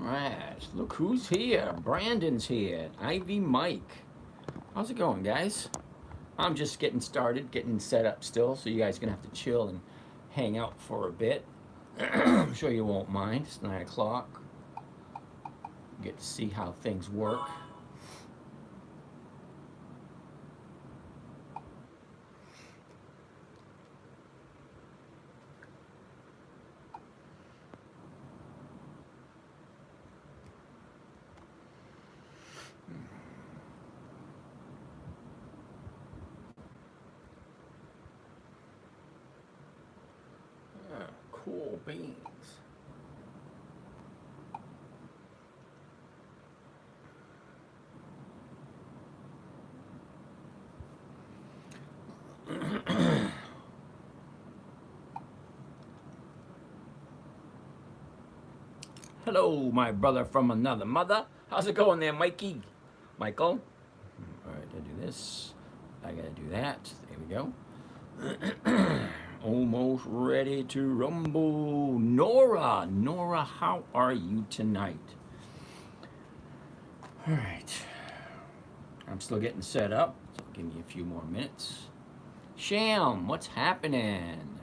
Alright, look who's here. Brandon's here. Ivy Mike. How's it going, guys? I'm just getting started, getting set up still, so you guys are going to have to chill and hang out for a bit. I'm sure you won't mind. It's 9 o'clock. Get to see how things work. Cool beans. Hello, my brother from another mother. How's it going there, Mikey? Michael? All right, I do this. I gotta do that. There we go. Almost ready to rumble. Nora, how are you tonight? All right. I'm still getting set up, so give me a few more minutes. Sham, what's happening?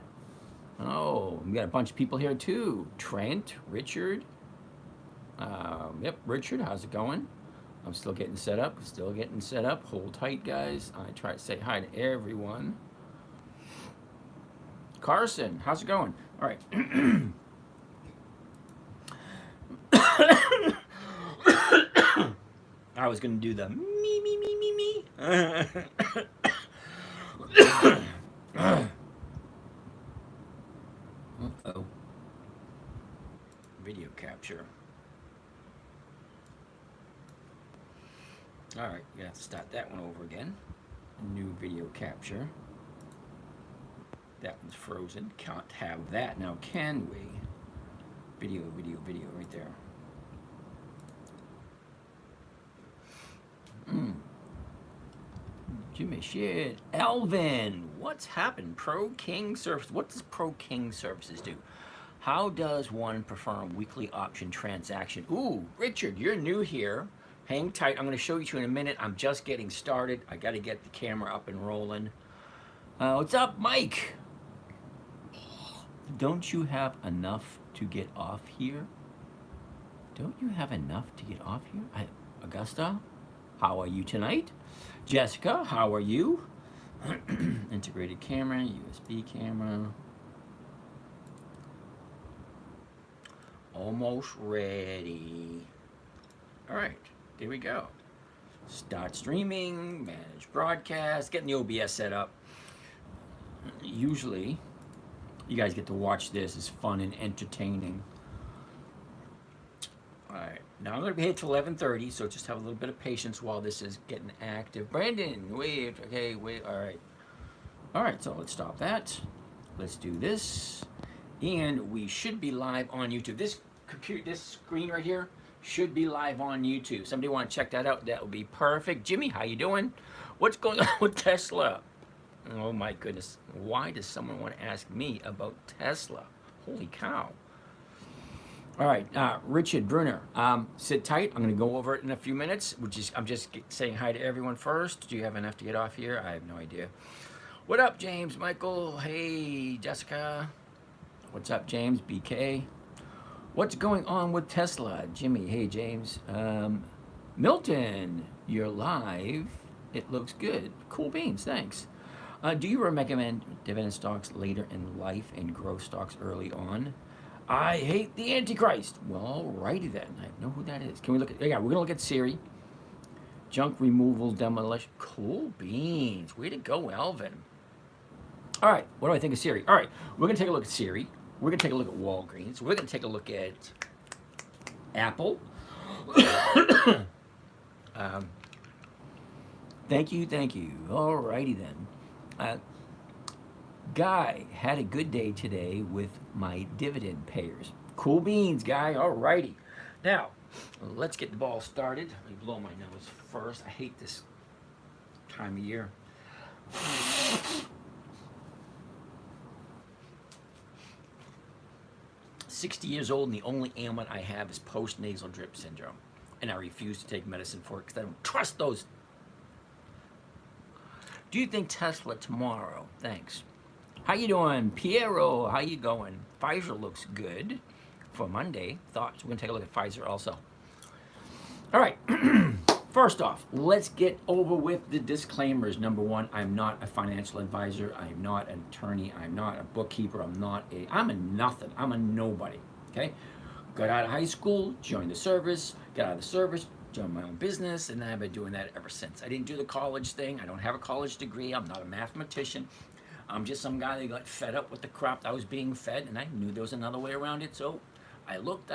Oh, we got a bunch of people here too. Trent, Richard. Yep, Richard, how's it going? I'm still getting set up, Hold tight, guys. I try to say hi to everyone. Carson, how's it going? All right. I was going to do the me. Uh-oh. Video capture. All right, you have to start that one over again. New video capture. That one's frozen. Can't have that now, can we? Video right there. Jimmy shit. Elvin, what's happened? Pro King Service. What does Pro King Services do? How does one perform a weekly option transaction? Ooh, Richard, you're new here. Hang tight. I'm going to show you in a minute. I'm just getting started. I got to get the camera up and rolling. What's up, Mike? Don't you have enough to get off here? Don't you have enough to get off here? Augusta, how are you tonight? Jessica, how are you? Integrated camera, USB camera. Almost ready. All right, there we go. Start streaming, manage broadcast, getting the OBS set up. Usually, you guys get to watch this. It's fun and entertaining. All right, now I'm going to be here till 11:30, so just have a little bit of patience while this is getting active. Brandon, wait, okay, wait, all right. All right, so let's stop that. Let's do this. And we should be live on YouTube. This screen right here should be live on YouTube. Somebody want to check that out? That would be perfect. Jimmy, how you doing? What's going on with Tesla? Oh my goodness. Why does someone want to ask me about Tesla? Holy cow. All right, Richard Brunner, sit tight. I'm going to go over it in a few minutes. I'm just saying hi to everyone first. Do you have enough to get off here? I have no idea. What up, James? Michael? Hey, Jessica. What's up, James? BK. What's going on with Tesla? Jimmy. Hey, James. Milton, you're live. It looks good. Cool beans. Thanks. Do you recommend dividend stocks later in life and growth stocks early on? I hate the Antichrist. Well, alrighty then. I know who that is. Can we look at? Yeah, we're gonna look at Siri. Junk removal, demolition. Cool beans. Way to go, Alvin. All right. What do I think of Siri? All right. We're gonna take a look at Siri. We're gonna take a look at Walgreens. We're gonna take a look at Apple. Thank you. Alrighty then. Guy had a good day today with my dividend payers. Cool beans, Guy. Alrighty. Now, let's get the ball started. Let me blow my nose first. I hate this time of year. 60 years old, and the only ailment I have is post-nasal drip syndrome. And I refuse to take medicine for it because I don't trust those. Do you think Tesla tomorrow? Thanks. How you doing, Piero? How you going? Pfizer looks good for Monday. Thoughts? We're gonna take a look at Pfizer also. All right. First off, let's get over with the disclaimers. Number one, I'm not a financial advisor. I am not an attorney. I'm not a bookkeeper. I'm a nothing. I'm a nobody. Okay. Got out of high school, joined the service, got out of the service, joined my own business, and I've been doing that ever since. I didn't do the college thing. I don't have a college degree. I'm not a mathematician. I'm just some guy that got fed up with the crap that I was being fed, and I knew there was another way around it. So I looked,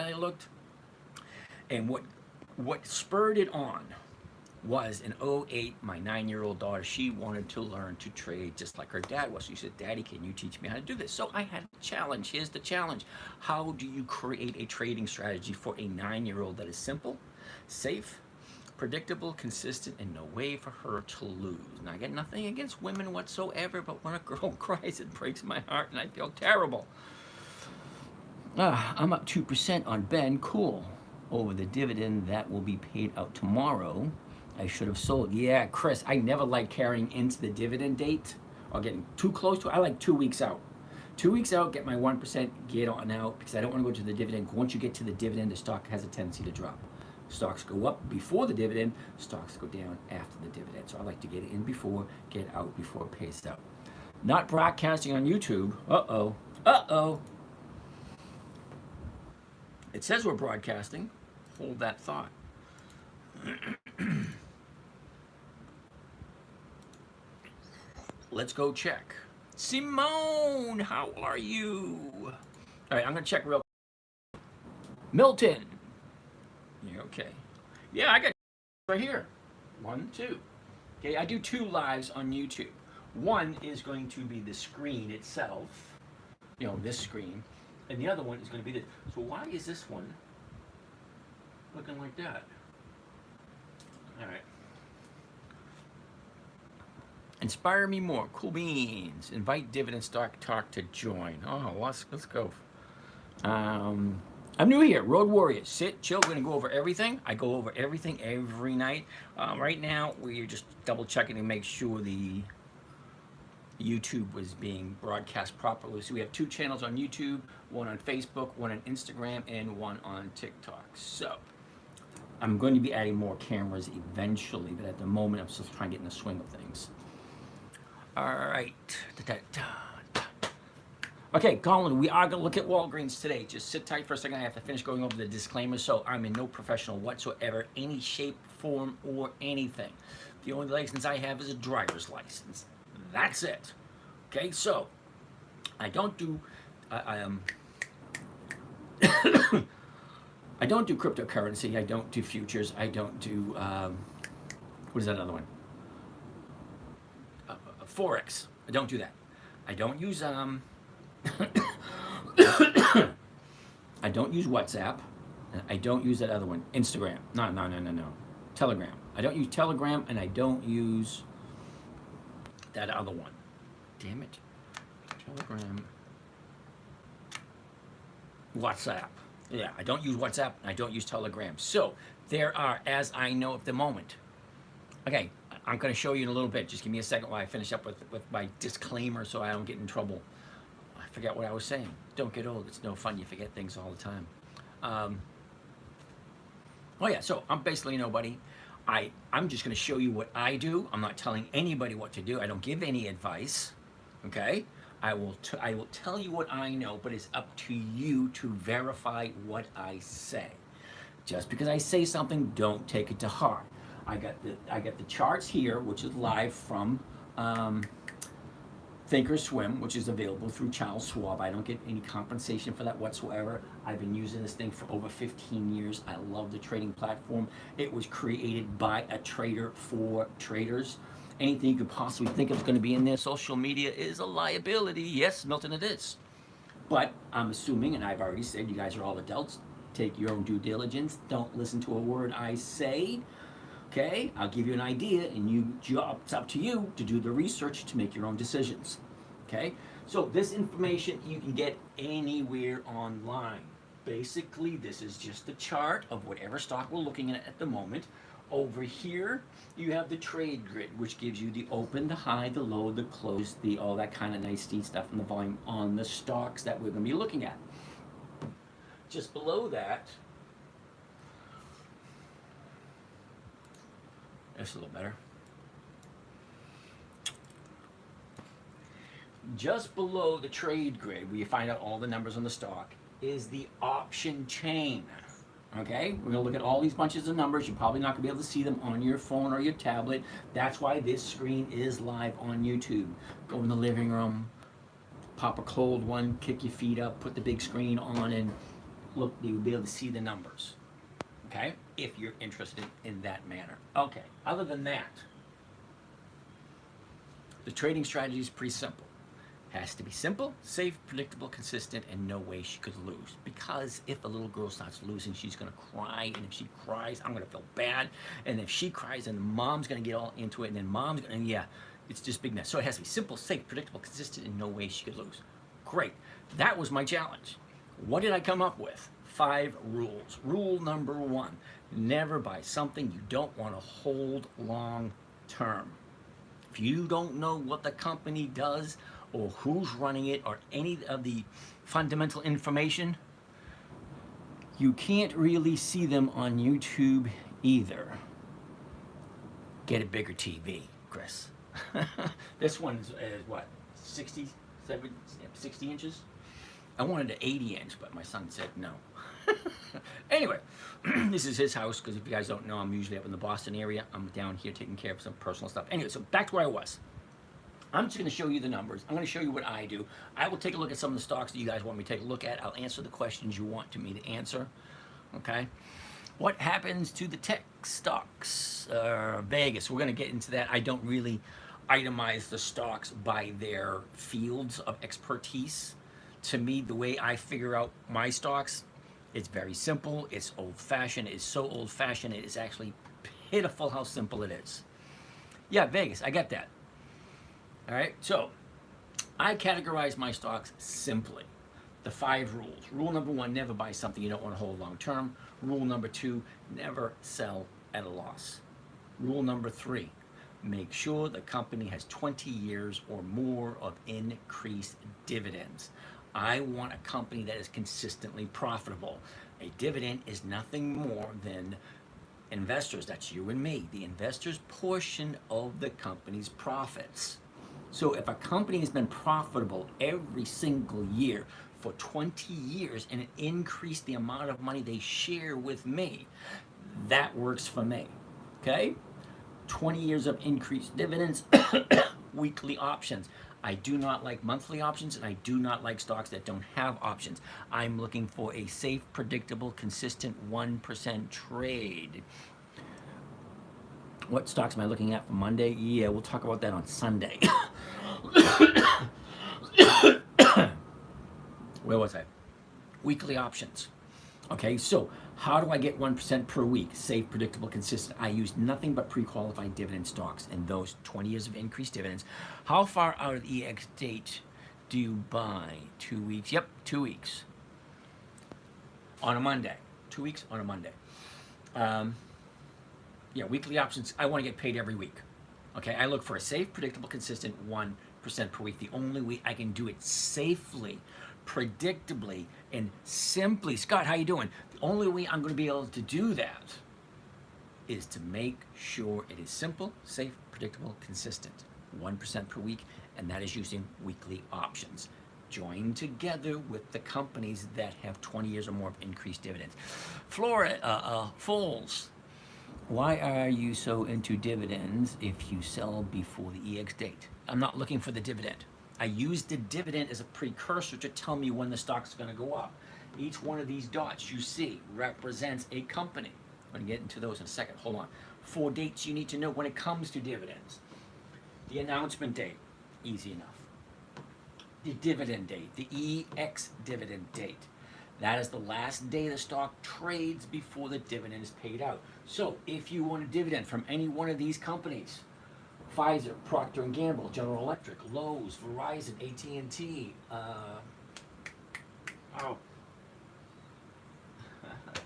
and what spurred it on was in '08, my 9-year-old daughter, she wanted to learn to trade just like her dad was. She said, Daddy, can you teach me how to do this? So I had a challenge. Here's the challenge. How do you create a trading strategy for a 9-year-old that is simple, safe, predictable, consistent, and no way for her to lose? And I got nothing against women whatsoever, but when a girl cries, it breaks my heart and I feel terrible. I'm up 2% on Ben. Cool. Over the dividend that will be paid out tomorrow. I should have sold. Yeah, Chris, I never like carrying into the dividend date or getting too close to it. I like 2 weeks out. 2 weeks out, get my 1%, get on out, because I don't want to go to the dividend. Once you get to the dividend, the stock has a tendency to drop. Stocks go up before the dividend, stocks go down after the dividend. So I like to get in before, get out before it pays out. Not broadcasting on YouTube. Uh-oh. Uh-oh. It says we're broadcasting. Hold that thought. Let's go check. Simone, how are you? All right, I'm gonna check real. Milton. Yeah, okay. Yeah, I got right here. 1, 2. Okay, I do 2 lives on YouTube. One is going to be the screen itself, this screen, and the other one is going to be this. So why is this one looking like that? All right. Inspire me more. Cool beans. Invite Dividend Stock Talk to join. Oh, let's go. I'm new here. Road Warriors. Sit, chill. We're gonna go over everything. I go over everything every night. Right now, we're just double checking to make sure the YouTube was being broadcast properly. So we have 2 channels on YouTube, one on Facebook, one on Instagram, and one on TikTok. So I'm going to be adding more cameras eventually, but at the moment, I'm still trying to get in the swing of things. All right. Okay, Colin, we are going to look at Walgreens today. Just sit tight for a second. I have to finish going over the disclaimers. So I'm in no professional whatsoever, any shape, form, or anything. The only license I have is a driver's license. That's it. Okay, so I don't do I don't do cryptocurrency. I don't do futures. I don't do what is that other one? Forex. I don't do that. I don't use I don't use WhatsApp. I don't use that other one. Instagram. No. Telegram. I don't use Telegram, and I don't use that other one. Damn it. Telegram. WhatsApp. Yeah, I don't use WhatsApp, and I don't use Telegram. So there are, as I know at the moment. Okay, I'm going to show you in a little bit. Just give me a second while I finish up with my disclaimer so I don't get in trouble. I forget what I was saying. Don't get old. It's no fun. You forget things all the time. Oh yeah, so I'm basically nobody. I'm just going to show you what I do. I'm not telling anybody what to do. I don't give any advice. Okay? I will tell you what I know, but it's up to you to verify what I say. Just because I say something, don't take it to heart. I got the charts here, which is live from Thinkorswim, which is available through Charles Schwab. I don't get any compensation for that whatsoever. I've been using this thing for over 15 years. I love the trading platform. It was created by a trader for traders. Anything you could possibly think of is going to be in there. Social media is a liability. Yes, Milton, it is. But I'm assuming, and I've already said, you guys are all adults. Take your own due diligence. Don't listen to a word I say. Okay, I'll give you an idea, and it's up to you to do the research to make your own decisions. Okay, so this information you can get anywhere online. basically, this is just the chart of whatever stock we're looking at the moment. Over here, you have the trade grid, which gives you the open, the high, the low, the close, the all that kind of nice neat stuff in the volume on the stocks that we're going to be looking at. Just below that, that's a little better. Just below the trade grid, where you find out all the numbers on the stock, is the option chain. Okay, we're gonna look at all these bunches of numbers. You're probably not gonna be able to see them on your phone or your tablet. That's why this screen is live on YouTube. Go in the living room, pop a cold one, kick your feet up, put the big screen on, and look, you'll be able to see the numbers. Okay, if you're interested in that manner. Okay, other than that, the trading strategy is pretty simple. Has to be simple, safe, predictable, consistent, and no way she could lose. Because if a little girl starts losing, she's gonna cry, and if she cries, I'm gonna feel bad. And if she cries, then mom's gonna get all into it, and then mom's gonna, and yeah, it's just big mess. So it has to be simple, safe, predictable, consistent, and no way she could lose. Great, that was my challenge. What did I come up with? 5 rules. Rule number 1, never buy something you don't wanna hold long term. If you don't know what the company does, or who's running it, or any of the fundamental information, you can't really see them on YouTube either. Get a bigger TV, Chris. This one's what, 60 inches? I wanted an 80 inch, but my son said no. Anyway, this is his house, because if you guys don't know, I'm usually up in the Boston area. I'm down here taking care of some personal stuff. Anyway, so back to where I was. I'm just going to show you the numbers. I'm going to show you what I do. I will take a look at some of the stocks that you guys want me to take a look at. I'll answer the questions you want me to answer. Okay? What happens to the tech stocks? Vegas, we're going to get into that. I don't really itemize the stocks by their fields of expertise. To me, the way I figure out my stocks, it's very simple. It's old-fashioned. It's so old-fashioned, it is actually pitiful how simple it is. Yeah, Vegas, I get that. All right, so I categorize my stocks simply. The 5 rules. Rule number 1, never buy something you don't want to hold long term. Rule number 2, never sell at a loss. Rule number 3, make sure the company has 20 years or more of increased dividends. I want a company that is consistently profitable. A dividend is nothing more than investors, that's you and me, the investors' portion of the company's profits. So if a company has been profitable every single year for 20 years and it increased the amount of money they share with me, that works for me, okay? 20 years of increased dividends, weekly options. I do not like monthly options, and I do not like stocks that don't have options. I'm looking for a safe, predictable, consistent 1% trade. What stocks am I looking at for Monday? Yeah, we'll talk about that on Sunday. Where was I? Weekly options. Okay, so how do I get 1% per week? Safe, predictable, consistent. I use nothing but pre-qualified dividend stocks and those 20 years of increased dividends. How far out of the EX date do you buy? 2 weeks? Yep, 2 weeks. On a Monday. 2 weeks on a Monday. Yeah, weekly options, I want to get paid every week. Okay, I look for a safe, predictable, consistent 1% per week. The only way I can do it safely, predictably, and simply, Scott, how you doing? The only way I'm going to be able to do that is to make sure it is simple, safe, predictable, consistent. 1% per week, and that is using weekly options. Join together with the companies that have 20 years or more of increased dividends. Foles. Why are you so into dividends if you sell before the EX date? I'm not looking for the dividend. I use the dividend as a precursor to tell me when the stock's going to go up. Each one of these dots you see represents a company. I'm going to get into those in a second. Hold on. 4 dates you need to know when it comes to dividends. The announcement date, easy enough. The dividend date, the EX dividend date. That is the last day the stock trades before the dividend is paid out. So if you want a dividend from any one of these companies, Pfizer, Procter & Gamble, General Electric, Lowe's, Verizon, AT&T,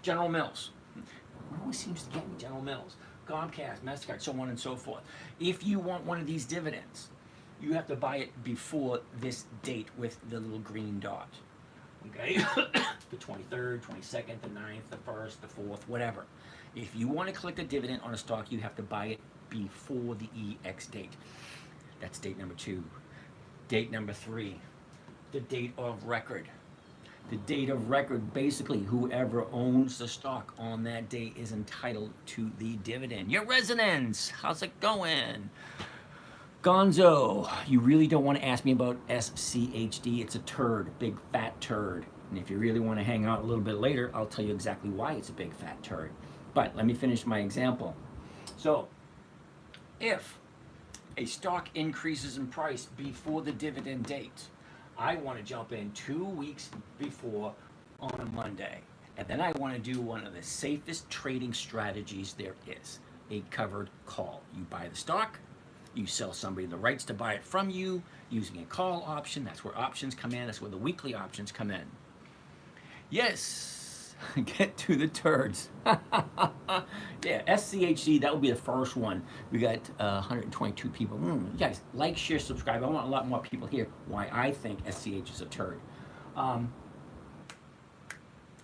General Mills. It always seems to get me, General Mills. Comcast, MasterCard, so on and so forth. If you want one of these dividends, you have to buy it before this date with the little green dot. Okay? The 23rd, 22nd, the 9th, the 1st, the 4th, whatever. If you want to collect a dividend on a stock, you have to buy it before the EX date. That's date number 2. Date number 3, the date of record. The date of record, basically, whoever owns the stock on that day is entitled to the dividend. Your residents, how's it going? Gonzo, you really don't want to ask me about SCHD. It's a turd, big fat turd. And if you really want to hang out a little bit later, I'll tell you exactly why it's a big fat turd. But let me finish my example. So, if a stock increases in price before the dividend date, I want to jump in 2 weeks before on a Monday. And then I want to do one of the safest trading strategies there is, a covered call. You buy the stock, you sell somebody the rights to buy it from you using a call option. That's where options come in. That's where the weekly options come in. Yes, get to the turds. Yeah, SCHD, that will be the first one. We got 122 people. You guys, like, share, subscribe. I want a lot more people here why I think SCH is a turd.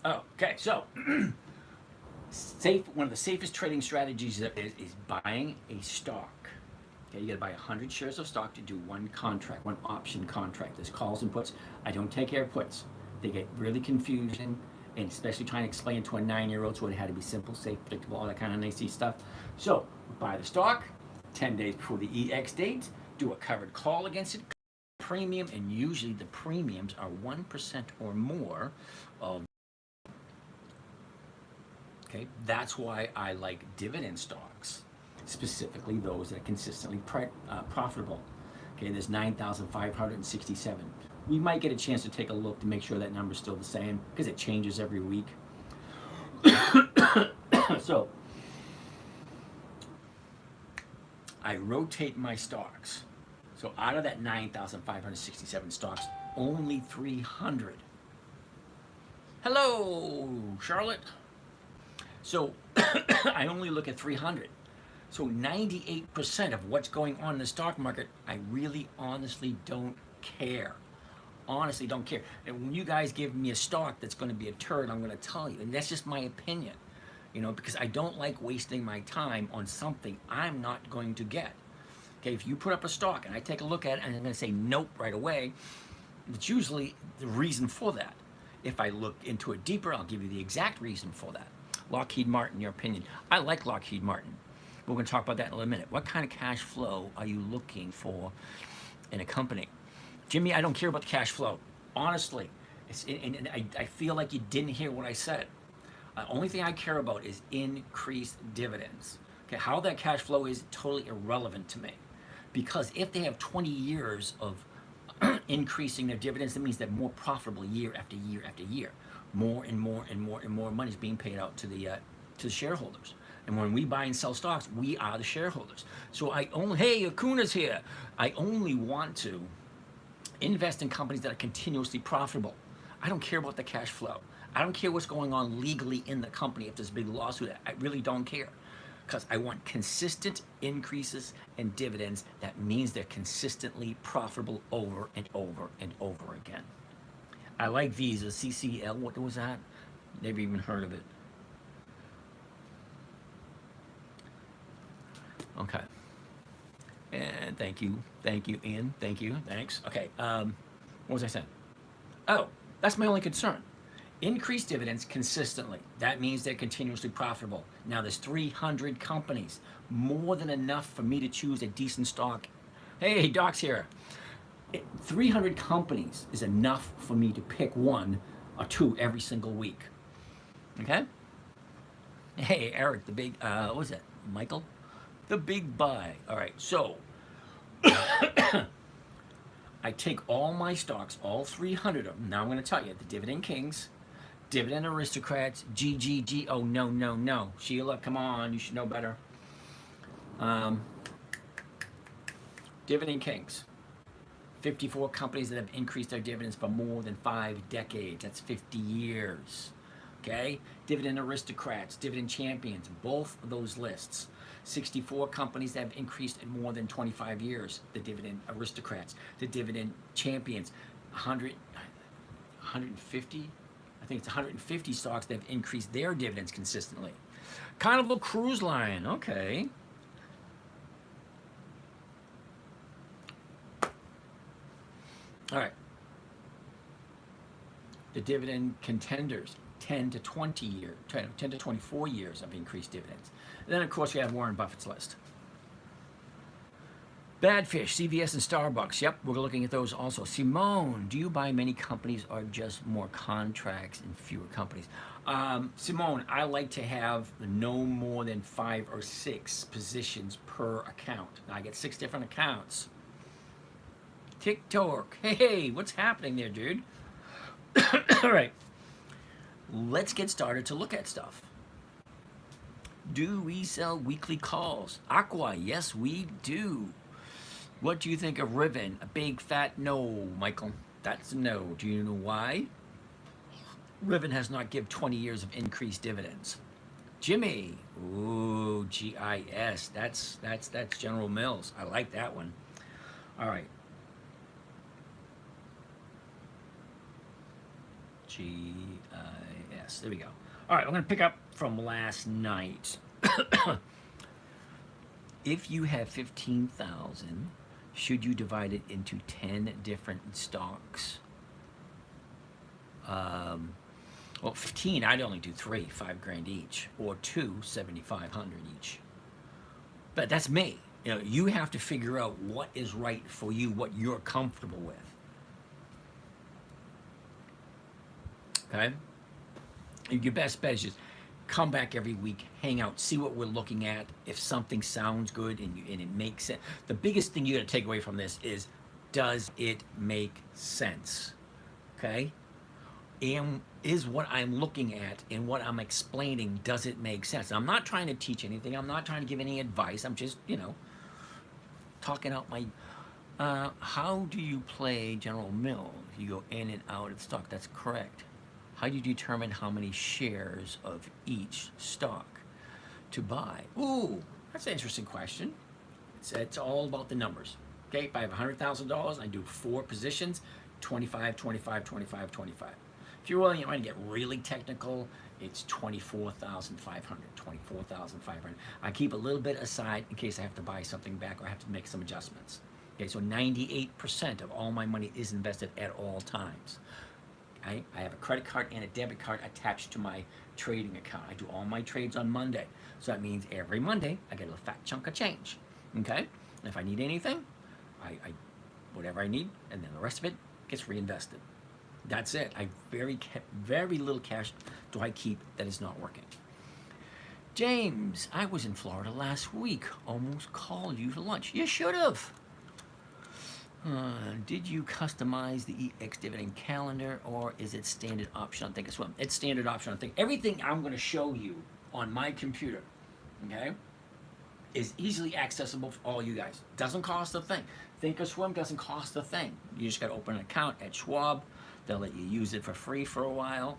Okay, so one of the safest trading strategies is buying a stock. Okay, you got to buy 100 shares of stock to do one contract, one option contract. There's calls and puts. I don't take air puts. They get really confusing, and especially trying to explain to a 9-year-old, so it had to be simple, safe, predictable, all that kind of nicey stuff. So, buy the stock 10 days before the EX date, do a covered call against it, premium, and usually the premiums are 1% or more of. Okay, that's why I like dividend stocks, specifically those that are consistently profitable. Okay, there's 9,567. We might get a chance to take a look to make sure that number's still the same, because it changes every week. So, I rotate my stocks. So out of that 9,567 stocks, only 300. Hello, Charlotte. So I only look at 300. So 98% of what's going on in the stock market, I really honestly don't care. Honestly don't care. And when you guys give me a stock that's going to be a turd, I'm going to tell you. And that's just my opinion. You know, because I don't like wasting my time on something I'm not going to get. Okay, if you put up a stock and I take a look at it and I'm going to say nope right away, it's usually the reason for that. If I look into it deeper, I'll give you the exact reason for that. Lockheed Martin, your opinion. I like Lockheed Martin. We're going to talk about that in a little minute. What kind of cash flow are you looking for in a company? Jimmy, I don't care about the cash flow. Honestly, I feel like you didn't hear what I said. The only thing I care about is increased dividends. Okay, how that cash flow is totally irrelevant to me. Because if they have 20 years of increasing their dividends, that means they're more profitable year after year after year. More and more and more and more money is being paid out to the shareholders. And when we buy and sell stocks, we are the shareholders. So hey, Akuna's here. I only want to invest in companies that are continuously profitable. I don't care about the cash flow. I don't care what's going on legally in the company. If there's a big lawsuit, I really don't care. Because I want consistent increases in dividends. That means they're consistently profitable over and over and over again. I like Visa, CCL, what was that? Never even heard of it. Okay. And thank you, Ian, thank you, thanks. Okay, what was I saying? Oh, that's my only concern. Increase dividends consistently. That means they're continuously profitable. Now there's 300 companies, more than enough for me to choose a decent stock. Hey, Doc's here. 300 companies is enough for me to pick one or two every single week. Okay? Hey, Eric, the big, what was it? Michael? The big buy. All right, so I take all my stocks, all 300 of them. Now I'm going to tell you, the Dividend Kings, Dividend Aristocrats, GGG. Oh, no, no, no. Sheila, come on, you should know better. Dividend Kings. 54 companies that have increased their dividends for more than 5 decades. That's 50 years. Okay, Dividend Aristocrats, Dividend Champions, both of those lists. 64 companies that have increased in more than 25 years. The Dividend Aristocrats, the Dividend Champions, 150, I think it's 150 stocks that have increased their dividends consistently. Carnival Cruise Line, okay. All right. The dividend contenders, 10 to 20 years, 10 to 24 years of increased dividends. And then, of course, we have Warren Buffett's list. Badfish, CVS, and Starbucks. Yep, we're looking at those also. Simone, do you buy many companies or just more contracts and fewer companies? Simone, I like to have no more than 5 or 6 positions per account. Now, I get 6 different accounts. TikTok, hey, what's happening there, dude? All right, let's get started to look at stuff. Do we sell weekly calls? Aqua, yes, we do. What do you think of Riven? A big fat no, Michael. That's a no. Do you know why? Riven has not given 20 years of increased dividends. Jimmy, ooh, GIS. That's General Mills. I like that one. All right. GIS. There we go. All right, I'm going to pick up from last night. If you have 15,000, should you divide it into 10 different stocks? Well, 15, I'd only do 3, $5,000 each, or 2, $7,500 each. But that's me. You know, you have to figure out what is right for you, what you're comfortable with. Okay? Your best bet is just come back every week, hang out, see what we're looking at. If something sounds good and it makes sense. The biggest thing you got to take away from this is, does it make sense? Okay? And is what I'm looking at and what I'm explaining, does it make sense? I'm not trying to teach anything. I'm not trying to give any advice. I'm just, talking out my... how do you play General Mills? You go in and out of stock. That's correct. How do you determine how many shares of each stock to buy? Ooh, that's an interesting question. It's all about the numbers. Okay, if I have $100,000, I do 4 positions, 25, 25, 25, 25. If you're willing, you want to get really technical, it's 24,500, 24,500. I keep a little bit aside in case I have to buy something back or I have to make some adjustments. Okay, so 98% of all my money is invested at all times. I have a credit card and a debit card attached to my trading account. I do all my trades on Monday. So that means every Monday I get a fat chunk of change. Okay? And if I need anything, I whatever I need, and then the rest of it gets reinvested. That's it. Very little cash do I keep that is not working. James, I was in Florida last week. Almost called you for lunch. You should have. Did you customize the EX dividend calendar, or is it standard option on Thinkorswim? It's standard option on Think. Everything I'm going to show you on my computer, okay, is easily accessible for all you guys. Doesn't cost a thing. Thinkorswim doesn't cost a thing. You just got to open an account at Schwab. They'll let you use it for free for a while.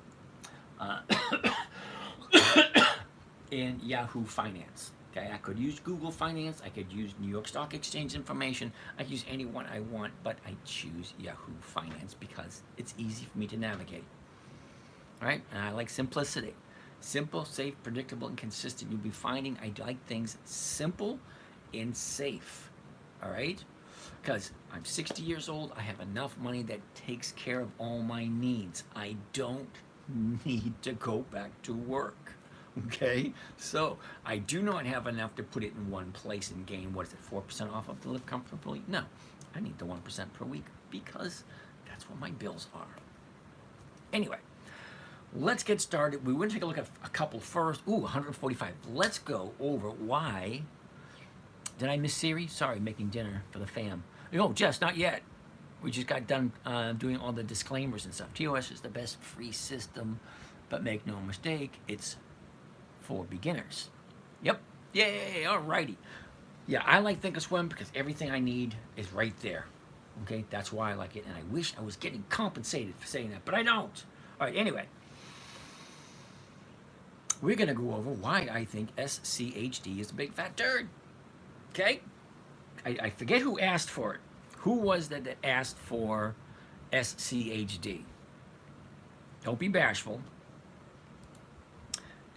And Yahoo Finance. Okay, I could use Google Finance, I could use New York Stock Exchange information, I could use any one I want, but I choose Yahoo Finance because it's easy for me to navigate. All right, and I like simplicity. Simple, safe, predictable, and consistent. You'll be finding I like things simple and safe. All right, because I'm 60 years old, I have enough money that takes care of all my needs. I don't need to go back to work. Okay, so I do not have enough to put it in one place and gain, what is it, 4% off of to live comfortably? No, I need the 1% per week because that's what my bills are. Anyway, let's get started. We want to take a look at a couple first. Ooh, 145. Let's go over why. Did I miss Siri? Sorry, making dinner for the fam. No, Jess, not yet. We just got done doing all the disclaimers and stuff. TOS is the best free system, but make no mistake, it's for beginners. Yep. Yay. Alrighty. Yeah, I like Thinkorswim because everything I need is right there. Okay, that's why I like it, and I wish I was getting compensated for saying that, but I don't. All right. Anyway, we're going to go over why I think SCHD is a big fat turd. Okay? I forget who asked for it. Who was that asked for SCHD? Don't be bashful.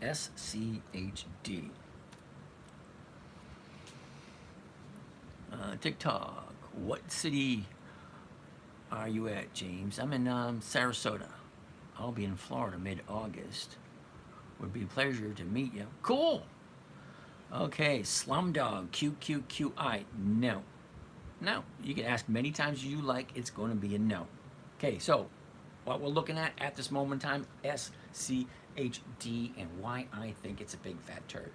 SCHD. TikTok. What city are you at, James? I'm in Sarasota. I'll be in Florida mid-August. Would be a pleasure to meet you. Cool. Okay, Slumdog, QQQI. No. No. You can ask many times as you like. It's going to be a no. Okay, so what we're looking at this moment in time, SCHD, and why I think it's a big fat turd.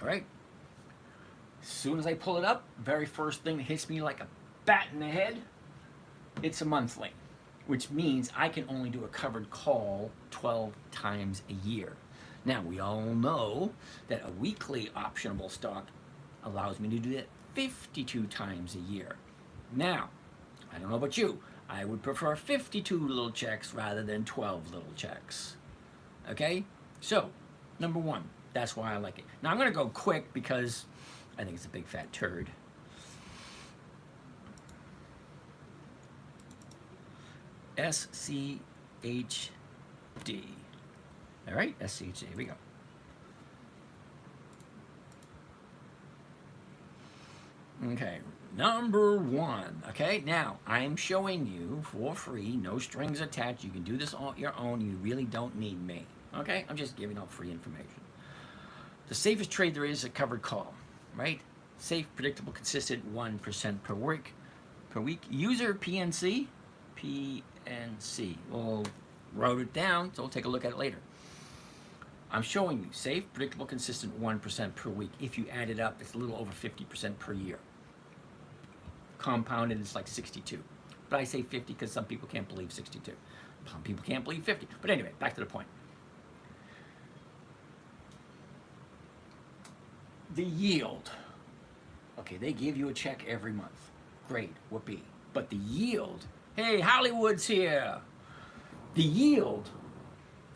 All right. As soon as I pull it up, very first thing that hits me like a bat in the head, it's a monthly, which means I can only do a covered call 12 times a year. Now, we all know that a weekly optionable stock allows me to do that 52 times a year. Now, I don't know about you, I would prefer 52 little checks rather than 12 little checks. Okay? So, number one, that's why I like it. Now, I'm going to go quick because I think it's a big fat turd. SCHD. All right, SCHD, here we go. Okay, number one. Okay, now I'm showing you for free, no strings attached. You can do this on your own. You really don't need me. Okay, I'm just giving out free information. The safest trade there is a covered call, right? Safe, predictable, consistent, 1% per week. User PNC, PNC. We'll wrote it down, so we'll take a look at it later. I'm showing you safe, predictable, consistent, 1% per week. If you add it up, it's a little over 50% per year. Compounded, it's like 62. But I say 50 because some people can't believe 62. Some people can't believe 50. But anyway, back to the point. The yield. Okay, they give you a check every month. Great, whoopee. But the yield, hey, Hollywood's here. The yield,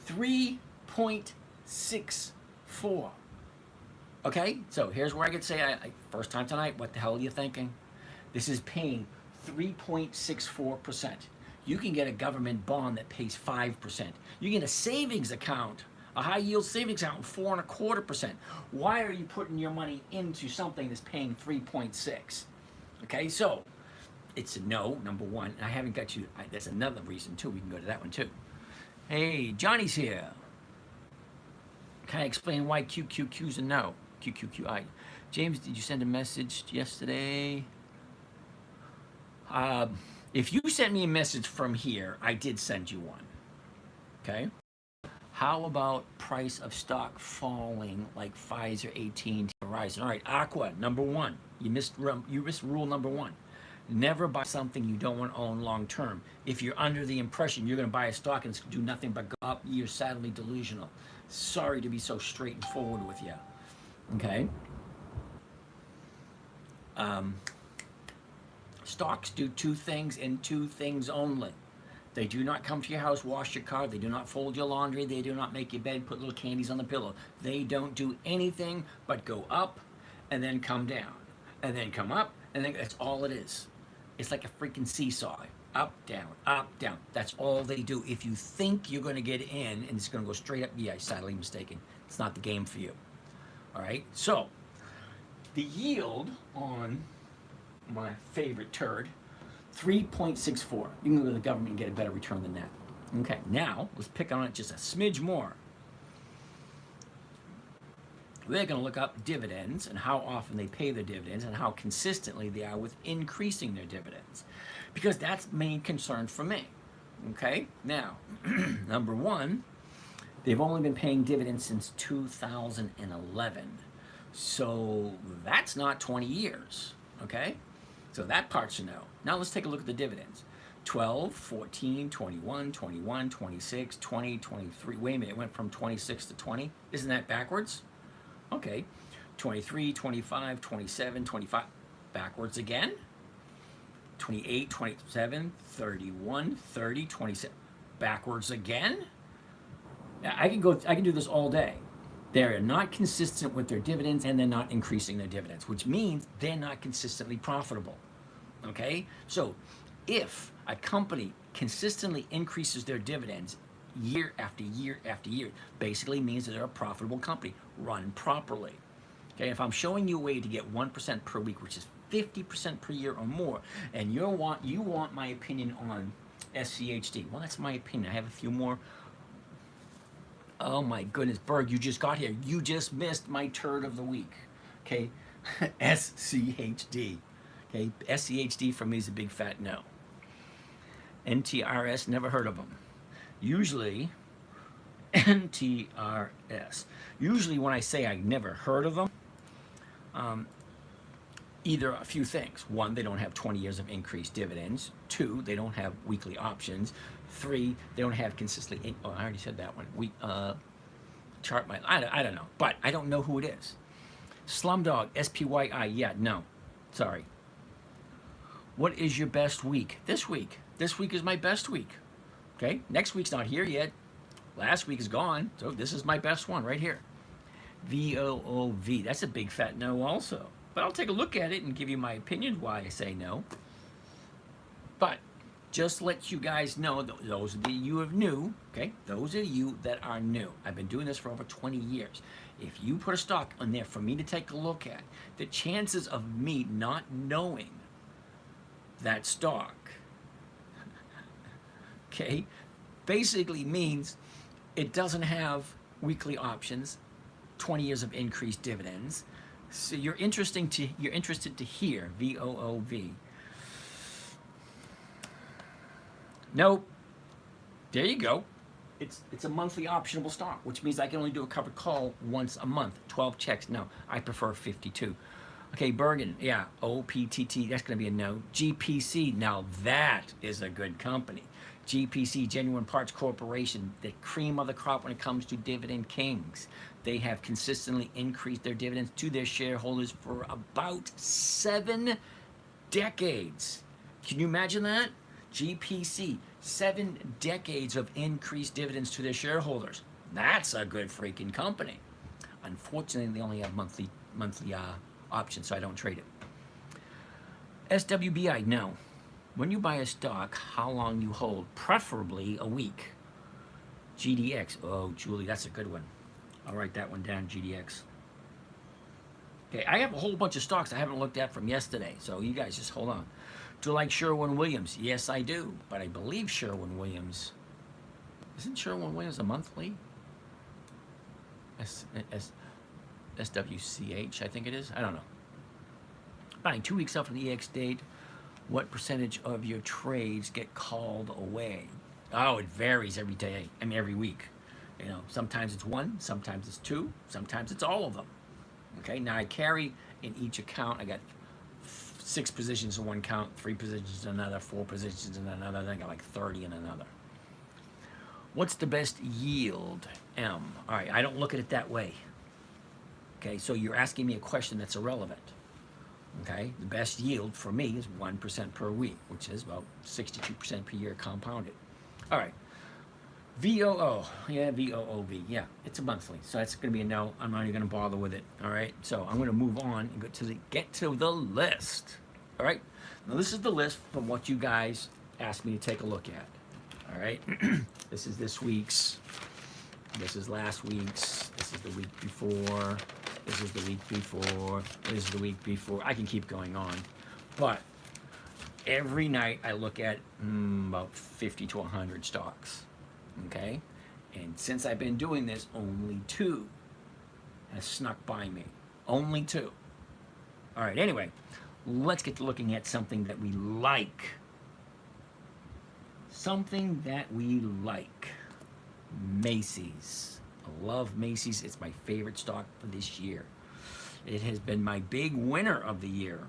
3.64. Okay, so here's where I get to say, first time tonight, what the hell are you thinking? This is paying 3.64%. You can get a government bond that pays 5%. You can get a savings account, a high yield savings account, 4.25%. Why are you putting your money into something that's paying 3.6? Okay, so it's a no, number one. I haven't got you, that's another reason too. We can go to that one too. Hey, Johnny's here. Can I explain why QQQ's a no? QQQI. James, did you send a message yesterday? If you sent me a message from here, I did send you one. Okay? How about price of stock falling like Pfizer 18 Verizon? All right, Aqua, number one. You missed rule number one. Never buy something you don't want to own long term. If you're under the impression you're going to buy a stock and it's do nothing but go up, you're sadly delusional. Sorry to be so straight and forward with you. Okay? Stocks do two things and two things only. They do not come to your house, wash your car. They do not fold your laundry. They do not make your bed, put little candies on the pillow. They don't do anything but go up and then come down and then come up, and then that's all it is. It's like a freaking seesaw. Up, down, up, down. That's all they do. If you think you're going to get in and it's going to go straight up, yeah, sadly mistaken. It's not the game for you. All right? So, the yield on my favorite turd, 3.64. You can go to the government and get a better return than that. Okay, now let's pick on it just a smidge more. We're going to look up dividends and how often they pay their dividends and how consistently they are with increasing their dividends. Because that's the main concern for me. Okay, now, number one, they've only been paying dividends since 2011. So that's not 20 years. Okay? So that part's a no. Now let's take a look at the dividends. 12, 14, 21, 21, 26, 20, 23. Wait a minute, it went from 26 to 20. Isn't that backwards? Okay. 23, 25, 27, 25. Backwards again. 28, 27, 31, 30, 27. Backwards again. I can do this all day. They're not consistent with their dividends and they're not increasing their dividends, which means they're not consistently profitable. Okay? So if a company consistently increases their dividends year after year after year, basically means that they're a profitable company run properly. Okay, if I'm showing you a way to get 1% per week, which is 50% per year or more, and you want my opinion on SCHD, well, that's my opinion. I have a few more. Oh my goodness, Berg, you just got here. You just missed my turd of the week. Okay, SCHD. Okay, SCHD for me is a big fat no. NTRS, never heard of them. Usually, NTRS. Usually when I say I never heard of them, either a few things. One, they don't have 20 years of increased dividends. Two, they don't have weekly options. Three, they don't have consistently. Oh, I already said that one. Chart my. I don't know, but I don't know who it is. Slumdog, SPYI. Yeah, no, sorry. What is your best week? This week. This week is my best week. Okay, next week's not here yet. Last week is gone, so this is my best one right here. VOOV. That's a big fat no also. But I'll take a look at it and give you my opinion why I say no. But just let you guys know, those of you who are new, okay, those of you that are new, I've been doing this for over 20 years. If you put a stock on there for me to take a look at, the chances of me not knowing that stock, okay, basically means it doesn't have weekly options, 20 years of increased dividends. So you're interested to hear VOOV. Nope. There you go. It's a monthly optionable stock, which means I can only do a covered call once a month. 12 checks. No, I prefer 52. Okay, Bergen. Yeah, OPTT. That's going to be a no. GPC. Now that is a good company. GPC, Genuine Parts Corporation, the cream of the crop when it comes to dividend kings. They have consistently increased their dividends to their shareholders for about 7 decades. Can you imagine that? GPC, 7 decades of increased dividends to their shareholders. That's a good freaking company. Unfortunately, they only have monthly options, so I don't trade it. SWBI, no. When you buy a stock, how long you hold? Preferably a week. GDX, oh, Julie, that's a good one. I'll write that one down, GDX. Okay, I have a whole bunch of stocks I haven't looked at from yesterday, so you guys just hold on. Do you like Sherwin-Williams? Yes, I do, but I believe Sherwin-Williams, isn't Sherwin-Williams a monthly? SWCH, I think it is. I don't know. Buying 2 weeks out from the EX date, what percentage of your trades get called away? Oh, it varies every day. I mean, every week. You know, sometimes it's 1, sometimes it's 2, sometimes it's all of them. Okay, now I carry in each account, I got 6 positions in one account, 3 positions in another, 4 positions in another, then I got like 30 in another. What's the best yield? M. All right, I don't look at it that way. Okay, so you're asking me a question that's irrelevant. Okay, the best yield for me is 1% per week, which is about 62% per year compounded. All right, VOO, yeah, VOOV, yeah, it's a monthly, so that's going to be a no. I'm not even going to bother with it. All right, so I'm going to move on and get to the list. All right, now this is the list from what you guys asked me to take a look at. All right, this is this week's. This is last week's. This is the week before. This is the week before. This is the week before. I can keep going on. But every night I look at about 50 to 100 stocks. Okay? And since I've been doing this, only 2 has snuck by me. Only 2. All right, anyway, let's get to looking at something that we like. Something that we like. Macy's. I love Macy's. It's my favorite stock for this year. It has been my big winner of the year.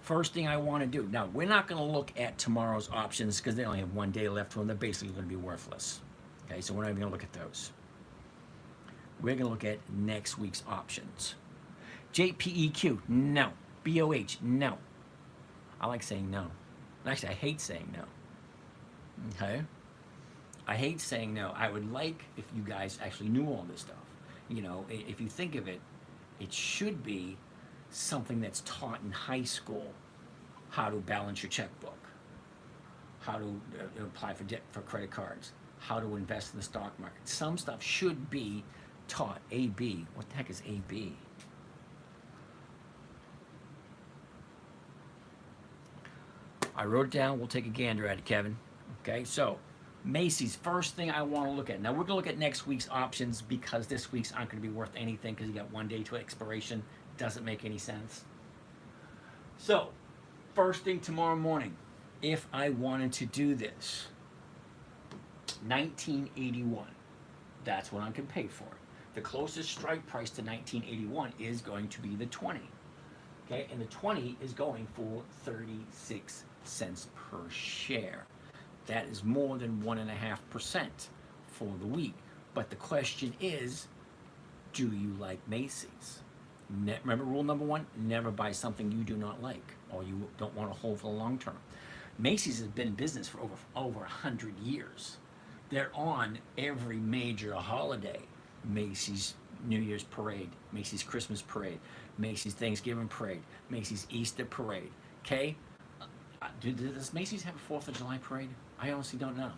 First thing I want to do. Now, we're not going to look at tomorrow's options because they only have 1 day left and they're basically going to be worthless. Okay, so we're not even going to look at those. We're going to look at next week's options. JPEQ, no. BOH, no. I like saying no. Actually, I hate saying no. Okay? I hate saying no. I would like if you guys actually knew all this stuff. You know, if you think of it, it should be something that's taught in high school. How to balance your checkbook, how to apply for debt for credit cards, how to invest in the stock market. Some stuff should be taught. AB. What the heck is AB? I wrote it down. We'll take a gander at it, Kevin. Okay, so Macy's, first thing I want to look at. Now, we're going to look at next week's options because this week's aren't going to be worth anything because you got 1 day to expiration. Doesn't make any sense. So, first thing tomorrow morning, if I wanted to do this, 1981, that's what I can pay for. The closest strike price to 1981 is going to be the 20. Okay, and the 20 is going for 36 cents per share. That is more than 1.5% for the week. But the question is, do you like Macy's? Remember rule number 1, never buy something you do not like or you don't want to hold for the long term. Macy's has been in business for over 100 years. They're on every major holiday. Macy's New Year's parade, Macy's Christmas parade, Macy's Thanksgiving parade, Macy's Easter parade. Okay? Does Macy's have a 4th of July parade? I honestly don't know.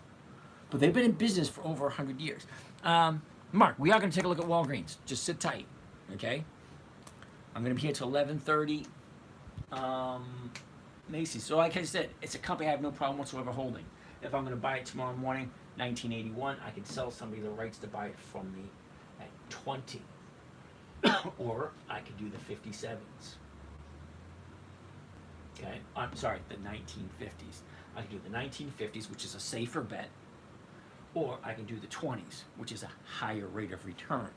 But they've been in business for over 100 years. Mark, we are going to take a look at Walgreens. Just sit tight. Okay? I'm going to be here till 11:30. Macy's. So like I said, it's a company I have no problem whatsoever holding. If I'm going to buy it tomorrow morning, 1981, I can sell somebody the rights to buy it from me at 20. Or I could do the 57s. Okay, I'm sorry, the 1950s. I can do the 1950s, which is a safer bet, or I can do the 20s, which is a higher rate of return.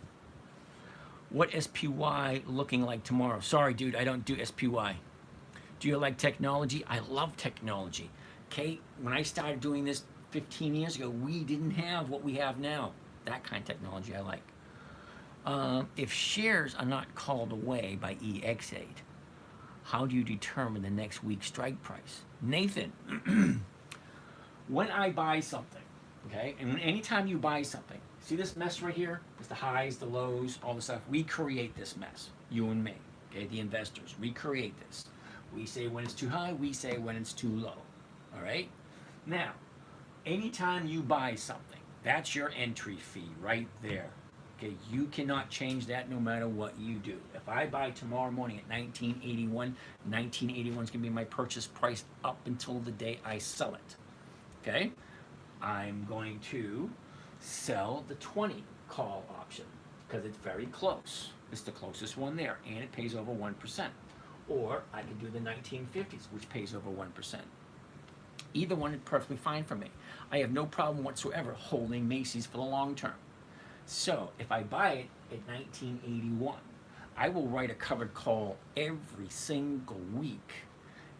What SPY looking like tomorrow? Sorry, dude, I don't do SPY. Do you like technology? I love technology. Okay, when I started doing this 15 years ago, we didn't have what we have now. That kind of technology I like. If shares are not called away by EX8, how do you determine the next week's strike price? Nathan, when I buy something, okay, and anytime you buy something, see this mess right here? It's the highs, the lows, all the stuff. We create this mess, you and me, okay, the investors. We create this. We say when it's too high, we say when it's too low, all right? Now, anytime you buy something, that's your entry fee right there. Okay, you cannot change that no matter what you do. If I buy tomorrow morning at 1981, 1981 is going to be my purchase price up until the day I sell it. Okay, I'm going to sell the 20 call option because it's very close. It's the closest one there, and it pays over 1%. Or I can do the 1950s, which pays over 1%. Either one is perfectly fine for me. I have no problem whatsoever holding Macy's for the long term. So if I buy it at 1981, I will write a covered call every single week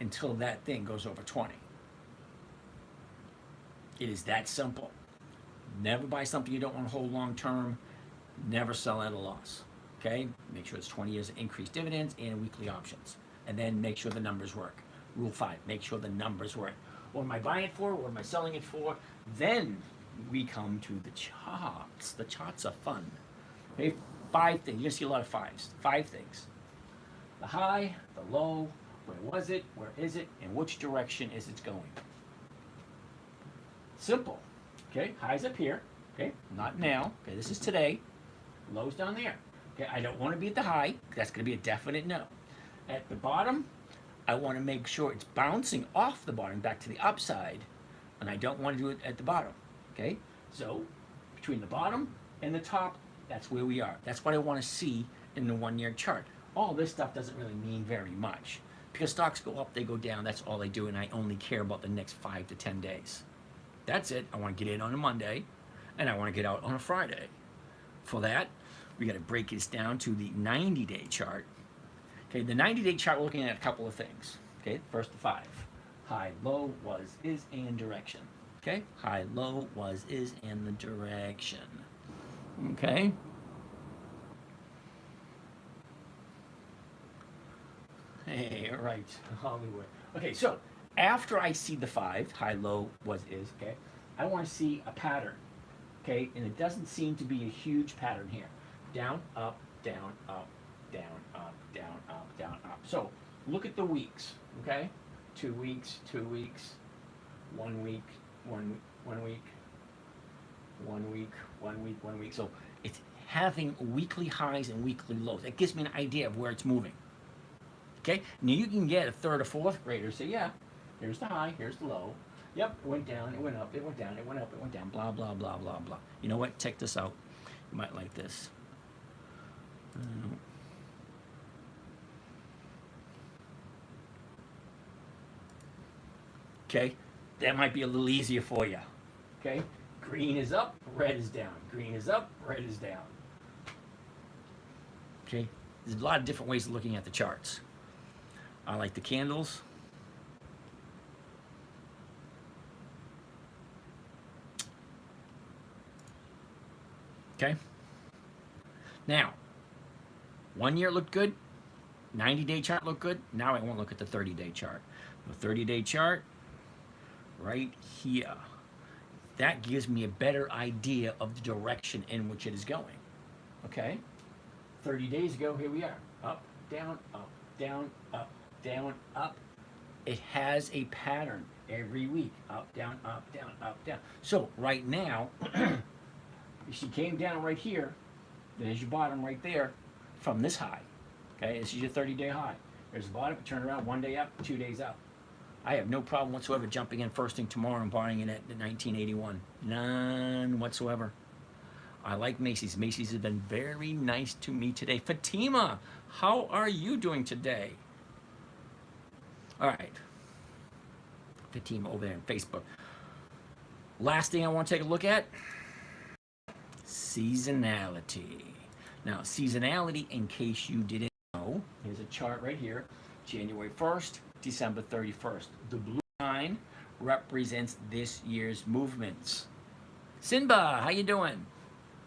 until that thing goes over 20. It is that simple. Never buy something you don't want to hold long term. Never sell at a loss. Okay? Make sure it's 20 years of increased dividends and weekly options. And then make sure the numbers work. Rule 5, make sure the numbers work. What am I buying it for? What am I selling it for? Then we come to the charts. The charts are fun. Okay, 5 things. You're going to see a lot of 5s. 5 things. The high, the low, where was it, where is it, and which direction is it going. Simple. Okay, high's up here. Okay, not now. Okay, this is today. Low's down there. Okay, I don't want to be at the high. That's going to be a definite no. At the bottom, I want to make sure it's bouncing off the bottom back to the upside, and I don't want to do it at the bottom. Okay, so between the bottom and the top, that's where we are. That's what I want to see in the 1-year chart. All this stuff doesn't really mean very much because stocks go up, they go down. That's all they do, and I only care about the next 5 to 10 days. That's it. I want to get in on a Monday, and I want to get out on a Friday. For that, we got to break this down to the 90-day chart. Okay, the 90-day chart, we're looking at a couple of things. Okay, first the 5. High, low, was, is, and direction. Okay, high, low, was, is, and the direction. Okay. Hey, all right, Hollywood. Okay, so after I see the 5, high, low, was, is, okay, I want to see a pattern. Okay, and it doesn't seem to be a huge pattern here. Down, up, down, up, down, up, down, up, down, up. So look at the weeks, okay? 2 weeks, 2 weeks, 1 week, 1 week, 1 week, 1 week, 1 week. So it's having weekly highs and weekly lows. That gives me an idea of where it's moving. Okay, now you can get a third or fourth grader say, yeah, here's the high, here's the low. Yep, it went down, it went up, it went down, it went up, it went down, blah, blah, blah, blah, blah. You know what? Check this out. You might like this. Okay, that might be a little easier for you. Okay, green is up, red is down. Green is up, red is down. Okay, there's a lot of different ways of looking at the charts. I like the candles. Okay. Now, 1 year looked good. 90-day chart looked good. Now I won't look at the 30-day chart. The 30-day chart, right here. That gives me a better idea of the direction in which it is going. Okay? 30 days ago, here we are. Up, down, up, down, up, down, up. It has a pattern every week. Up, down, up, down, up, down. So right now, she came down right here. There's your bottom right there from this high. Okay, this is your 30-day high. There's the bottom, turn around, 1 day up, 2 days up. I have no problem whatsoever jumping in first thing tomorrow and buying it at 1981. None whatsoever. I like Macy's. Macy's has been very nice to me today. Fatima, how are you doing today? All right. Fatima over there on Facebook. Last thing I want to take a look at, seasonality. Now, seasonality, in case you didn't know, here's a chart right here. January 1st, December 31st. The blue line represents this year's movements. Sinba, how you doing?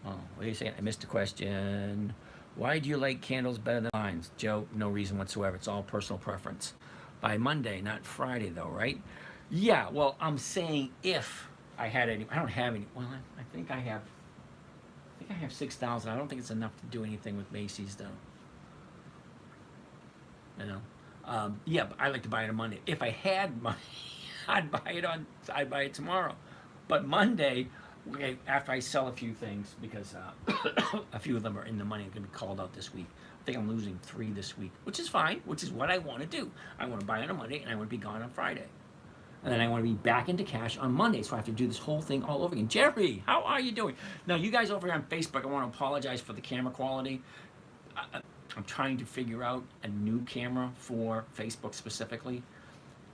Oh, wait a second, I missed a question. Why do you like candles better than lines? Joe, no reason whatsoever. It's all personal preference. By Monday, not Friday though, right? Yeah, well, I'm saying if I had any, I don't have any, well, I think I have 6,000. I don't think it's enough to do anything with Macy's though. You know? Yeah, but I like to buy it on Monday. If I had money, I'd buy it tomorrow. But Monday, okay, after I sell a few things, because a few of them are in the money and going to be called out this week. I think I'm losing 3 this week, which is fine, which is what I want to do. I want to buy on a Monday, and I want to be gone on Friday. And then I want to be back into cash on Monday, so I have to do this whole thing all over again. Jerry, how are you doing? Now, you guys over here on Facebook, I want to apologize for the camera quality. I'm trying to figure out a new camera for Facebook specifically.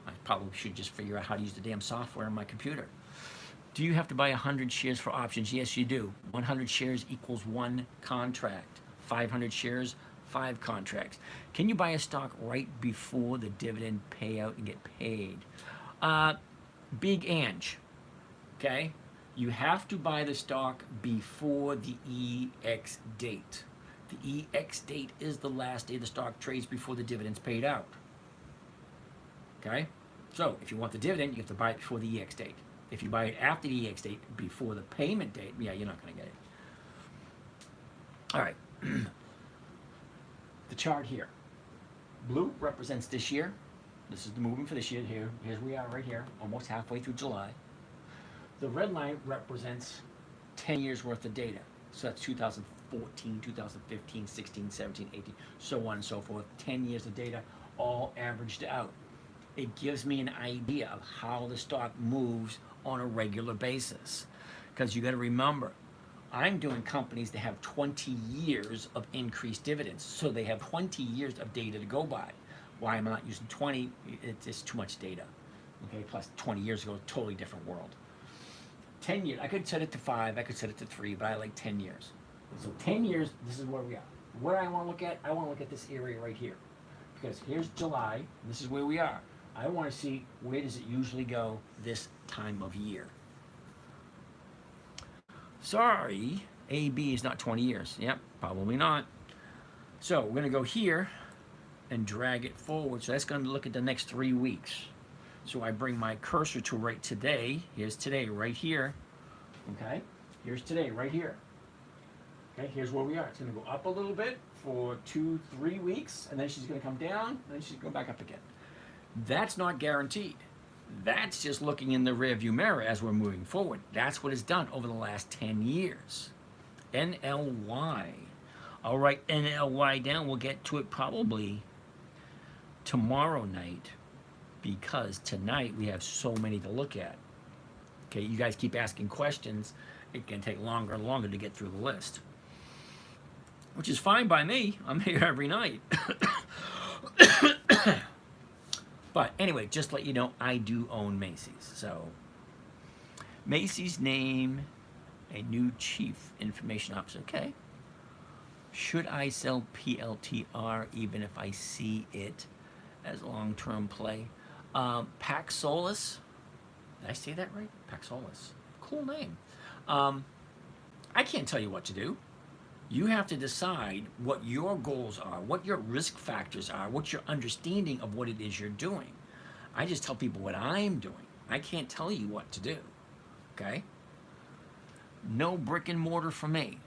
I probably should just figure out how to use the damn software on my computer. Do you have to buy 100 shares for options? Yes, you do. 100 shares equals 1 contract. 500 shares, 5 contracts. Can you buy a stock right before the dividend payout and get paid? Big Ange, okay? You have to buy the stock before the EX date. The EX date is the last day the stock trades before the dividend's paid out. Okay? So, if you want the dividend, you have to buy it before the EX date. If you buy it after the EX date, before the payment date, yeah, you're not going to get it. All right. The chart here. Blue represents this year. This is the movement for this year. Here's we are right here, almost halfway through July. The red line represents 10 years worth of data. So that's 2014, 2015, 16, 17, 18, so on and so forth. 10 years of data, all averaged out. It gives me an idea of how the stock moves on a regular basis. Because you got to remember, I'm doing companies that have 20 years of increased dividends. So they have 20 years of data to go by. Why am I not using 20? It's too much data. Okay, plus 20 years ago, totally different world. 10 years, I could set it to 5, I could set it to 3, but I like 10 years. So 10 years, this is where we are. What I want to look at, I want to look at this area right here. Because here's July, this is where we are. I want to see where does it usually go this time of year. Sorry, AB is not 20 years. Yep, probably not. So we're going to go here and drag it forward. So that's going to look at the next 3 weeks. So I bring my cursor to right today. Here's today right here. Okay. Here's today, right here. Okay, here's where we are. It's going to go up a little bit for 2-3 weeks, and then she's going to come down, and then she's going to go back up again. That's not guaranteed. That's just looking in the rearview mirror as we're moving forward. That's what it's done over the last 10 years. NLY. All right, NLY down. We'll get to it probably tomorrow night, because tonight we have so many to look at. Okay, you guys keep asking questions. It can take longer and longer to get through the list, which is fine by me. I'm here every night. But anyway, just to let you know, I do own Macy's. So Macy's name a new chief information officer. Okay. Should I sell PLTR even if I see it as long-term play? Paxolis. Did I say that right? Paxolis. Cool name. I can't tell you what to do. You have to decide what your goals are, what your risk factors are, what your understanding of what it is you're doing. I just tell people what I'm doing. I can't tell you what to do. Okay? No brick and mortar for me.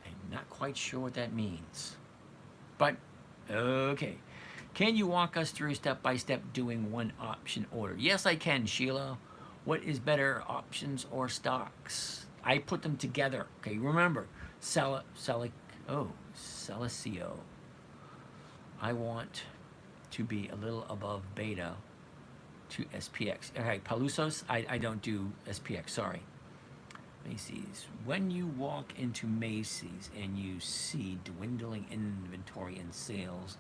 I'm not quite sure what that means. But, okay. Can you walk us through step by step doing one option order? Yes, I can, Sheila. What is better, options or stocks? I put them together. Okay, remember, Celicio. I want to be a little above beta to SPX. Okay, Palusos, I don't do SPX, sorry. Macy's. When you walk into Macy's and you see dwindling inventory and sales,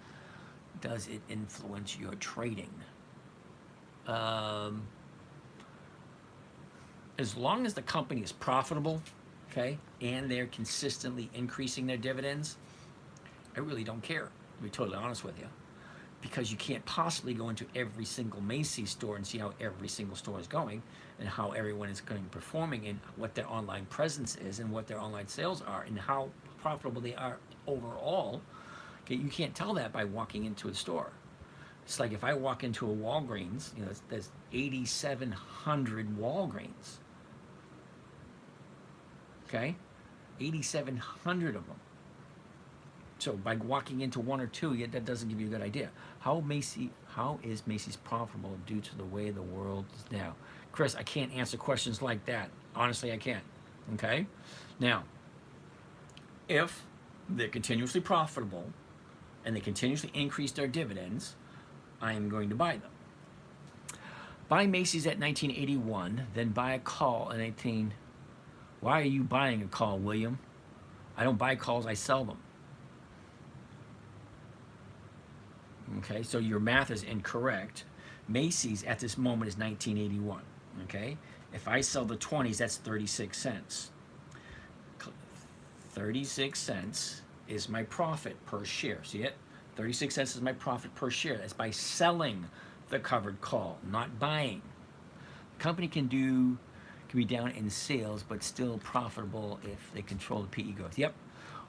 does it influence your trading? As long as the company is profitable, okay, and they're consistently increasing their dividends, I really don't care, to be totally honest with you. Because you can't possibly go into every single Macy's store and see how every single store is going and how everyone is going performing and what their online presence is and what their online sales are and how profitable they are overall. Okay, you can't tell that by walking into a store. It's like if I walk into a Walgreens, you know, there's 8,700 Walgreens. Okay, 8,700 of them. So by walking into one or two, that doesn't give you a good idea. How is Macy's profitable due to the way the world is now? Chris, I can't answer questions like that. Honestly, I can't. Okay? Now, if they're continuously profitable and they continuously increase their dividends, I am going to buy them. Buy Macy's at 1981, then buy a call at 18. Why are you buying a call, William? I don't buy calls, I sell them. Okay, so your math is incorrect. Macy's at this moment is 1981. Okay, if I sell the 20s, that's 36 cents. 36 cents is my profit per share. See it? 36 cents is my profit per share. That's by selling the covered call, not buying. The company can be down in sales, but still profitable if they control the PE growth. Yep.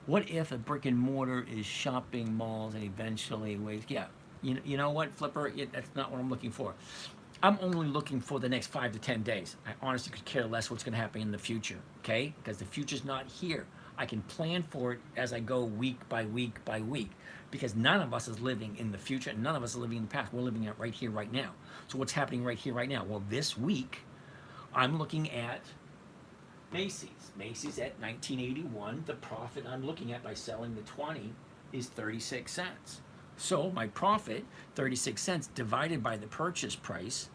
What if a brick and mortar is shopping malls and eventually ways? Yeah, you know what, Flipper? That's not what I'm looking for. I'm only looking for the next 5 to 10 days. I honestly could care less what's going to happen in the future, okay? Because the future's not here. I can plan for it as I go week by week by week. Because none of us is living in the future, and none of us are living in the past. We're living it right here, right now. So what's happening right here, right now? Well, this week, I'm looking at Macy's. Macy's at 1981. The profit I'm looking at by selling the 20 is 36 cents. So my profit, 36 cents divided by the purchase price,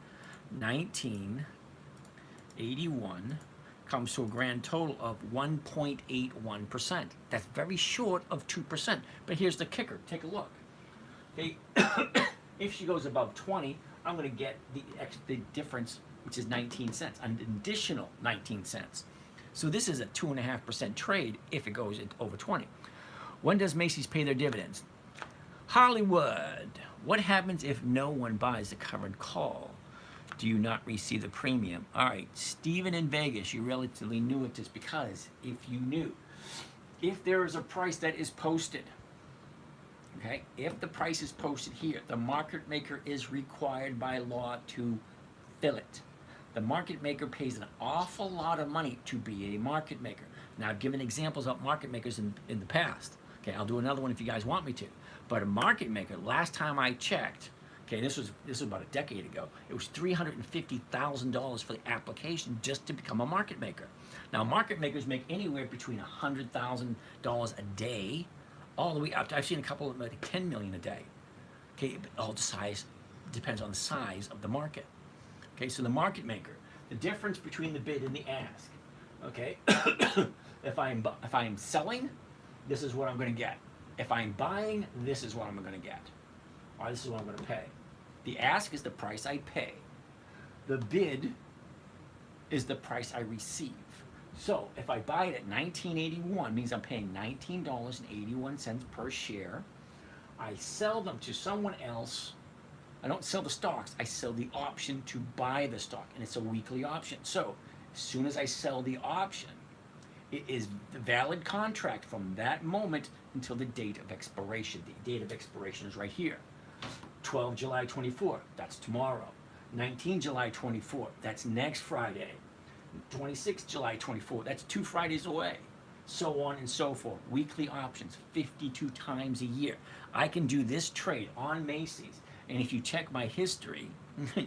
1981, comes to a grand total of 1.81%. That's very short of 2%. But here's the kicker. Take a look. Okay, if she goes above 20, I'm going to get the difference, which is 19 cents, an additional 19 cents. So this is a 2.5% trade if it goes over 20. When does Macy's pay their dividends? Hollywood. What happens if no one buys the covered call? Do you not receive the premium? All right, Stephen in Vegas, you're relatively new at this because if you knew, if there is a price that is posted, okay, if the price is posted here, the market maker is required by law to fill it. The market maker pays an awful lot of money to be a market maker. Now, I've given examples of market makers in the past. Okay, I'll do another one if you guys want me to. But a market maker, last time I checked, okay, this was about a decade ago, it was $350,000 for the application just to become a market maker. Now, market makers make anywhere between $100,000 a day, all the way up to, I've seen a couple of like 10 million a day. Okay, all the size, depends on the size of the market. Okay, so the market maker, the difference between the bid and the ask. Okay, if I'm selling, this is what I'm going to get. If I'm buying, this is what I'm going to get. Or this is what I'm going to pay. The ask is the price I pay. The bid is the price I receive. So if I buy it at $19.81, means I'm paying $19.81 per share. I sell them to someone else. I don't sell the stocks, I sell the option to buy the stock, and it's a weekly option. So as soon as I sell the option, it is the valid contract from that moment until the date of expiration. The date of expiration is right here. 12 July 24, that's tomorrow. 19 July 24, that's next Friday. 26 July 24, that's 2 Fridays away. So on and so forth. Weekly options, 52 times a year. I can do this trade on Macy's. And if you check my history,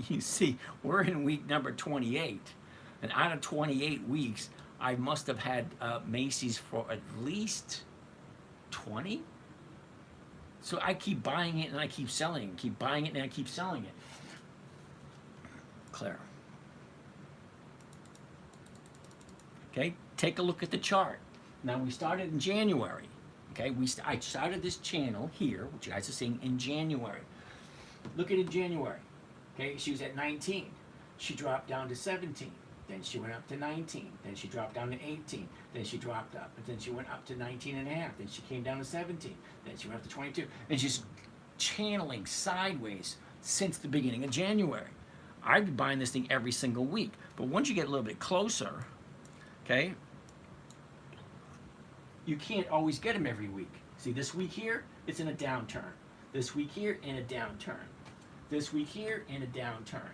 you see we're in week number 28. And out of 28 weeks, I must have had Macy's for at least 20. So I keep buying it and I keep selling it, keep buying it and I keep selling it. Claire. Okay, take a look at the chart. Now we started in January. Okay, I started this channel here, which you guys are seeing in January. Look at it in January. Okay, she was at 19. She dropped down to 17. Then she went up to 19. Then she dropped down to 18. Then she dropped up. But then she went up to 19 and a half. Then she came down to 17. Then she went up to 22. And she's channeling sideways since the beginning of January. I've been buying this thing every single week. But once you get a little bit closer, okay, you can't always get them every week. See, this week here, it's in a downturn. This week here, in a downturn. This week here, in a downturn.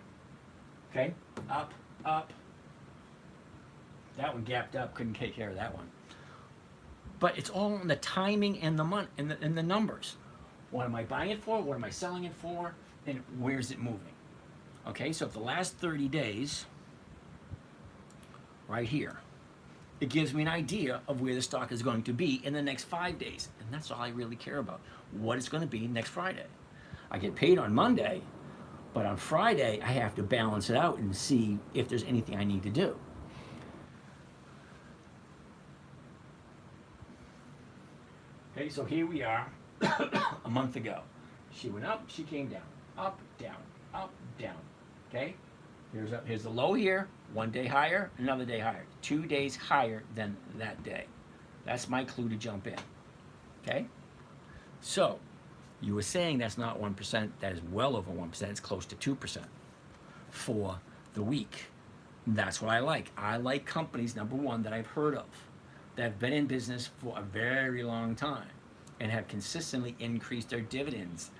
Okay? Up, up. That one gapped up, couldn't take care of that one. But it's all in the timing and the month and the numbers. What am I buying it for? What am I selling it for? And where's it moving? Okay, so if the last 30 days, right here, it gives me an idea of where the stock is going to be in the next 5 days. And that's all I really care about. What it's going to be next Friday. I get paid on Monday, but on Friday, I have to balance it out and see if there's anything I need to do. Okay, so here we are a month ago. She went up, she came down. Up, down, up, down. Okay? Here's the low here, 1 day higher, another day higher. 2 days higher than that day. That's my clue to jump in. Okay? So, you were saying that's not 1%, that is well over 1%, it's close to 2% for the week. That's what I like. I like companies, number one, that I've heard of, that have been in business for a very long time and have consistently increased their dividends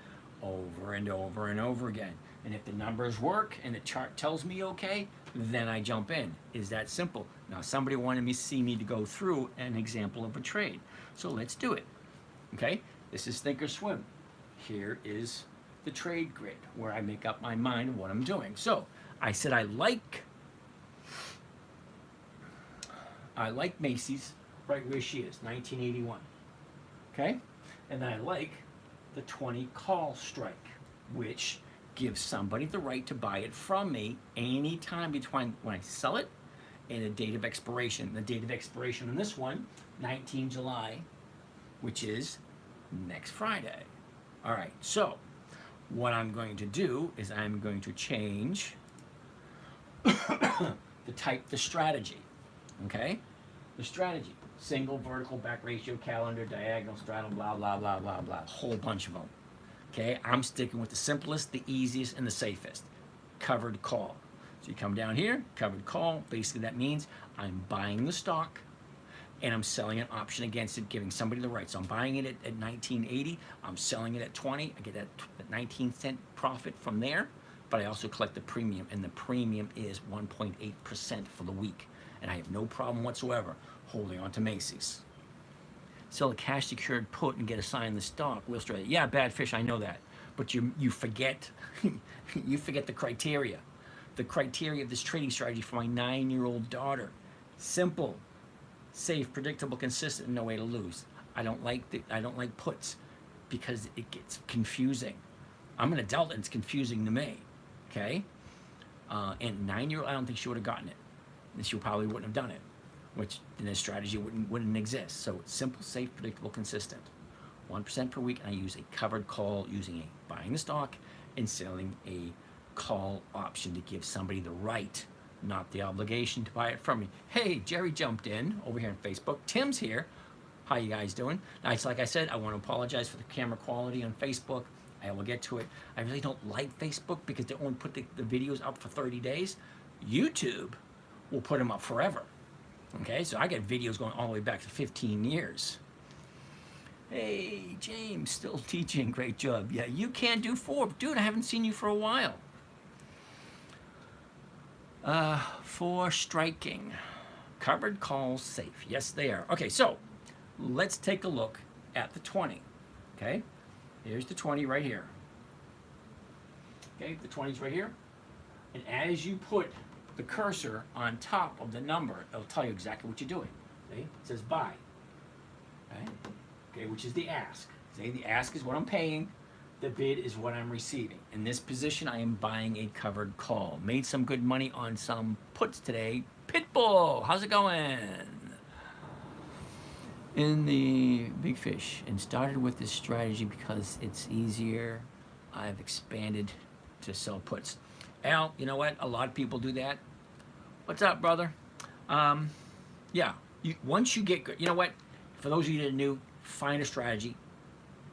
over and over and over again. And if the numbers work and the chart tells me okay, then I jump in. Is that simple? Now, somebody wanted me to see me to go through an example of a trade. So let's do it. Okay? This is think or swim. Here is the trade grid where I make up my mind of what I'm doing. So I said I like Macy's right where she is, 1981. Okay? And then I like the 20 call strike, which gives somebody the right to buy it from me anytime between when I sell it and the date of expiration. The date of expiration on this one, 19 July, which is next Friday. All right, so what I'm going to do is I'm going to change the strategy, okay? The strategy, single, vertical, back ratio, calendar, diagonal, straddle, blah, blah, blah, blah, blah, a whole bunch of them. Okay, I'm sticking with the simplest, the easiest, and the safest. Covered call. So you come down here, covered call. Basically that means I'm buying the stock and I'm selling an option against it, giving somebody the right. So I'm buying it at 19.80, I'm selling it at 20, I get that 19-cent profit from there. but I also collect the premium, and the premium is 1.8% for the week. And I have no problem whatsoever holding on to Macy's. Sell a cash secured put and get assigned the stock. Will Australia. Yeah, bad fish, I know that. But you forget you forget the criteria. The criteria of this trading strategy for my 9-year-old daughter. Simple, safe, predictable, consistent, and no way to lose. I don't like puts because it gets confusing. I'm an adult and it's confusing to me. Okay? And 9-year-old, I don't think she would have gotten it. And she probably wouldn't have done it, which in this strategy wouldn't exist. So it's simple, safe, predictable, consistent. 1% per week, and I use a covered call using a buying the stock and selling a call option to give somebody the right, not the obligation, to buy it from me. Hey, Jerry jumped in over here on Facebook. Tim's here. How you guys doing? Now, it's like I said, I want to apologize for the camera quality on Facebook. I will get to it. I really don't like Facebook because they only put the videos up for 30 days. YouTube will put them up forever. Okay, so I got videos going all the way back to 15 years. Hey, James, still teaching. Great job. Yeah, you can do 4. Dude, I haven't seen you for a while. For striking. Covered calls safe. Yes, they are. Okay, so let's take a look at the 20. Okay, here's the 20 right here. Okay, the 20's right here. And as you put the cursor on top of the number, it'll tell you exactly what you're doing. See? It says buy. Okay, which is the ask. See, the ask is what I'm paying. The bid is what I'm receiving. In this position, I am buying a covered call. Made some good money on some puts today. Pitbull, how's it going? In the big fish, and started with this strategy because it's easier. I've expanded to sell puts. Al, you know what? A lot of people do that. What's up, brother? Yeah, once you get good, you know what? For those of you that are new, find a strategy,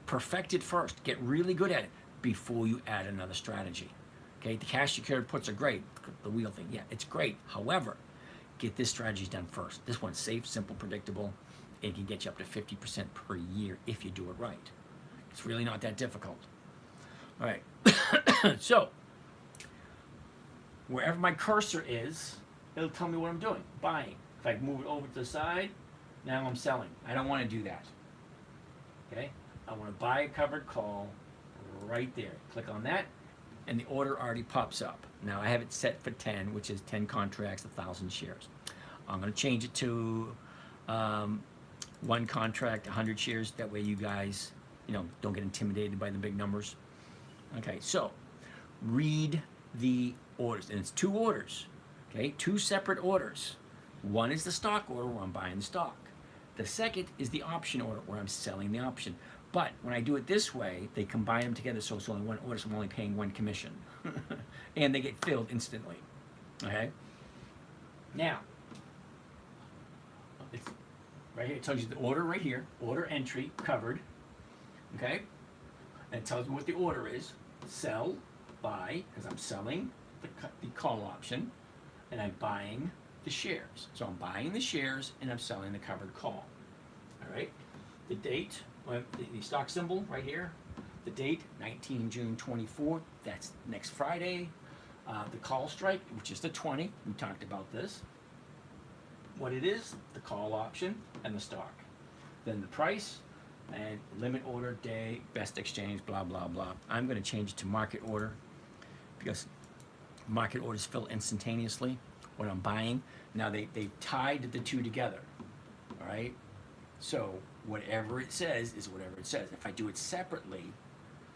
perfect it first, get really good at it before you add another strategy. Okay, the cash secured puts are great. The wheel thing, yeah, it's great. However, get this strategy done first. This one's safe, simple, predictable. It can get you up to 50% per year if you do it right. It's really not that difficult. All right, so wherever my cursor is, it'll tell me what I'm doing, buying. If I move it over to the side, now I'm selling. I don't want to do that. Okay, I want to buy a covered call right there. Click on that, and the order already pops up. Now I have it set for 10, which is 10 contracts, 1,000 shares. I'm going to change it to 1 contract, 100 shares. That way you guys, don't get intimidated by the big numbers. Okay, so read the orders, and it's 2 orders. Okay, 2 separate orders. One is the stock order where I'm buying the stock. The second is the option order where I'm selling the option. But when I do it this way, they combine them together, so it's only 1 order, so I'm only paying 1 commission. And they get filled instantly. Okay? Now, it's right here, it tells you the order right here, order entry, covered. Okay? And it tells me what the order is. Sell, buy, because I'm selling the call option, and I'm buying the shares. So I'm buying the shares and I'm selling the covered call. All right. The date, the stock symbol right here. The date, 19 June 24. That's next Friday. The call strike, which is the 20. We talked about this. What it is, the call option and the stock. Then the price and limit order, day, best exchange, blah, blah, blah. I'm going to change it to market order because market orders fill instantaneously. What I'm buying. Now they've tied the 2 together, all right? So whatever it says is whatever it says. If I do it separately,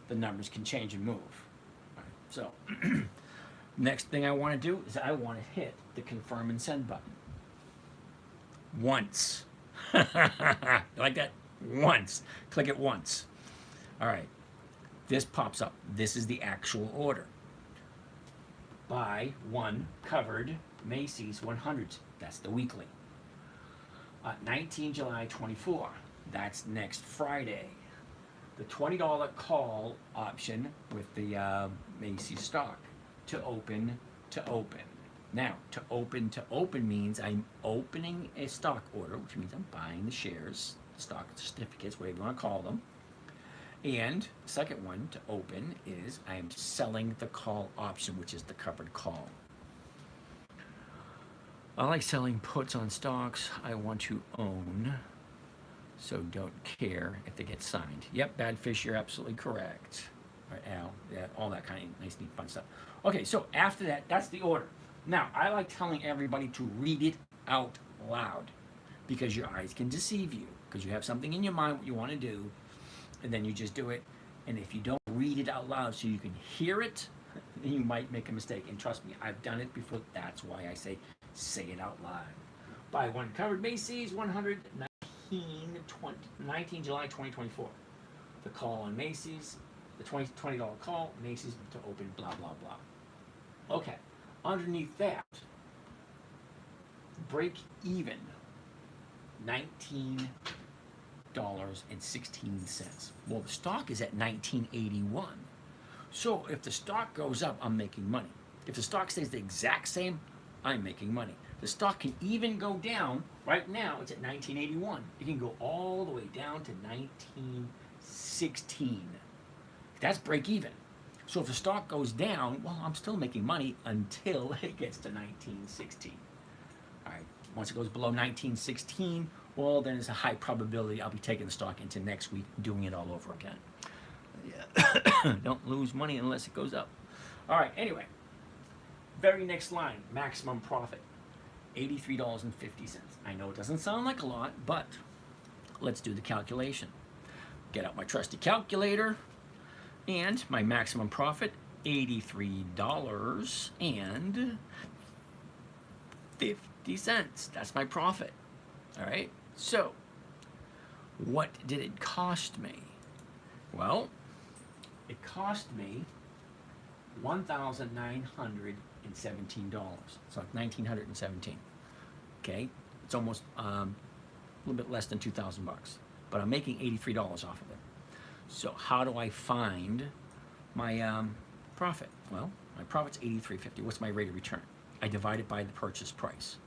the numbers can change and move. All right, so next thing I want to do is I want to hit the confirm and send button. Once. Like that? Once. Click it once. All right, this pops up. This is the actual order. Buy 1 covered Macy's 100s. That's the weekly. 19 July 24. That's next Friday. The $20 call option with the Macy's stock to open to open. Now, to open means I'm opening a stock order, which means I'm buying the shares, stock certificates, whatever you want to call them. And the second one to open is I am selling the call option, which is the covered call. I like selling puts on stocks I want to own, so don't care if they get signed. Yep, Bad Fish, you're absolutely correct. All right, Al, yeah, all that kind of nice, neat, fun stuff. Okay, so after that, that's the order. Now, I like telling everybody to read it out loud because your eyes can deceive you because you have something in your mind what you want to do, and then you just do it. And if you don't read it out loud so you can hear it, then you might make a mistake. And trust me, I've done it before. That's why I say it out loud. Buy one covered Macy's 19 July 2024. The call on Macy's, the $20 call, Macy's to open, blah, blah, blah. Okay, underneath that, break even, $19.16. Well, the stock is at 1981. So if the stock goes up, I'm making money. If the stock stays the exact same, I'm making money. The stock can even go down. Right now, it's at 1981. It can go all the way down to 1916. That's break even. So if the stock goes down, well, I'm still making money until it gets to 1916. All right, once it goes below 1916, well, then there's a high probability I'll be taking the stock into next week, doing it all over again. Yeah. Don't lose money unless it goes up. All right, anyway, very next line, maximum profit, $83.50. I know it doesn't sound like a lot, but let's do the calculation. Get out my trusty calculator, and my maximum profit, $83.50. That's my profit. All right, so what did it cost me? Well, it cost me $1,917. So like $1,917. Okay, it's almost a little bit less than $2,000, but I'm making $83 off of it. So how do I find my profit? Well, my profit's $83.50. What's my rate of return? I divide it by the purchase price.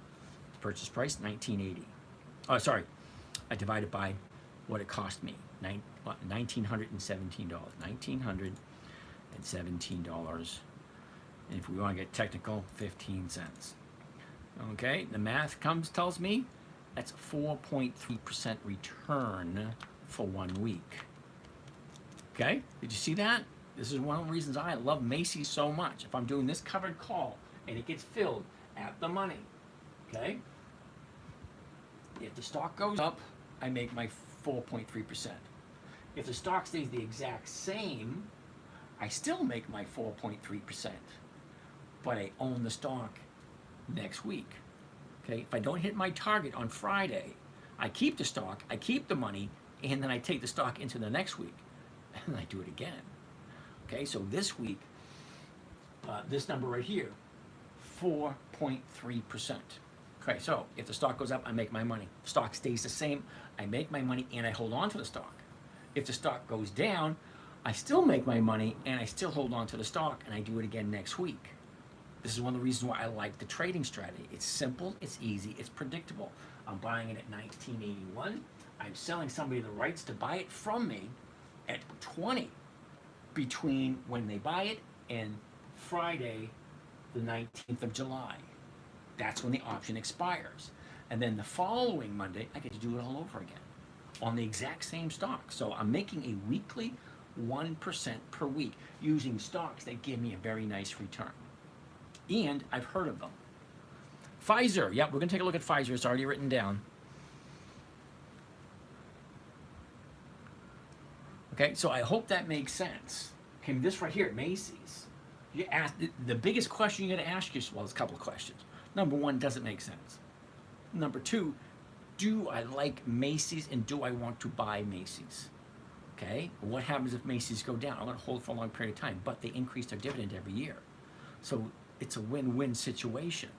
The purchase price, $19.80. Oh, sorry. I divide it by what it cost me, $1,917. $1,917. And if we want to get technical, 15 cents. Okay, the math tells me that's 4.3% return for 1 week. Okay, did you see that? This is one of the reasons I love Macy's so much. If I'm doing this covered call and it gets filled at the money, okay? If the stock goes up, I make my 4.3%. If the stock stays the exact same, I still make my 4.3%, but I own the stock next week. Okay, if I don't hit my target on Friday, I keep the stock, I keep the money, and then I take the stock into the next week, and I do it again. Okay, so this week, this number right here, 4.3%. Okay, so if the stock goes up, I make my money. The stock stays the same, I make my money, and I hold on to the stock. If the stock goes down, I still make my money, and I still hold on to the stock, and I do it again next week. This is one of the reasons why I like the trading strategy. It's simple, it's easy, it's predictable. I'm buying it at 1981. I'm selling somebody the rights to buy it from me at 20 between when they buy it and Friday, the 19th of July. That's when the option expires. And then the following Monday, I get to do it all over again on the exact same stock. So I'm making a weekly 1% per week using stocks that give me a very nice return. And I've heard of them. Pfizer, yep, we're gonna take a look at Pfizer, it's already written down. Okay, so I hope that makes sense. Okay, this right here, Macy's. You ask, the biggest question you're gonna ask yourself, well, there's a couple of questions. Number one, does it make sense? Number two, do I like Macy's and do I want to buy Macy's? Okay, what happens if Macy's go down? I'm gonna hold it for a long period of time, but they increase their dividend every year. So it's a win-win situation.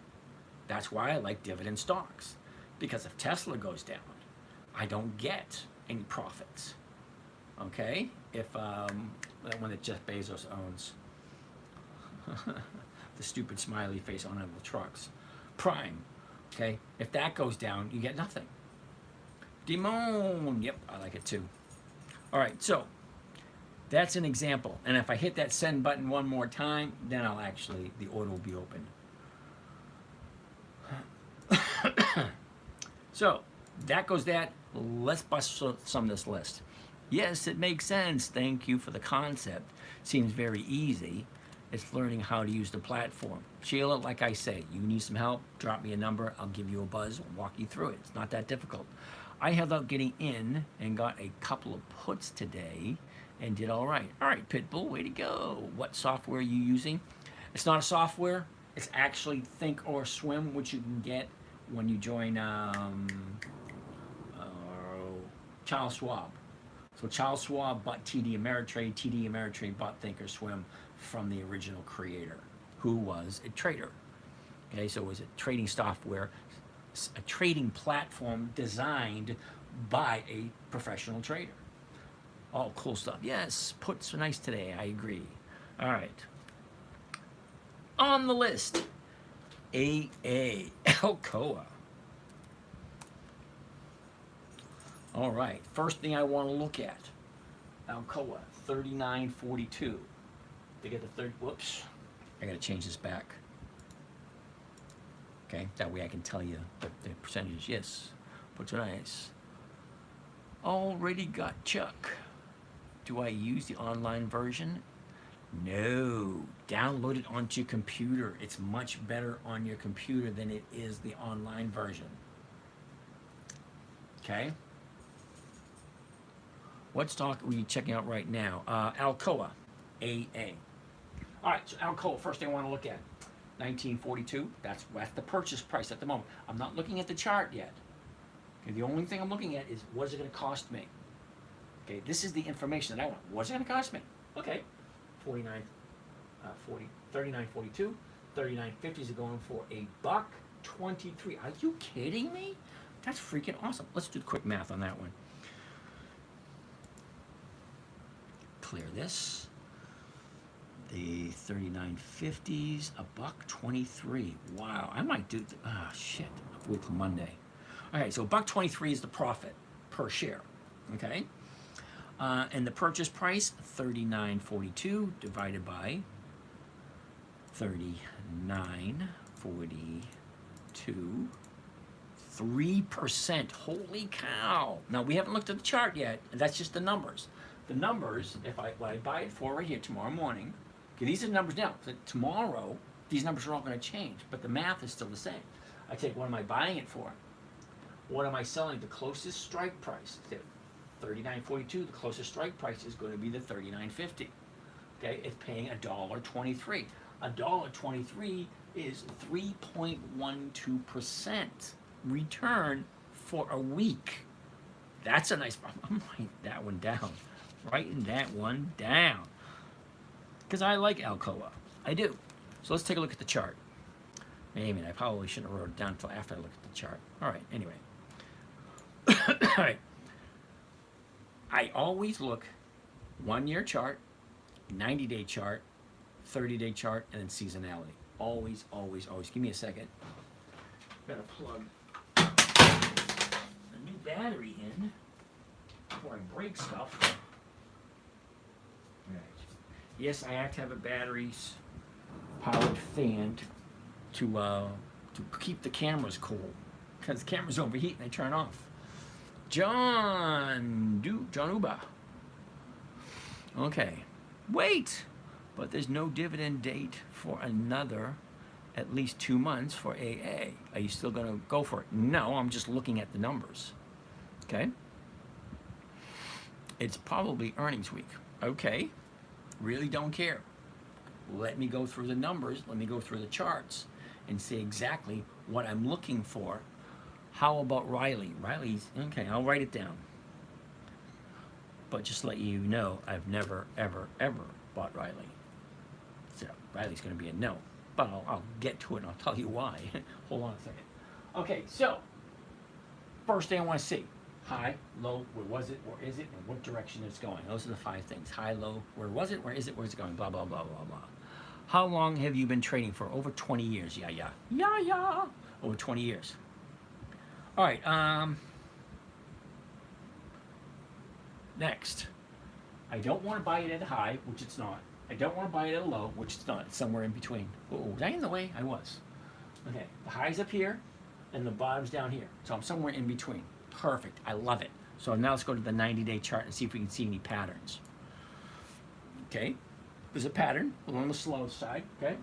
That's why I like dividend stocks. Because if Tesla goes down, I don't get any profits. Okay? If that one that Jeff Bezos owns, the stupid smiley face on the trucks, Prime. Okay? If that goes down, you get nothing. Dimon, yep, I like it too. All right, so That's an example. And if I hit that send button one more time, then the order will be open. So that goes that. Let's bust some of this list. Yes, it makes sense. Thank you for the concept. Seems very easy. It's learning how to use the platform. Sheila, like I say, you need some help, drop me a number. I'll give you a buzz, walk you through it. It's not that difficult. I held out getting in and got a couple of puts today and did all right. All right, Pitbull, way to go. What software are you using? It's not a software. It's actually Think or Swim, which you can get when you join Charles Schwab. So Charles Schwab bought TD Ameritrade. TD Ameritrade bought Think or Swim from the original creator, who was a trader. Okay, so it was a trading software, a trading platform designed by a professional trader. All cool stuff. Yes, puts are nice today. I agree. All right. On the list, AA, Alcoa. All right, first thing I want to look at, Alcoa, 39.42. They get the third, whoops, I gotta change this back. Okay, that way I can tell you the percentages. Yes, puts are nice. Already got Chuck. Do I use the online version? No, download it onto your computer. It's much better on your computer than it is the online version. Okay? What stock are we checking out right now? Alcoa, AA. All right, so Alcoa, first thing I want to look at, 1942. That's the purchase price at the moment. I'm not looking at the chart yet. Okay, the only thing I'm looking at is what is it going to cost me? Okay, this is the information that I want. What's it going to cost me? Okay, 39.42, 39.50s are going for $1.23. Are you kidding me? That's freaking awesome. Let's do the quick math on that one. Clear this. The 39.50s, $1.23. Wow, I might do. Shit. I'll wait till Monday. All right, so $1.23 is the profit per share. Okay, and the purchase price, $39.42 divided by 39.42. 3%. Holy cow! Now we haven't looked at the chart yet. That's just the numbers. The numbers, what I buy it for right here tomorrow morning. Okay, these are the numbers now. So tomorrow, these numbers are all going to change, but the math is still the same. I take, what am I buying it for? What am I selling? The closest strike price. $39.42. The closest strike price is going to be the $39.50. Okay, it's paying $1.23. $1.23 is 3.12% return for a week. That's a nice. I'm writing that one down. Writing that one down. Because I like Alcoa. I do. So let's take a look at the chart. Wait a minute, I probably shouldn't have wrote it down until after I look at the chart. All right, anyway. All right. I always look 1 year chart, 90-day chart, 30-day chart, and then seasonality. Always, always, always. Give me a second. Better plug a new battery in before I break stuff. Right. Yes, I have to have a batteries powered fan to keep the cameras cool, because the cameras overheat and they turn off. John Uba. Okay. Wait, but there's no dividend date for another at least 2 months for AA. Are you still going to go for it? No, I'm just looking at the numbers. Okay. It's probably earnings week. Okay. Really don't care. Let me go through the numbers. Let me go through the charts and see exactly what I'm looking for. How about Riley? Riley's, okay, I'll write it down. But just to let you know, I've never, ever, ever bought Riley. So Riley's going to be a no. But I'll get to it and I'll tell you why. Hold on a second. Okay, so first thing I want to see. High, low, where was it, where is it, and what direction it's going. Those are the 5 things. High, low, where was it, where is it, where's it going, blah, blah, blah, blah, blah. How long have you been trading for? Over 20 years. Yeah, yeah. Yeah, yeah. Over 20 years. All right, next. I don't want to buy it at a high, which it's not. I don't want to buy it at a low, which it's not. It's somewhere in between. Oh, was I in the way? I was. Okay, the high's up here, and the bottom's down here. So I'm somewhere in between. Perfect. I love it. So now let's go to the 90-day chart and see if we can see any patterns. Okay, there's a pattern along the slow side. Okay,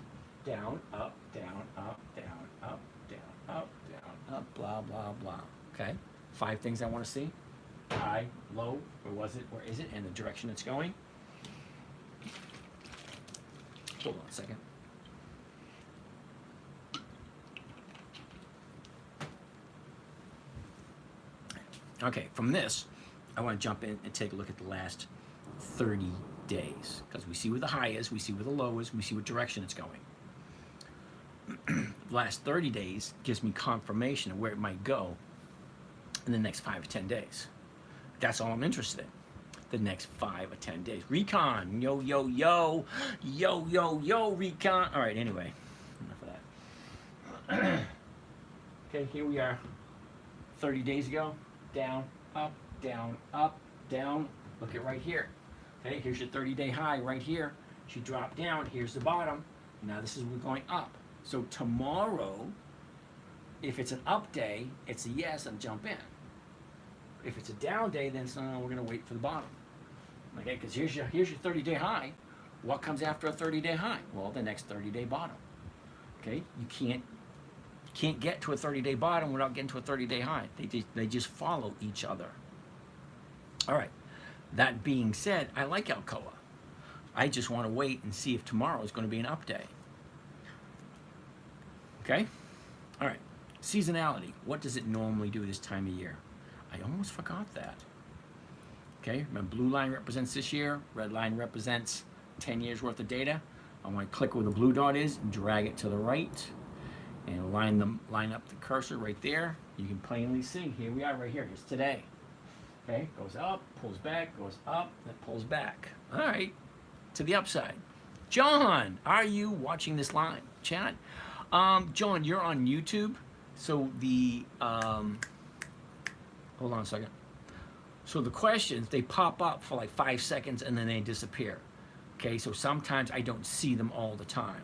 down, up, down, up, down, up, down, up, down, up, blah, blah, blah. Okay, 5 things I want to see. High, low, where was it, where is it, and the direction it's going. Hold on a second. Okay, from this, I want to jump in and take a look at the last 30 days, because we see where the high is, we see where the low is, we see what direction it's going. The last 30 days gives me confirmation of where it might go in the next 5 to 10 days. That's all I'm interested in. The next 5 or 10 days. Recon, yo, yo, yo, yo, yo, yo, recon. All right, anyway, enough of that. Okay, here we are, 30 days ago. Down, up, down, up, down. Look at right here. Okay, here's your 30-day high right here. She dropped down. Here's the bottom. Now this is we're going up. So tomorrow, if it's an up day, it's a yes and jump in. If it's a down day, then it's no, we're going to wait for the bottom. Okay, because here's your 30-day high. What comes after a 30-day high? Well, the next 30-day bottom. Okay, you can't get to a 30-day bottom without getting to a 30-day high. They just follow each other. All right. That being said, I like Alcoa. I just want to wait and see if tomorrow is going to be an up day. Okay? All right. Seasonality. What does it normally do this time of year? I almost forgot that. Okay? Remember, blue line represents this year. Red line represents 10 years worth of data. I want to click where the blue dot is and drag it to the right. And line up the cursor right there. You can plainly see, here we are right here. Here's today. Okay, goes up, pulls back, goes up, then pulls back. All right, to the upside. John, are you watching this live chat? John, you're on YouTube. So the, hold on a second. So the questions, they pop up for like 5 seconds and then they disappear. Okay, so sometimes I don't see them all the time.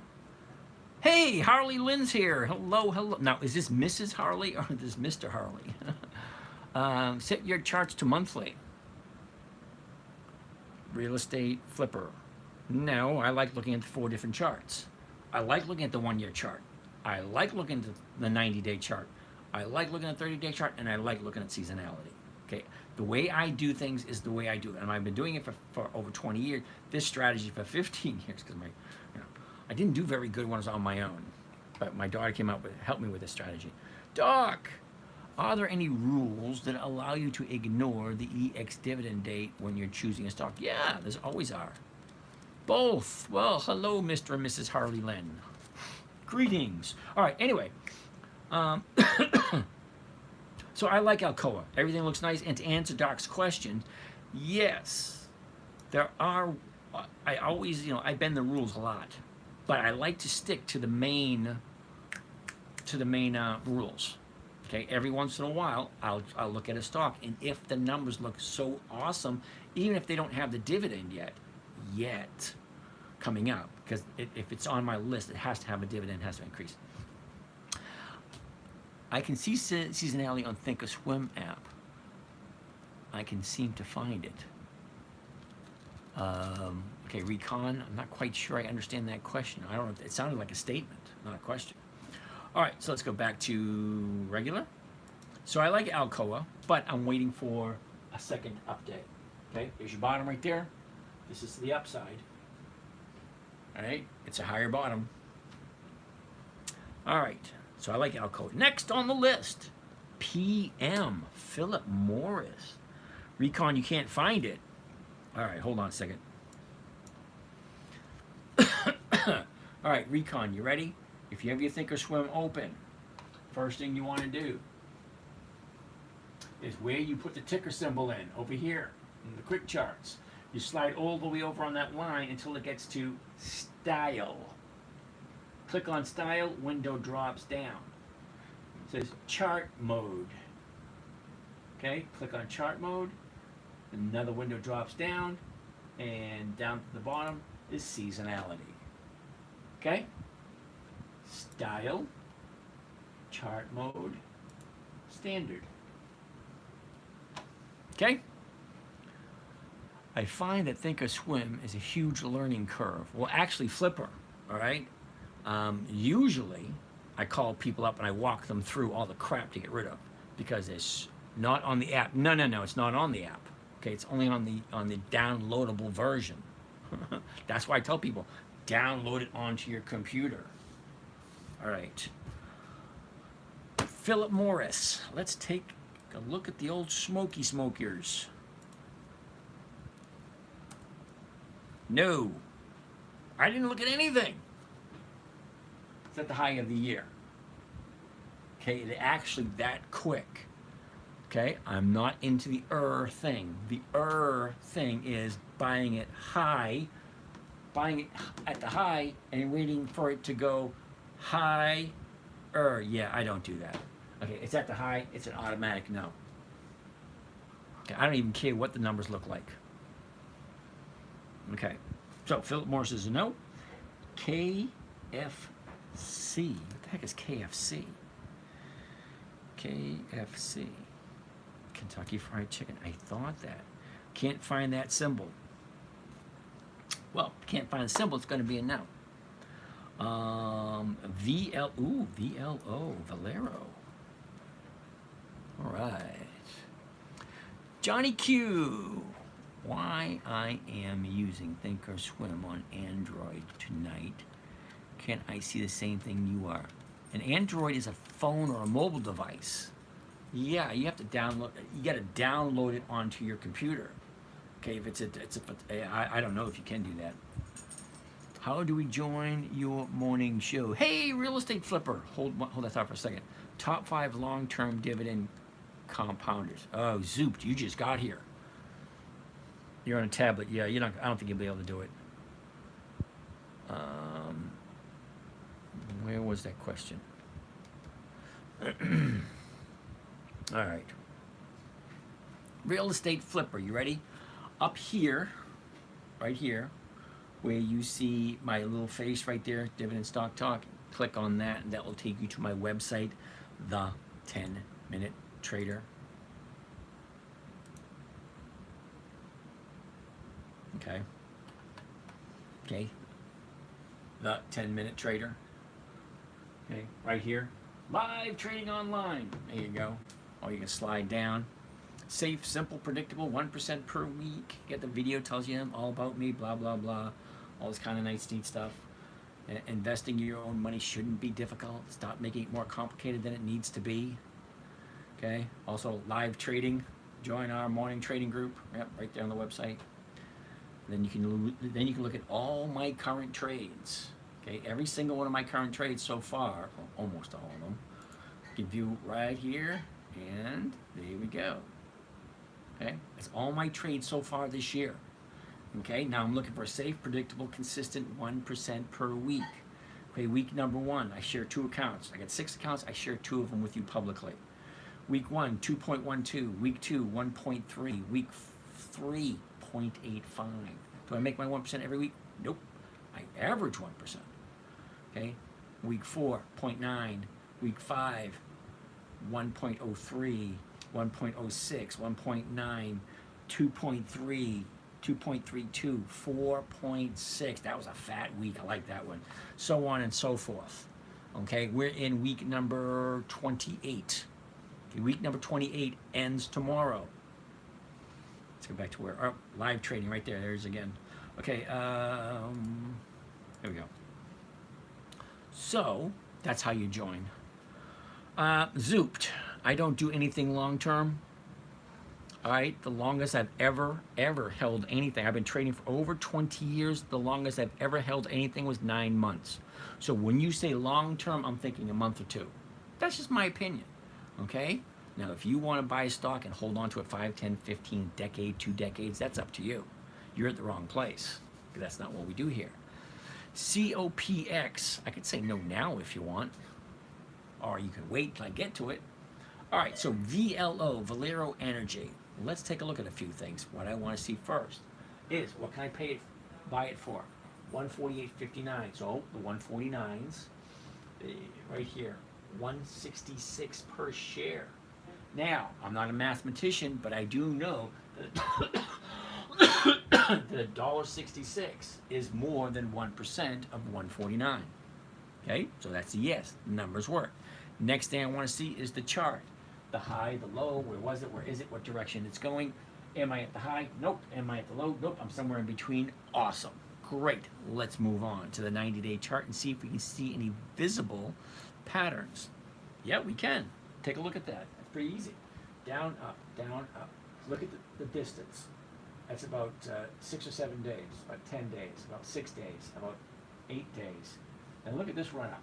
Hey, Harley Lynn's here. Hello, hello. Now, is this Mrs. Harley or is this Mr. Harley? Set your charts to monthly. Real estate flipper. No, I like looking at the 4 different charts. I like looking at the 1-year chart. I like looking at the 90-day chart. I like looking at the 30-day chart, and I like looking at seasonality. Okay, the way I do things is the way I do it, and I've been doing it for over 20 years. This strategy for 15 years, because I didn't do very good when I was on my own, but my daughter came out with helped me with this strategy. Doc, are there any rules that allow you to ignore the EX dividend date when you're choosing a stock? Yeah, there's always are. Both. Well, hello, Mr. and Mrs. Harley Lynn. Greetings. All right. Anyway, so I like Alcoa. Everything looks nice. And to answer Doc's question, yes, there are. I always, I bend the rules a lot. But I like to stick to the main rules. Okay, every once in a while, I'll look at a stock, and if the numbers look so awesome, even if they don't have the dividend yet coming out, because if it's on my list, it has to have a dividend, it has to increase. I can see seasonality on Thinkorswim app. I can seem to find it. Okay, recon, I'm not quite sure I understand that question. I don't know, it sounded like a statement, not a question. All right, so let's go back to regular. So I like Alcoa, but I'm waiting for a second update. Okay, here's your bottom right there. This is the upside. All right, it's a higher bottom. All right, so I like Alcoa. Next on the list, PM, Philip Morris. Recon, you can't find it. All right, hold on a second. All right, Recon, you ready? If you have your Thinkorswim open, first thing you want to do is where you put the ticker symbol in, over here, in the quick charts. You slide all the way over on that line until it gets to Style. Click on Style, window drops down. It says Chart Mode. Okay, click on Chart Mode. Another window drops down. And down to the bottom is seasonality. Okay? Style, chart mode, standard. Okay? I find that Thinkorswim is a huge learning curve. Well, actually, Flipper, all right? Usually, I call people up and I walk them through all the crap to get rid of because it's not on the app. No, it's not on the app. Okay, it's only on the downloadable version. That's why I tell people, download it onto your computer. All right. Philip Morris. Let's take a look at the old Smoky Smokers. No, I didn't look at anything. It's at the high of the year. Okay, it's actually that quick. Okay, I'm not into the thing. The thing is buying it high, buying it at the high and waiting for it to go higher. Yeah, I don't do that. Okay, it's at the high, it's an automatic no. Okay, I don't even care what the numbers look like. Okay, so Philip Morris is a no. KFC. What the heck is KFC? KFC. Kentucky Fried Chicken. I thought that. Can't find that symbol. Well, can't find the symbol, it's going to be a no. VLO, Valero. All right. Johnny Q. Why I am using Thinkorswim on Android tonight. Can I see the same thing you are? An Android is a phone or a mobile device. Yeah, you have to download. You got to download it onto your computer. Okay, if I don't know if you can do that. How do we join your morning show? Hey, Real Estate Flipper. Hold that thought for a second. Top 5 long-term dividend compounders. Oh, zooped! You just got here. You're on a tablet. Yeah, you're not. I don't think you'll be able to do it. Where was that question? All right. Real Estate Flipper. You ready? Up here, right here, where you see my little face right there, Dividend Stock Talk. Click on that, and that will take you to my website, The 10-Minute Trader. Okay, The 10-Minute Trader. Okay, right here, live trading online. There you go. Or you can slide down. Safe, simple, predictable, 1% per week. Get the video, tells you all about me, blah, blah, blah. All this kind of nice, neat stuff. Investing your own money shouldn't be difficult. Stop making it more complicated than it needs to be. Okay, also live trading. Join our morning trading group. Yep, right there on the website. Then you can look at all my current trades. Okay, every single one of my current trades so far, almost all of them, you can view right here, and there we go. Okay, that's all my trades so far this year. Okay, now I'm looking for a safe, predictable, consistent 1% per week. Okay, week number 1, I share 2 accounts. I got 6 accounts, I share 2 of them with you publicly. Week 1, 2.12. Week 2, 1.3. Week 3, 0.85. Do I make my 1% every week? Nope. I average 1%. Okay. Week 4, 0.9. Week 5, 1.03, 1.06, 1.9, 2.3, 2.32, 4.6. That was a fat week. I like that one. So on and so forth. Okay. We're in week number 28. Okay, week number 28 ends tomorrow. Let's go back to where live trading right there. There's again. Okay, there we go. So that's how you join. Zooped. I don't do anything long term. All right, the longest I've ever held anything. I've been trading for over 20 years. The longest I've ever held anything was 9 months. So when you say long term, I'm thinking a month or 2. That's just my opinion. Okay. Now, if you want to buy a stock and hold on to it 5, 10, 15, decade, 2 decades, that's up to you. You're at the wrong place. That's not what we do here. COPX, I could say no now if you want, or you can wait till I get to it. All right, so VLO, Valero Energy. Let's take a look at a few things. What I want to see first is, what can I buy it for? 148.59. So the 149s, right here, 166 per share. Now, I'm not a mathematician, but I do know that that $1.66 is more than 1% of 149. Okay, so that's a yes. Numbers work. Next thing I want to see is the chart. The high, the low, where was it, where is it, what direction it's going. Am I at the high? Nope. Am I at the low? Nope. I'm somewhere in between. Awesome. Great. Let's move on to the 90-day chart and see if we can see any visible patterns. Yeah, we can. Take a look at that. That's pretty easy. Down, up, down, up. Look at the distance. That's about 6 or 7 days, about 10 days, about 6 days, about 8 days. And look at this run up.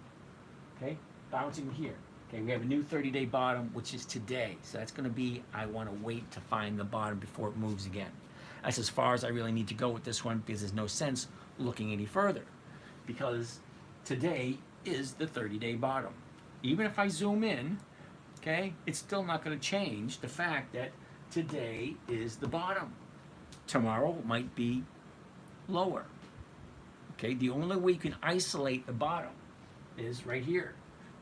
Okay? Bouncing here. Okay, we have a new 30-day bottom, which is today. So that's going to be, I want to wait to find the bottom before it moves again. That's as far as I really need to go with this one, because there's no sense looking any further. Because today is the 30-day bottom. Even if I zoom in, okay, it's still not going to change the fact that today is the bottom. Tomorrow might be lower. Okay, the only way you can isolate the bottom is right here.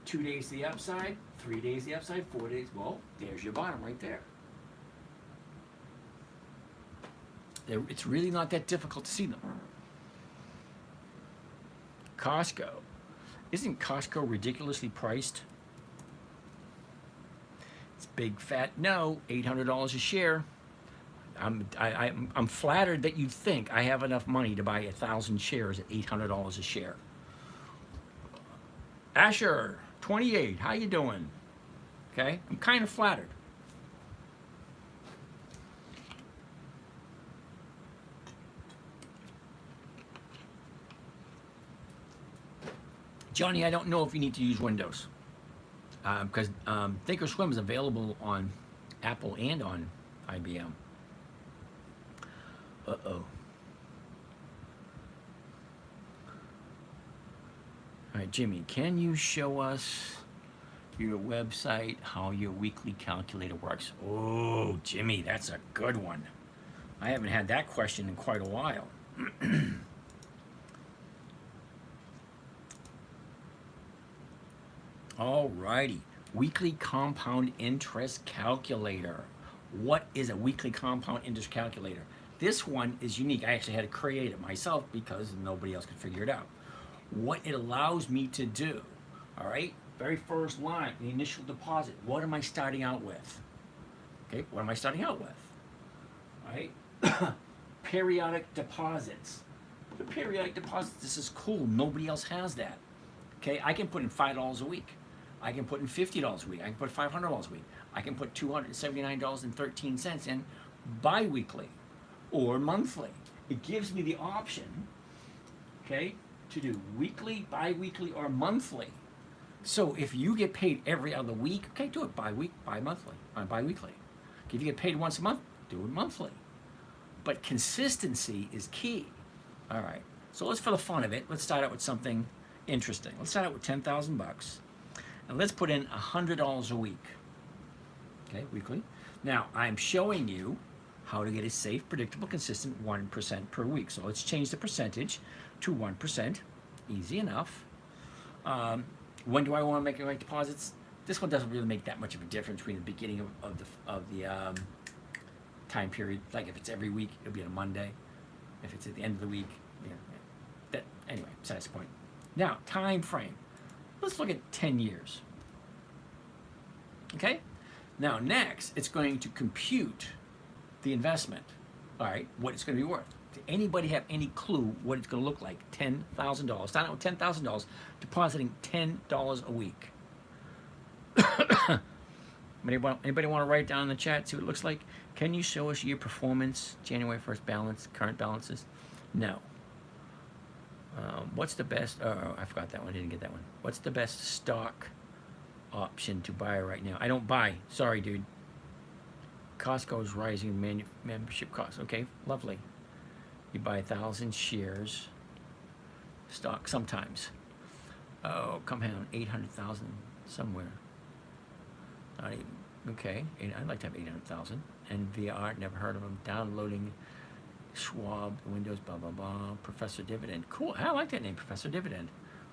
2 days to the upside, 3 days to the upside, 4 days. Well, there's your bottom right there. It's really not that difficult to see them. Costco. Isn't Costco ridiculously priced? It's big fat no, $800 a share. I'm flattered that you think I have enough money to buy 1,000 shares at $800 a share. Asher, 28, how you doing? Okay, I'm kind of flattered. Johnny, I don't know if you need to use Windows because Thinkorswim is available on Apple and on IBM. Uh-oh. All right, Jimmy, can you show us your website, how your weekly calculator works? Oh, Jimmy, that's a good one. I haven't had that question in quite a while. All righty, weekly compound interest calculator. What is a weekly compound interest calculator? This one is unique. I actually had to create it myself because nobody else could figure it out. What it allows me to do, all right, very first line, the initial deposit. What am I starting out with? Okay, what am I starting out with? All right, periodic deposits. The periodic deposits, this is cool. Nobody else has that. Okay, I can put in $5 a week. I can put in $50 a week. I can put $500 a week. I can put $279.13 in bi-weekly or monthly. It gives me the option, okay, to do weekly, bi-weekly, or monthly. So if you get paid every other week, okay, do it bi-monthly, bi-weekly. If you get paid once a month, do it monthly. But consistency is key. All right, so let's, for the fun of it, let's start out with something interesting. Let's start out with 10,000 bucks. And let's put in $100 a week, okay, weekly. Now, I'm showing you how to get a safe, predictable, consistent 1% per week. So let's change the percentage to 1%, easy enough. When do I want to make my deposits? This one doesn't really make that much of a difference between the beginning of the time period. Like if it's every week, it'll be on a Monday. If it's at the end of the week, you know, anyway, besides the point. Now, time frame. Let's look at 10 years. Okay? Now, next, it's going to compute the investment. All right, what it's going to be worth. Does anybody have any clue what it's going to look like? $10,000. Starting out with $10,000, depositing $10 a week. Anybody want to write it down in the chat, see what it looks like? Can you show us your performance, January 1st balance, current balances? No. What's the best, oh, I forgot that one, I didn't get that one. What's the best stock option to buy right now? I don't buy, sorry dude. Costco's rising membership costs. Okay, lovely. You buy 1,000 shares, stock sometimes. Oh, come on, 800,000 somewhere. Not even, okay, I'd like to have 800,000. And VR, never heard of them. Downloading Schwab, Windows, blah, blah, blah. Professor Dividend. Cool. I like that name, Professor Dividend.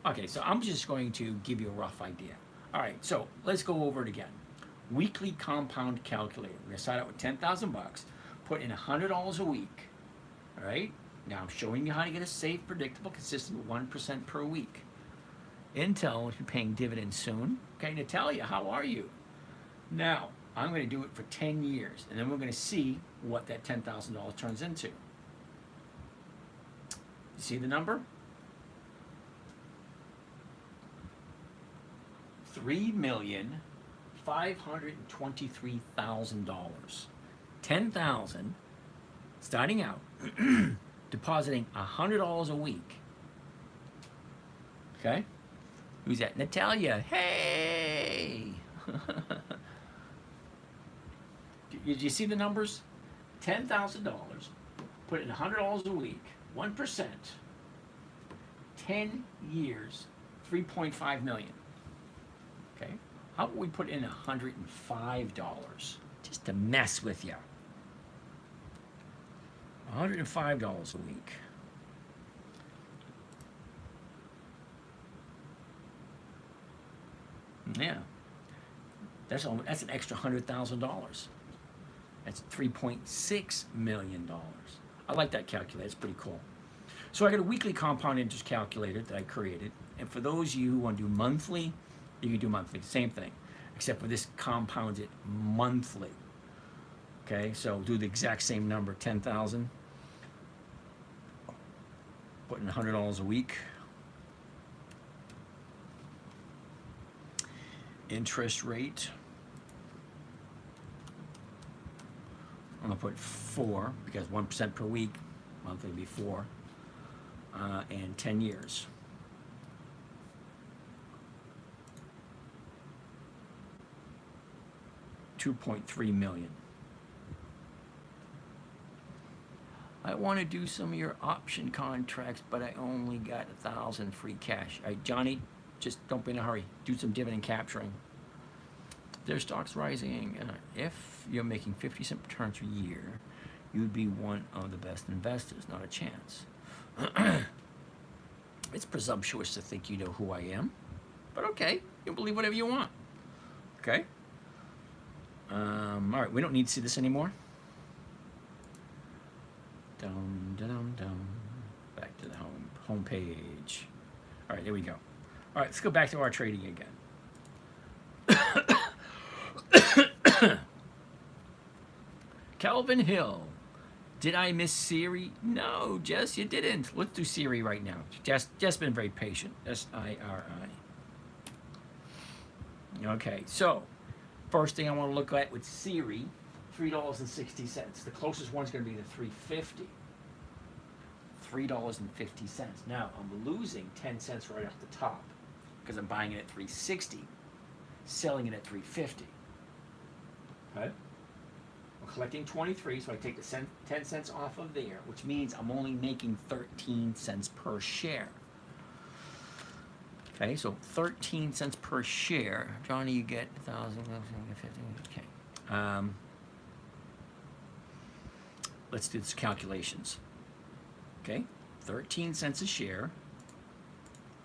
Okay, so I'm just going to give you a rough idea. All right, so let's go over it again. Weekly compound calculator. We're going to start out with 10,000 bucks, put in $100 a week. All right? Now I'm showing you how to get a safe, predictable, consistent 1% per week. Intel will be paying dividends soon. Okay, Natalia, how are you? Now, I'm going to do it for 10 years, and then we're going to see what that $10,000 turns into. You see the number? $3,523,000. 10,000, starting out, depositing $100 a week. Okay? Who's that? Natalia. Hey! Did you see the numbers? $10,000, put in $100 a week, 1%, 10 years, $3.5 million. Okay? How about we put in $105 just to mess with you? $105 a week. Yeah. That's an extra $100,000. That's $3.6 million. I like that calculator. It's pretty cool. So I got a weekly compound interest calculator that I created. And for those of you who want to do monthly, you can do monthly. Same thing. Except for this compounds it monthly. Okay, so do the exact same number, 10,000. Put in $100 a week. Interest rate. I'm gonna put 4 because 1% per week, monthly would be 4, and 10 years. $2.3 million. I want to do some of your option contracts, but I only got 1,000 free cash. All right, Johnny, just don't be in a hurry. Do some dividend capturing. Their stock's rising. If you're making 50% returns a year, you'd be one of the best investors. Not a chance. It's presumptuous to think you know who I am, but okay, you believe whatever you want. Okay. All right, we don't need to see this anymore. Dum dum dum. Back to the home page. All right, there we go. All right, let's go back to our trading again. Calvin Hill. Did I miss Siri? No, Jess, you didn't. Let's do Siri right now. Jess been very patient. S-I-R-I. Okay, so first thing I want to look at with Siri, $3.60. The closest one's going to be the $3.50. $3.50. Now I'm losing 10 cents right off the top because I'm buying it at $3.60, selling it at $3.50. Okay. I'm collecting 23, so I take the 10 cents off of there, which means I'm only making 13 cents per share. Okay, so 13 cents per share. Johnny, you get 1,000, 50. Okay. Let's do this calculations. Okay, 13 cents a share,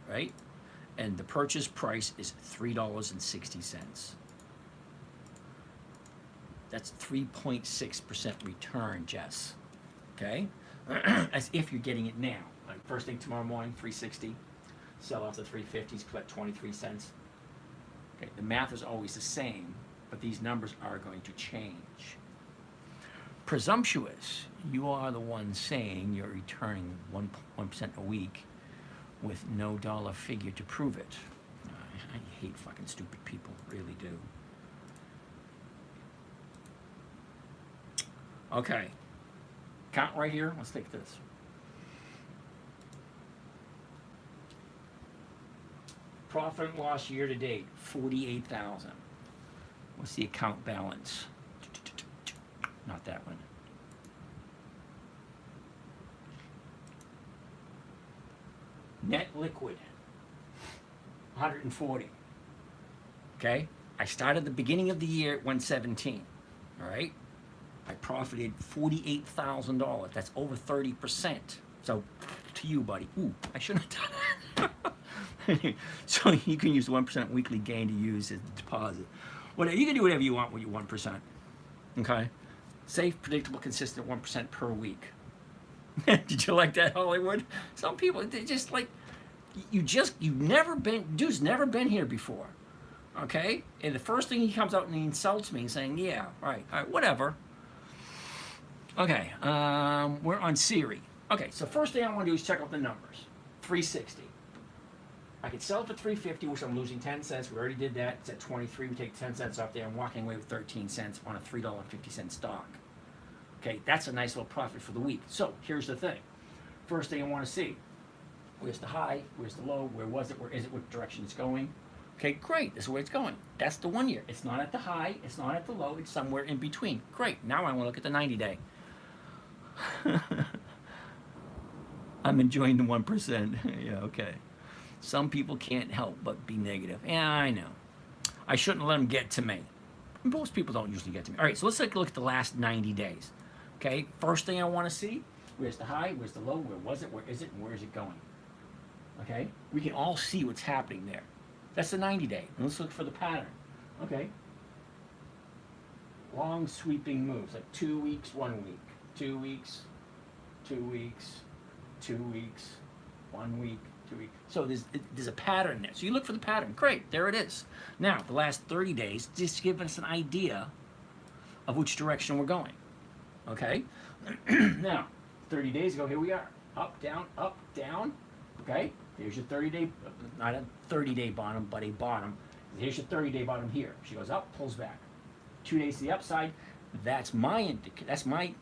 right? And the purchase price is $3.60. That's 3.6% return, Jess. Okay, as if you're getting it now. Like first thing tomorrow morning, $3.60. Sell off the $3.50s, collect 23 cents. Okay, the math is always the same, but these numbers are going to change. Presumptuous, you are the one saying you're returning 1% a week with no dollar figure to prove it. I hate fucking stupid people, really do. Okay, count right here. Let's take this. Profit and loss year to date, 48,000. What's the account balance? Not that one. Net liquid, 140. Okay, I started the beginning of the year at 117. All right, I profited $48,000. That's over 30%. So, to you, buddy. Ooh, I shouldn't have done that. So you can use 1% weekly gain to use as a deposit. Whatever, you can do whatever you want with your 1%. Okay? Safe, predictable, consistent 1% per week. Did you like that, Hollywood? Some people, they just like, you've never been, dude's never been here before. Okay? And the first thing he comes out and he insults me saying, yeah, right, all right, whatever. Okay, we're on Siri. Okay, so first thing I want to do is check out the numbers. 360. I could sell it for 350, which I'm losing 10 cents. We already did that. It's at 23. We take 10 cents off there. I'm walking away with 13 cents on a $3.50 stock. Okay, that's a nice little profit for the week. So here's the thing. First thing I want to see. Where's the high? Where's the low? Where was it? Where is it? What direction it's going? Okay, great. This is where it's going. That's the 1 year. It's not at the high. It's not at the low. It's somewhere in between. Great. Now I want to look at the 90-day. I'm enjoying the 1%. Yeah, okay. Some people can't help but be negative. Yeah, I know. I shouldn't let them get to me. Most people don't usually get to me. All right, so let's take a look at the last 90 days. Okay, first thing I want to see, where's the high, where's the low, where was it, where is it, and where is it going? Okay, we can all see what's happening there. That's the 90-day. Let's look for the pattern. Okay. Long sweeping moves, like 2 weeks, 1 week, 2 weeks, 2 weeks, 2 weeks, 1 week, 2 weeks. So there's a pattern there. So you look for the pattern. Great, there it is. Now, the last 30 days, just give us an idea of which direction we're going. Okay? Now, 30 days ago, here we are. Up, down. Okay? Here's your 30-day, not a 30-day bottom, but a bottom. Here's your 30-day bottom here. She goes up, pulls back. 2 days to the upside. That's my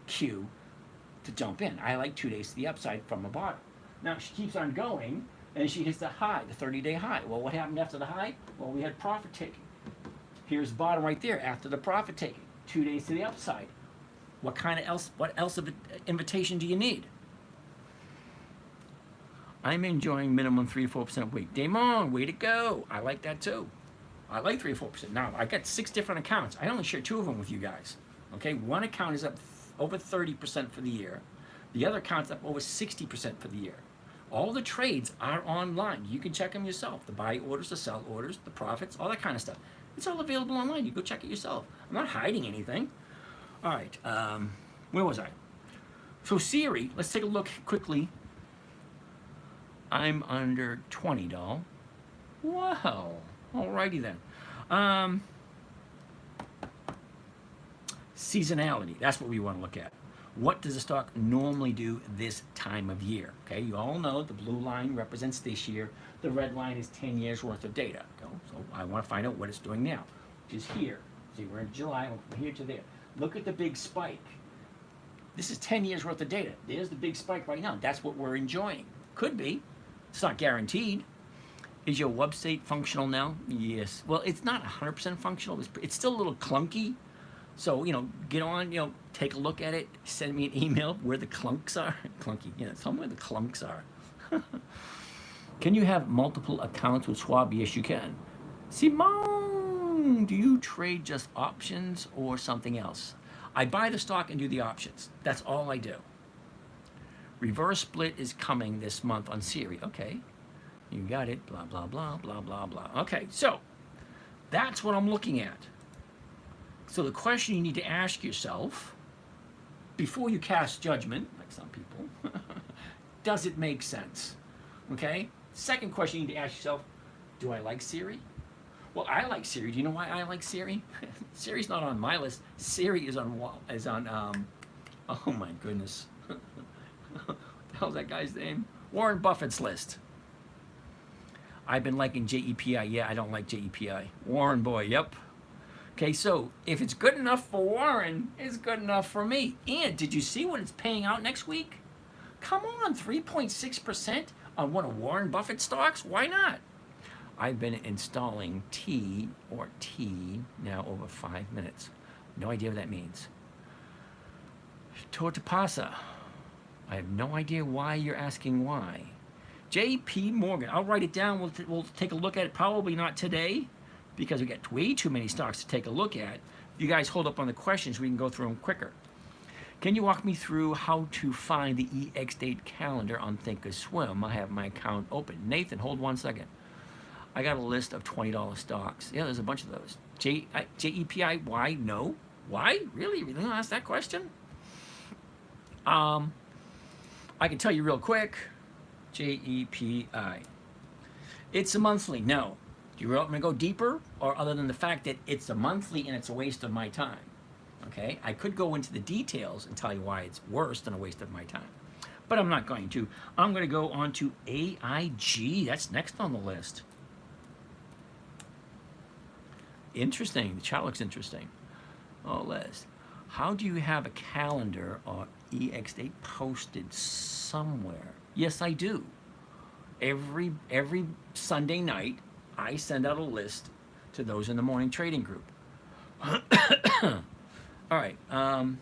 cue to jump in. I like 2 days to the upside from the bottom. Now she keeps on going, and she hits the high, the 30-day high. Well, what happened after the high? Well, we had profit taking. Here's the bottom right there after the profit taking. 2 days to the upside. What else of invitation do you need? I'm enjoying minimum 3 to 4% a week. Damon, way to go. I like that too. I like 3 to 4%. Now, I got 6 different accounts. I only share 2 of them with you guys. Okay, one account is up over 30% for the year. The other account's up over 60% for the year. All the trades are online. You can check them yourself. The buy orders, the sell orders, the profits, all that kind of stuff. It's all available online. You go check it yourself. I'm not hiding anything. All right, where was I? So Siri, let's take a look quickly. I'm under $20. Wow. Alrighty then. Seasonality. That's what we want to look at. What does a stock normally do this time of year? Okay, you all know the blue line represents this year. The red line is 10 years worth of data. So I want to find out what it's doing now, which is here. See, we're in July, from here to there. Look at the big spike. This is 10 years worth of data. There's the big spike right now. That's what we're enjoying. Could be. It's not guaranteed. Is your website functional now? Yes. Well, it's not 100% functional. It's still a little clunky. So, get on, take a look at it. Send me an email where the clunks are. Clunky, tell me where the clunks are. Can you have multiple accounts with Schwab? Yes, you can. Simone, do you trade just options or something else? I buy the stock and do the options. That's all I do. Reverse split is coming this month on Siri. Okay, you got it. Blah, blah, blah, blah, blah, blah. Okay, so that's what I'm looking at. So the question you need to ask yourself before you cast judgment, like some people, does it make sense? Okay? Second question you need to ask yourself, do I like Siri? Well, I like Siri. Do you know why I like Siri? Siri's not on my list. Siri is on oh my goodness. What the hell's that guy's name? Warren Buffett's list. I've been liking JEPI. Yeah, I don't like JEPI. Warren boy, yep. Okay, so if it's good enough for Warren, it's good enough for me. And did you see what it's paying out next week? Come on, 3.6% on one of Warren Buffett's stocks? Why not? I've been installing T now over 5 minutes. No idea what that means. Tortapasa. I have no idea why you're asking why. JP Morgan. I'll write it down. We'll take a look at it. Probably not today, because we got way too many stocks to take a look at. If you guys hold up on the questions, we can go through them quicker. Can you walk me through how to find the EX date calendar on Thinkorswim? I have my account open. Nathan, hold 1 second. I got a list of $20 stocks. Yeah, there's a bunch of those. JEPI, why? No. Why? Really? You don't ask that question? I can tell you real quick. JEPI. It's a monthly. No. Do you want me to go deeper? Or other than the fact that it's a monthly and it's a waste of my time? Okay? I could go into the details and tell you why it's worse than a waste of my time. But I'm not going to. I'm going to go on to AIG. That's next on the list. Interesting. The chart looks interesting. Oh, Les. How do you have a calendar or EX date posted somewhere? Yes, I do. Every Sunday night, I send out a list to those in the morning trading group. All right. Uh-oh.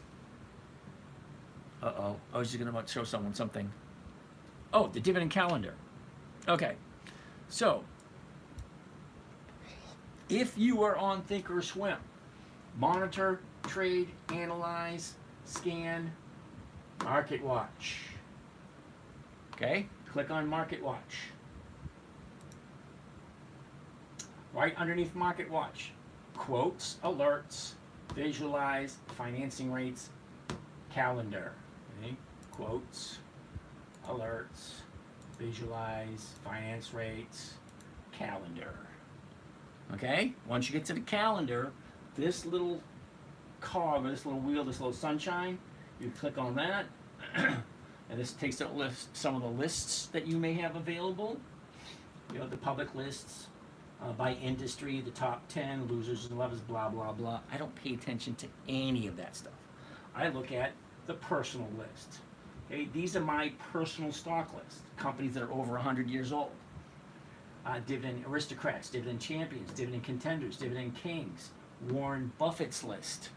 I was just going to show someone something. Oh, the dividend calendar. Okay. So, if you are on Thinkorswim, monitor, trade, analyze, scan, market watch. Okay? Click on market watch. Right underneath market watch, quotes, alerts, visualize, financing rates, calendar. Okay? Quotes, alerts, visualize, finance rates, calendar. Okay? Once you get to the calendar, this little cog, or this little wheel, this little sunshine, you click on that, and this takes a list, some of the lists that you may have available. You know, the public lists, by industry, the top 10, losers and lovers, blah, blah, blah. I don't pay attention to any of that stuff. I look at the personal list. Okay? These are my personal stock list. Companies that are over 100 years old. Dividend aristocrats, dividend champions, dividend contenders, dividend kings, Warren Buffett's list.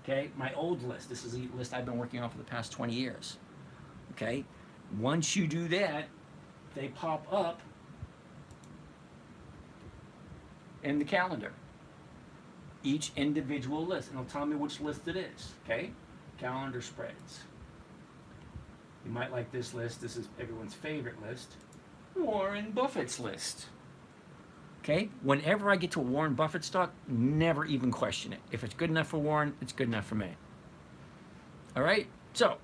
Okay, my old list. This is a list I've been working on for the past 20 years. Okay, once you do that, they pop up in the calendar. Each individual list, and it'll tell me which list it is. Okay, calendar spreads. You might like this list. This is everyone's favorite list. Warren Buffett's list. Okay? Whenever I get to a Warren Buffett stock, never even question it. If it's good enough for Warren, it's good enough for me. All right? So,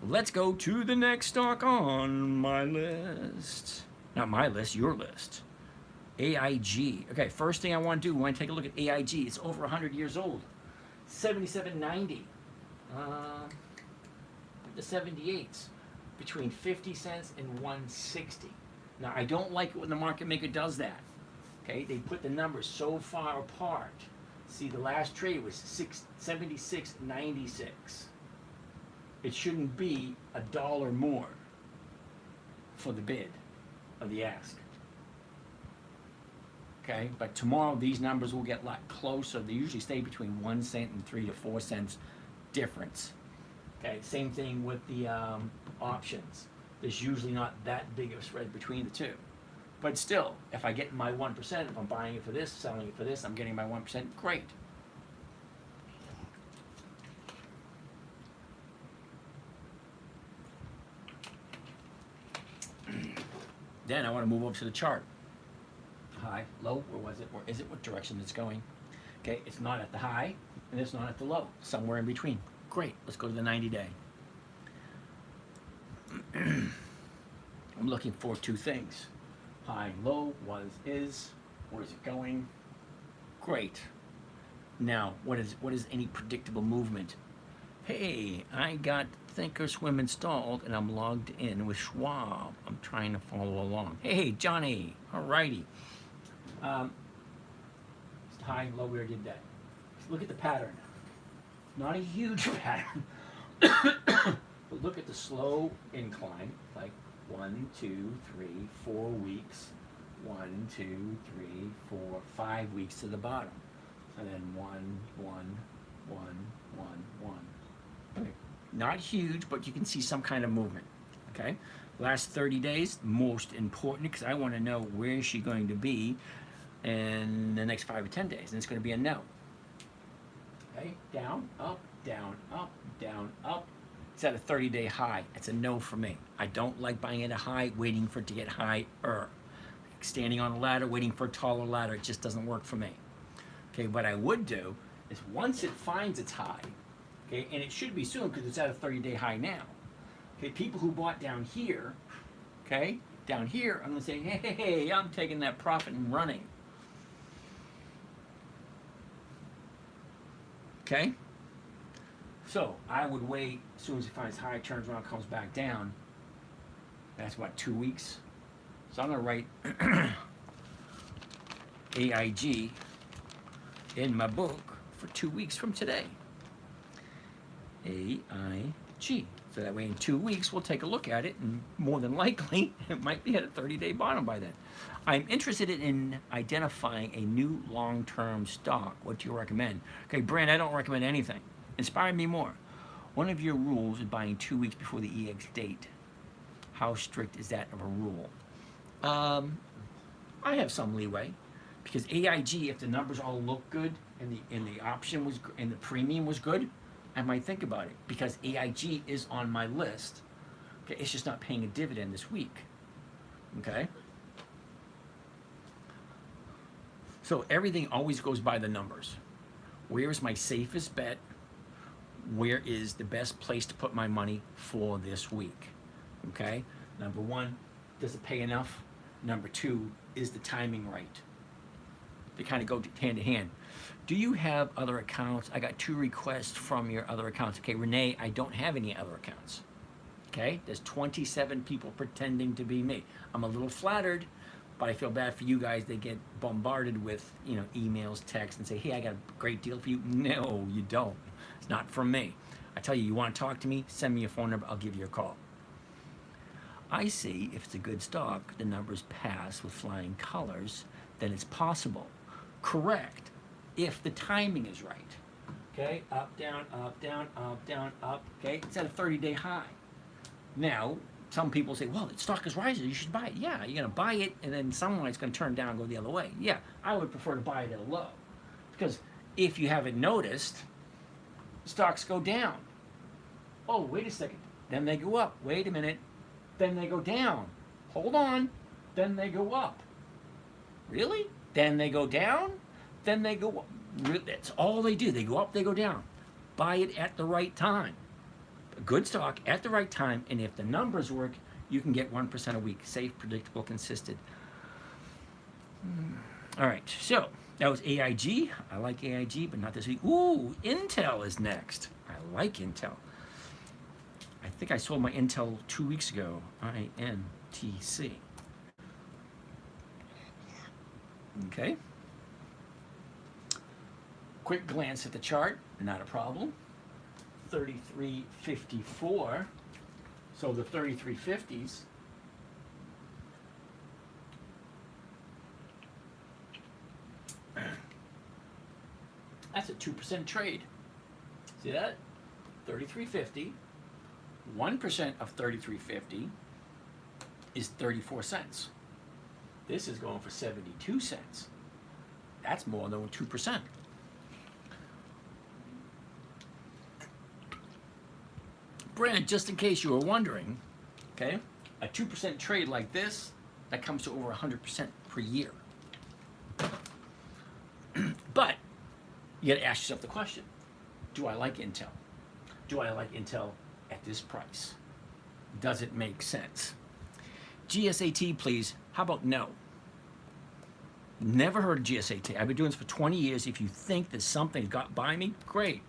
let's go to the next stock on my list. Not my list, your list. AIG. Okay, first thing I want to do, we want to take a look at AIG. It's over 100 years old. 77.90. The 78s. Between 50 cents and 160. Now, I don't like it when the market maker does that. Okay, they put the numbers so far apart. See, the last trade was 76.96. It shouldn't be $1 more for the bid of the ask. Okay, but tomorrow these numbers will get a lot closer. They usually stay between 1 cent and 3 to 4 cents difference. Okay, same thing with the options. There's usually not that big of a spread between the two. But still, if I get my 1%, if I'm buying it for this, selling it for this, I'm getting my 1%, great. Then I want to move over to the chart. High, low, where was it? Where is it? What direction it's going? Okay, it's not at the high, and it's not at the low. Somewhere in between. Great, let's go to the 90-day. I'm looking for two things. High, low, was, is, where is it going? Great. Now, what is any predictable movement? Hey, I got Thinkorswim installed and I'm logged in with Schwab. I'm trying to follow along. Hey, Johnny. Alrighty. High, low, we already did that. Look at the pattern. Not a huge pattern. But look at the slow incline, like 1, 2, 3, 4 weeks. 1, 2, 3, 4, 5 weeks to the bottom. And then 1, 1, 1, 1, 1. Okay. Not huge, but you can see some kind of movement. Okay. Last 30 days, most important, because I want to know where is she going to be in the next 5 or 10 days, and it's going to be a no. Okay, down, up, down, up, down, up. It's at a 30-day high. It's a no for me. I don't like buying at a high, waiting for it to get higher. Standing on a ladder, waiting for a taller ladder, it just doesn't work for me. Okay, what I would do is once it finds its high, okay, and it should be soon because it's at a 30-day high now. Okay, people who bought down here, okay, down here, I'm going to say, hey, I'm taking that profit and running. Okay? So I would wait as soon as it finds high, turns around, comes back down. That's what, 2 weeks? So I'm going to write AIG in my book for 2 weeks from today. AIG. So that way in 2 weeks we'll take a look at it, and more than likely it might be at a 30-day bottom by then. I'm interested in identifying a new long-term stock. What do you recommend? Okay, Brand, I don't recommend anything. Inspire me more. One of your rules is buying 2 weeks before the EX date. How strict is that of a rule? I have some leeway because AIG, if the numbers all look good and the option was and the premium was good, I might think about it because AIG is on my list. Okay, it's just not paying a dividend this week. Okay. So everything always goes by the numbers. Where is my safest bet? Where is the best place to put my money for this week? Okay. Number one, does it pay enough? Number two, is the timing right? They kind of go hand to hand. Do you have other accounts? I got 2 requests from your other accounts. Okay, Renee, I don't have any other accounts. Okay, there's 27 people pretending to be me. I'm a little flattered, but I feel bad for you guys. They get bombarded with, emails, texts, and say, hey, I got a great deal for you. No, you don't. It's not from me. I tell you, you want to talk to me? Send me a phone number. I'll give you a call. I see if it's a good stock, the numbers pass with flying colors, then it's possible. Correct. If the timing is right. Okay, up, down, up, down, up, down, up. Okay, it's at a 30-day high. Now, some people say, well, the stock is rising, you should buy it. Yeah, you're going to buy it, and then someone it's going to turn down and go the other way. Yeah, I would prefer to buy it at a low. Because if you haven't noticed, stocks go down. Oh, wait a second. Then they go up. Wait a minute. Then they go down. Hold on. Then they go up. Really? Then they go down? Then they go up. That's all they do. They go up, they go down. Buy it at the right time. A good stock at the right time, and if the numbers work, you can get 1% a week. Safe, predictable, consistent. All right, so that was AIG. I like AIG, but not this week. Ooh, Intel is next. I like Intel. I think I sold my Intel 2 weeks ago. INTC. Okay. Quick glance at the chart, not a problem. 33.54. So the 33.50s. That's a 2% trade. See that? 33.50. 1% of 33.50 is 34 cents. This is going for 72 cents. That's more than 2%. Brand, just in case you were wondering, okay, a 2% trade like this, that comes to over 100% per year. But you got to ask yourself the question, do I like Intel? Do I like Intel at this price? Does it make sense? GSAT, please. How about no? Never heard of GSAT. I've been doing this for 20 years. If you think that something got by me, great.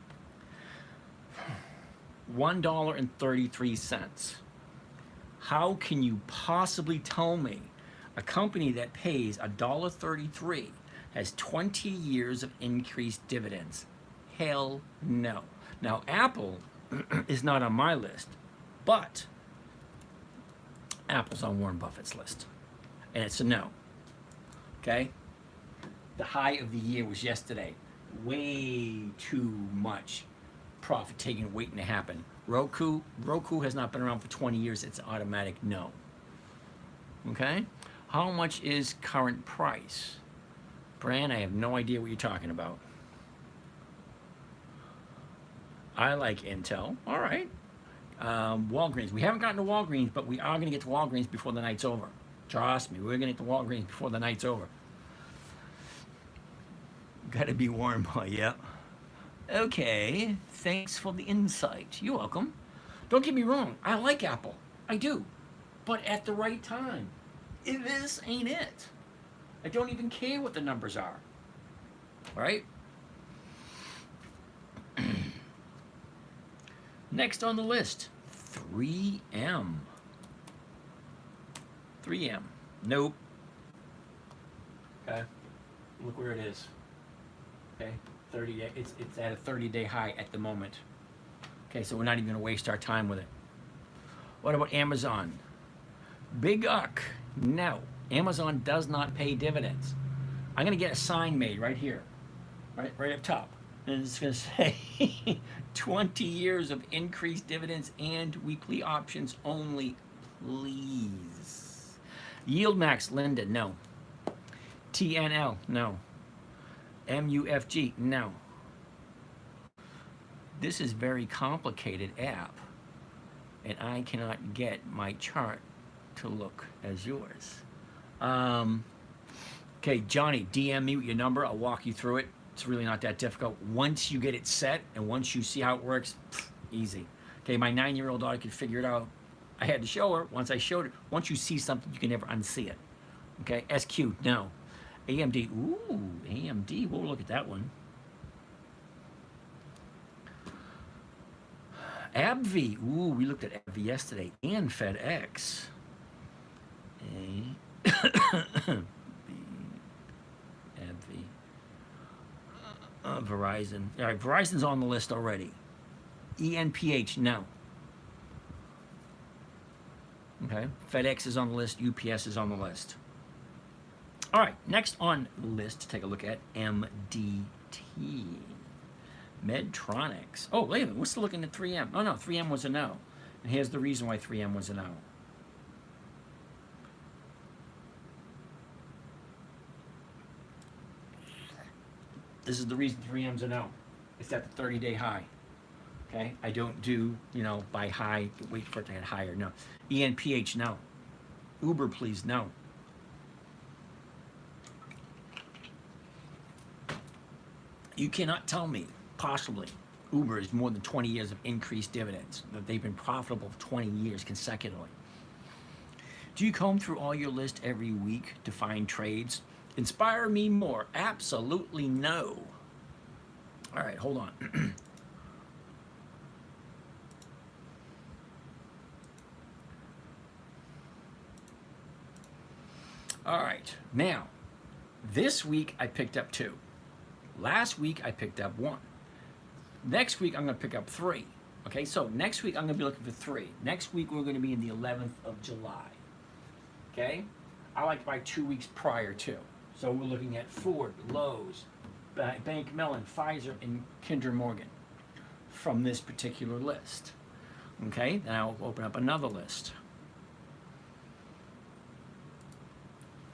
$1.33. How can you possibly tell me a company that pays $1.33 has 20 years of increased dividends? Hell no. Now, Apple is not on my list, but Apple's on Warren Buffett's list, and it's a no. Okay? The high of the year was yesterday. Way too much profit taking waiting to happen. Roku has not been around for 20 years. It's automatic no. Okay? How much is current price? Brand, I have no idea what you're talking about. I like Intel. All right. Walgreens. We haven't gotten to Walgreens, but we are going to get to Walgreens before the night's over. Trust me, we're going to get to Walgreens before the night's over. Got to be Warren Boy, yep. Okay, thanks for the insight. You're welcome. Don't get me wrong, I like Apple. I do. But at the right time. This ain't it. I don't even care what the numbers are. Right? Next on the list, 3M. 3M. Nope. Okay. Look where it is. Okay. 30 day. It's at a 30-day high at the moment. Okay, so we're not even going to waste our time with it. What about Amazon? Big uck. No. Amazon does not pay dividends. I'm going to get a sign made right here. Right up top. And it's going to say 20 years of increased dividends and weekly options only, please. Yield Max, Linda, no. TNL, no. MUFG, no. This is very complicated app, and I cannot get my chart to look as yours. Okay, Johnny, DM me with your number. I'll walk you through it. It's really not that difficult. Once you get it set and once you see how it works, easy. Okay, my 9-year-old daughter could figure it out. I had to show her. Once I showed her, once you see something, you can never unsee it. Okay, SQ, no. AMD, ooh, AMD, we'll look at that one. AbbVie, ooh, we looked at AbbVie yesterday, and FedEx. AbbVie. Verizon. All right, Verizon's on the list already. ENPH, no. Okay, FedEx is on the list. UPS is on the list. All right, next on the list to take a look at MDT. Medtronics. Oh, wait a minute, we're still looking at 3M. Oh, no, 3M was a no. And here's the reason why 3M was a no. This is the reason 3M's a no. It's at the 30-day high. Okay? I don't do, by high, wait for it to get higher. No. ENPH, no. Uber, please, no. You cannot tell me, possibly, Uber is more than 20 years of increased dividends, that they've been profitable for 20 years consecutively. Do you comb through all your list every week to find trades? Inspire me more. Absolutely no. All right, hold on. All right, now, this week I picked up 2. Last week I picked up 1. Next week I'm going to pick up 3. Okay, so next week I'm going to be looking for 3. Next week we're going to be in the 11th of July. Okay, I like to buy 2 weeks prior to. So we're looking at Ford, Lowe's, Bank Mellon, Pfizer, and Kinder Morgan from this particular list. Okay, then I'll open up another list.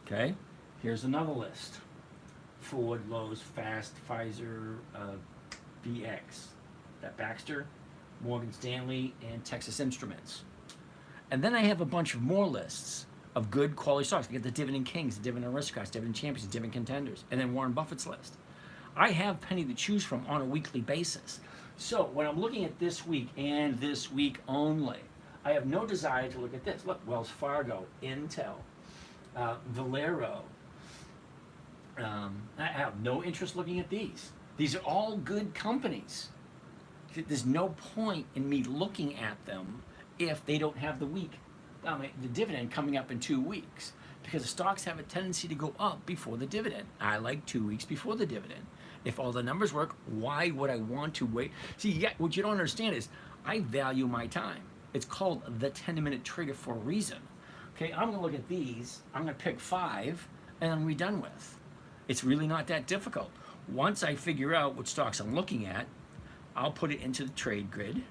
Okay, here's another list. Ford, Lowe's, Fast, Pfizer, BX, that Baxter, Morgan Stanley, and Texas Instruments. And then I have a bunch of more lists of good quality stocks. I get the Dividend Kings, the Dividend Aristocrats, Dividend Champions, Dividend Contenders, and then Warren Buffett's list. I have plenty to choose from on a weekly basis. So when I'm looking at this week and this week only, I have no desire to look at this. Look, Wells Fargo, Intel, Valero. I have no interest looking at these. These are all good companies. There's no point in me looking at them if they don't have the dividend coming up in 2 weeks, because the stocks have a tendency to go up before the dividend. I like 2 weeks before the dividend. If all the numbers work, why would I want to wait? See, what you don't understand is I value my time. It's called the 10-minute trigger for a reason. Okay, I'm going to look at these. I'm going to pick 5, and I'm done with. It's really not that difficult. Once I figure out what stocks I'm looking at, I'll put it into the trade grid.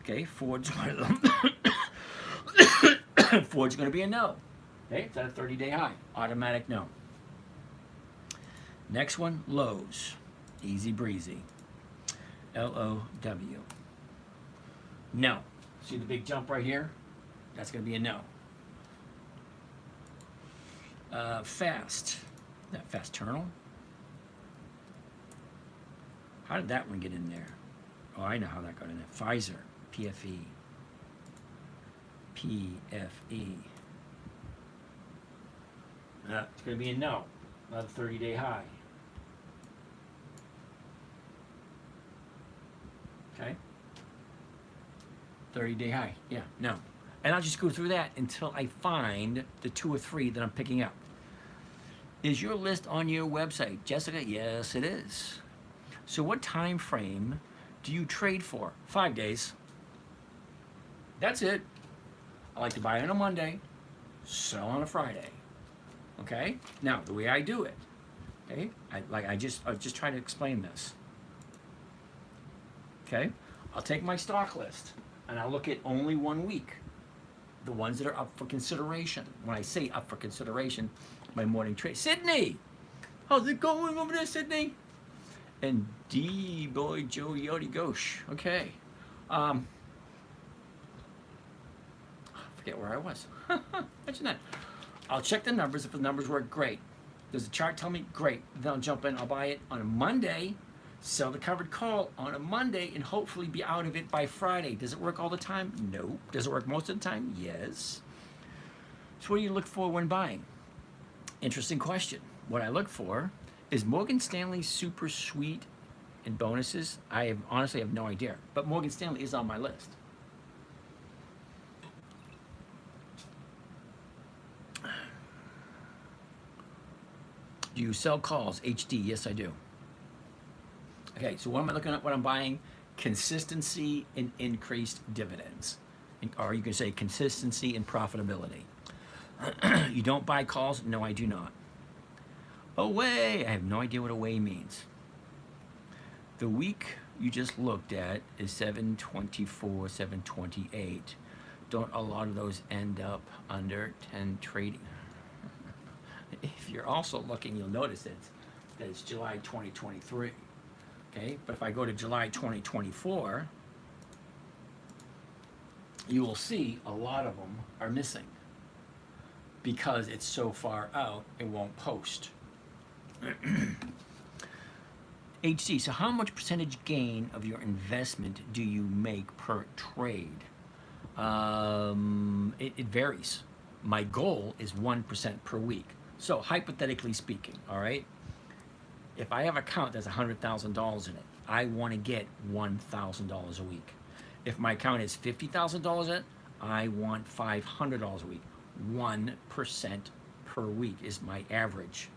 Okay, Ford's one of them. Ford's going to be a no. Okay, it's at a 30-day high. Automatic no. Next one, Lowe's. Easy breezy. L-O-W. No. See the big jump right here? That's going to be a no. Fast. That Fasternal? How did that one get in there? Oh, I know how that got in there. Pfizer. PFE. PFE. It's going to be a no. Another 30-day high. Okay? 30-day high. Yeah, no. And I'll just go through that until I find the 2 or 3 that I'm picking up. Is your list on your website? Jessica, yes, it is. So what time frame do you trade for? 5 days. That's it. I like to buy on a Monday, sell on a Friday. Okay? Now, the way I do it, okay? I just try to explain this. Okay? I'll take my stock list and I'll look at only 1 week. The ones that are up for consideration. When I say up for consideration, my morning trade. Sydney! How's it going over there, Sydney? And D boy Joe Yodi Gosh. Okay. I forget where I was. Imagine that. I'll check the numbers. If the numbers work, great. Does the chart tell me? Great. Then I'll jump in. I'll buy it on a Monday, sell the covered call on a Monday, and hopefully be out of it by Friday. Does it work all the time? No. Does it work most of the time? Yes. So what do you look for when buying? Interesting question. What I look for is Morgan Stanley super sweet and bonuses. I honestly have no idea, but Morgan Stanley is on my list. Do you sell calls? HD, yes I do. Okay, so what am I looking at? What I'm buying? Consistency and increased dividends. Or you can say consistency and profitability. You don't buy calls? No, I do not. Away, I have no idea what away means. The week you just looked at is 724, 728. Don't a lot of those end up under 10 trading? If you're also looking, you'll notice that it's July 2023. Okay, but if I go to July 2024, you will see a lot of them are missing because it's so far out, it won't post. HC, so how much percentage gain of your investment do you make per trade? It varies. My goal is 1% per week. So hypothetically speaking, all right, if I have an account that's $100,000 in it, I want to get $1,000 a week. If my account is $50,000 in it, I want $500 a week. 1% per week is my average.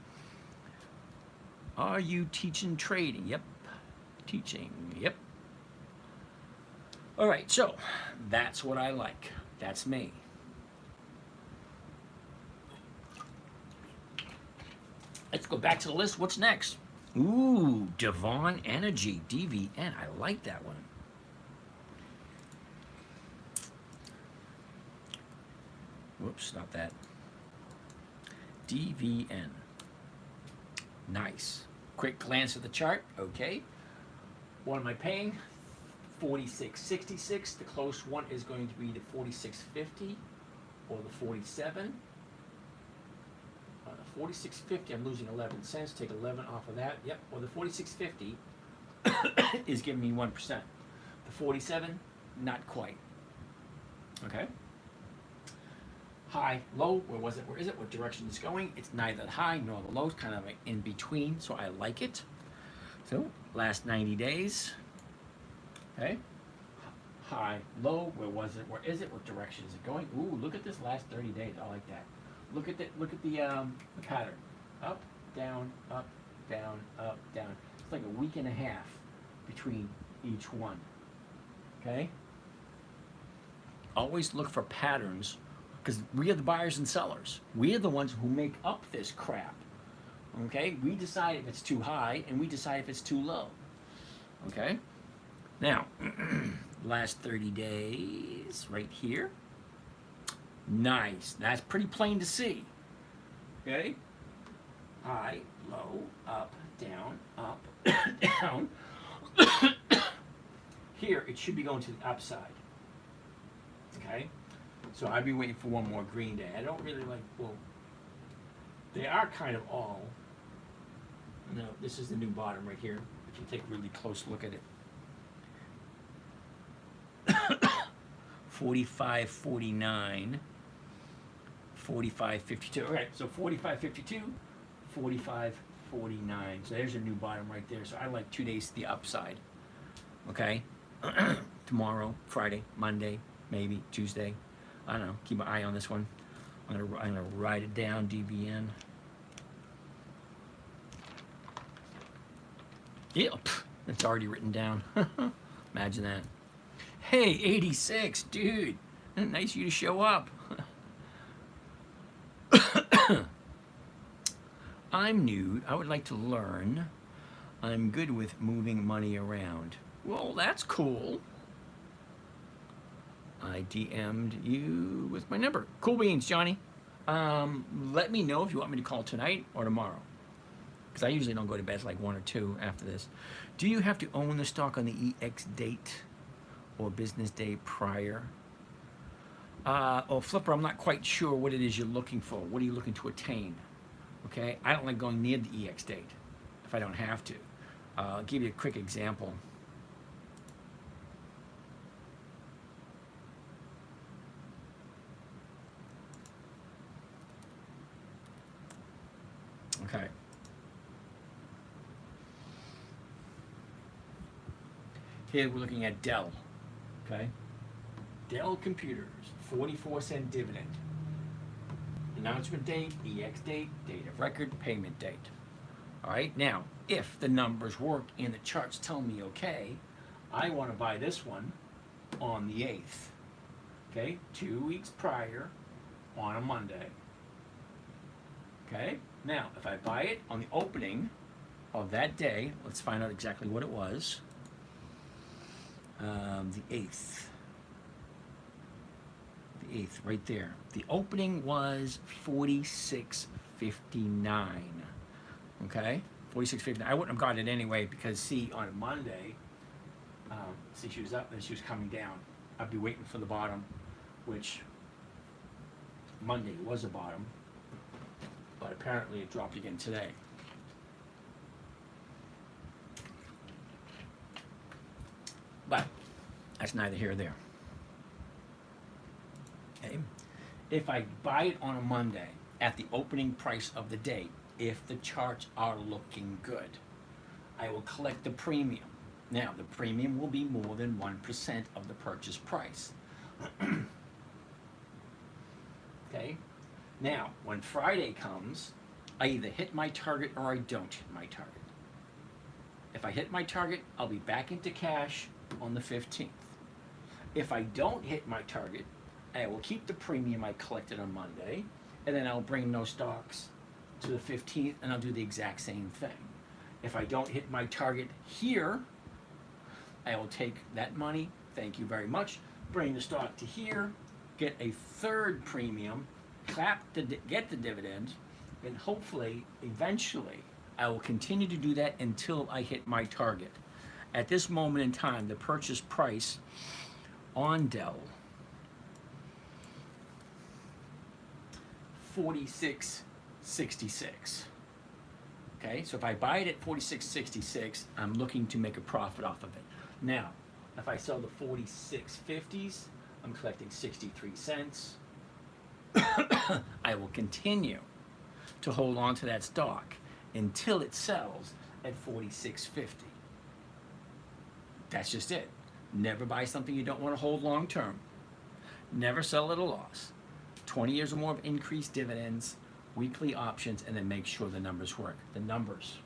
Are you teaching trading? Yep. Teaching. Yep. All right, so that's what I like. That's me. Let's go back to the list. What's next? Ooh, Devon Energy, DVN. I like that one. Whoops, not that. DVN. Nice. Quick glance at the chart. Okay. What am I paying? 46.66. The close one is going to be the 46.50 or the 47. 46.50, I'm losing 11 cents. Take 11 off of that. Yep. Well, the 46.50 is giving me 1%. The 47, not quite. Okay. High, low. Where was it? Where is it? What direction is it going? It's neither the high nor the low. It's kind of like in between. So I like it. So last 90 days. Okay. High, low. Where was it? Where is it? What direction is it going? Ooh, look at this last 30 days. I like that. Look at the pattern. Up, down, up, down, up, down. It's like a week and a half between each one. Okay? Always look for patterns because we are the buyers and sellers. We are the ones who make up this crap. Okay? We decide if it's too high and we decide if it's too low. Okay? Now, last 30 days right here. Nice. That's pretty plain to see. Okay? High, low, up, down, down. Here, it should be going to the upside. Okay? So I'd be waiting for one more green day. I don't really like, well, they are kind of all. No, this is the new bottom right here. If you take a really close look at it. 45.49, 45.52. Okay, so 45.52, 45.49. So there's a new bottom right there. So I like 2 days to the upside. Okay? Tomorrow, Friday, Monday, maybe Tuesday. I don't know. Keep an eye on this one. I'm gonna write it down. DVN. Yeah, it's already written down. Imagine that. Hey, 86, dude. Nice of you to show up. I'm new. I would like to learn. I'm good with moving money around. Well, that's cool. I DM'd you with my number. Cool beans, Johnny. Let me know if you want me to call tonight or tomorrow. Because I usually don't go to bed like 1 or 2 after this. Do you have to own the stock on the EX date or business day prior? Flipper, I'm not quite sure what it is you're looking for. What are you looking to attain? Okay, I don't like going near the EX date if I don't have to. I'll give you a quick example. Okay. Here we're looking at Dell. Okay. Dell Computers, 44-cent dividend. Announcement date, EX date, date of record, payment date. All right. Now, if the numbers work and the charts tell me okay, I want to buy this one on the 8th. Okay. 2 weeks prior on a Monday. Okay. Now, if I buy it on the opening of that day, let's find out exactly what it was. The 8th. The 8th, right there. The opening was 46.59. Okay? 46.59. I wouldn't have gotten it anyway because, see, on a Monday, see, she was up and she was coming down. I'd be waiting for the bottom, which Monday was a bottom. But apparently it dropped again today. But that's neither here nor there. Okay. If I buy it on a Monday at the opening price of the day, if the charts are looking good, I will collect the premium. Now, the premium will be more than 1% of the purchase price. Okay. Now, when Friday comes, I either hit my target or I don't hit my target. If I hit my target, I'll be back into cash on the 15th. If I don't hit my target, I will keep the premium I collected on Monday, and then I'll bring those stocks to the 15th, and I'll do the exact same thing. If I don't hit my target here, I will take that money, thank you very much, bring the stock to here, get a third premium, get the dividend, and hopefully, eventually, I will continue to do that until I hit my target. At this moment in time, the purchase price on Dell, 46.66. Okay, so if I buy it at 46.66, I'm looking to make a profit off of it. Now, if I sell the 46.50s, I'm collecting 63 cents. I will continue to hold on to that stock until it sells at 46.50. That's just it. Never buy something you don't want to hold long term. Never sell at a loss. 20 years or more of increased dividends, weekly options, and then make sure the numbers work. The numbers.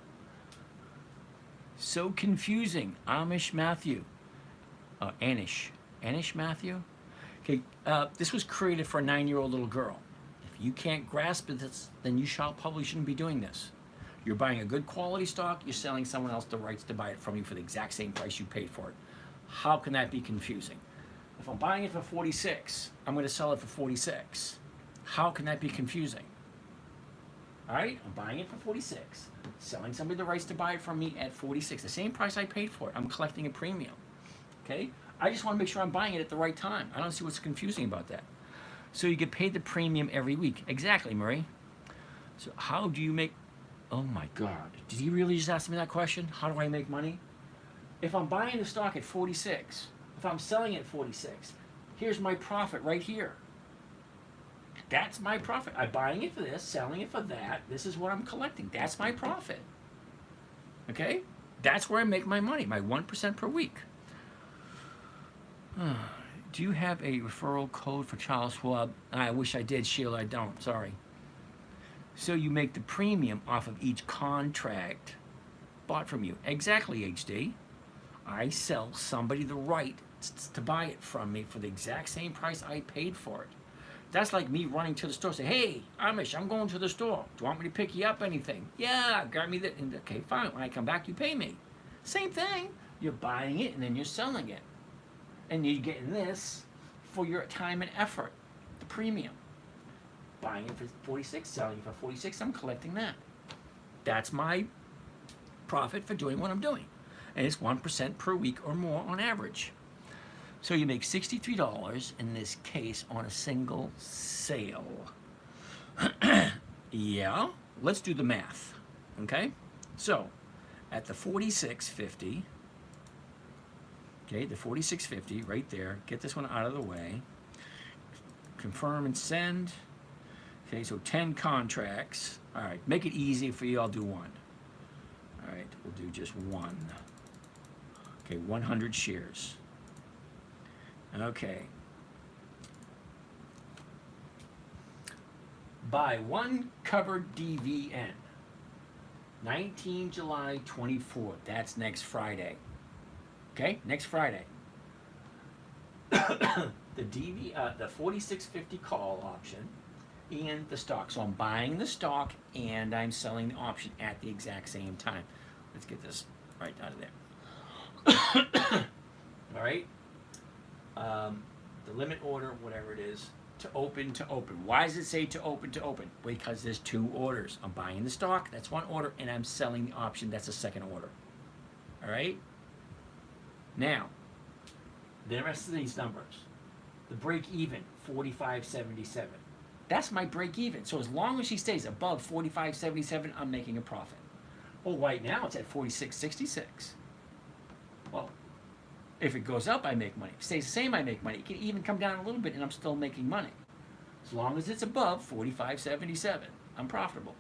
So confusing. Amish Matthew. Anish Matthew? Okay, this was created for a 9-year-old little girl. If you can't grasp this, then you probably shouldn't be doing this. You're buying a good quality stock, you're selling someone else the rights to buy it from you for the exact same price you paid for it. How can that be confusing? If I'm buying it for 46, I'm going to sell it for 46. How can that be confusing? All right, I'm buying it for 46, selling somebody the rights to buy it from me at 46, the same price I paid for it. I'm collecting a premium. Okay? I just want to make sure I'm buying it at the right time. I don't see what's confusing about that. So you get paid the premium every week. Exactly, Marie. So how do you make, oh my God, did he really just ask me that question? How do I make money? If I'm buying the stock at 46, if I'm selling it at 46, here's my profit right here. That's my profit. I'm buying it for this, selling it for that. This is what I'm collecting. That's my profit. Okay? That's where I make my money, my 1% per week. Do you have a referral code for Charles Schwab? I wish I did, Sheila. I don't. Sorry. So you make the premium off of each contract bought from you. Exactly, HD. I sell somebody the right to buy it from me for the exact same price I paid for it. That's like me running to the store, say, hey, Amish, I'm going to the store. Do you want me to pick you up anything? Yeah, grab me that. Okay, fine. When I come back, you pay me. Same thing. You're buying it and then you're selling it. And you're getting this for your time and effort, the premium. Buying it for 46, selling it for 46, I'm collecting that. That's my profit for doing what I'm doing. And it's 1% per week or more on average. So you make $63 in this case on a single sale. Yeah, let's do the math, okay? So at the 46.50, okay, the 46.50 right there, get this one out of the way. Confirm and send. Okay, so 10 contracts. All right, make it easy for you, I'll do one. All right, we'll do just one. Okay, 100 shares. Okay. Buy one covered DVN. 19 July 24th. That's next Friday. Okay, next Friday. The the 46.50 call option and the stock. So I'm buying the stock and I'm selling the option at the exact same time. Let's get this right out of there. All right. The limit order, whatever it is, to open to open. Why does it say to open to open? Because there's two orders. I'm buying the stock, that's one order, and I'm selling the option, that's a second order. All right? Now, the rest of these numbers. The break even, 45.77. That's my break even. So as long as she stays above 45.77, I'm making a profit. Well, right now it's at 46.66. Well, if it goes up, I make money. If it stays the same, I make money. It can even come down a little bit and I'm still making money. As long as it's above 45.77, I'm profitable.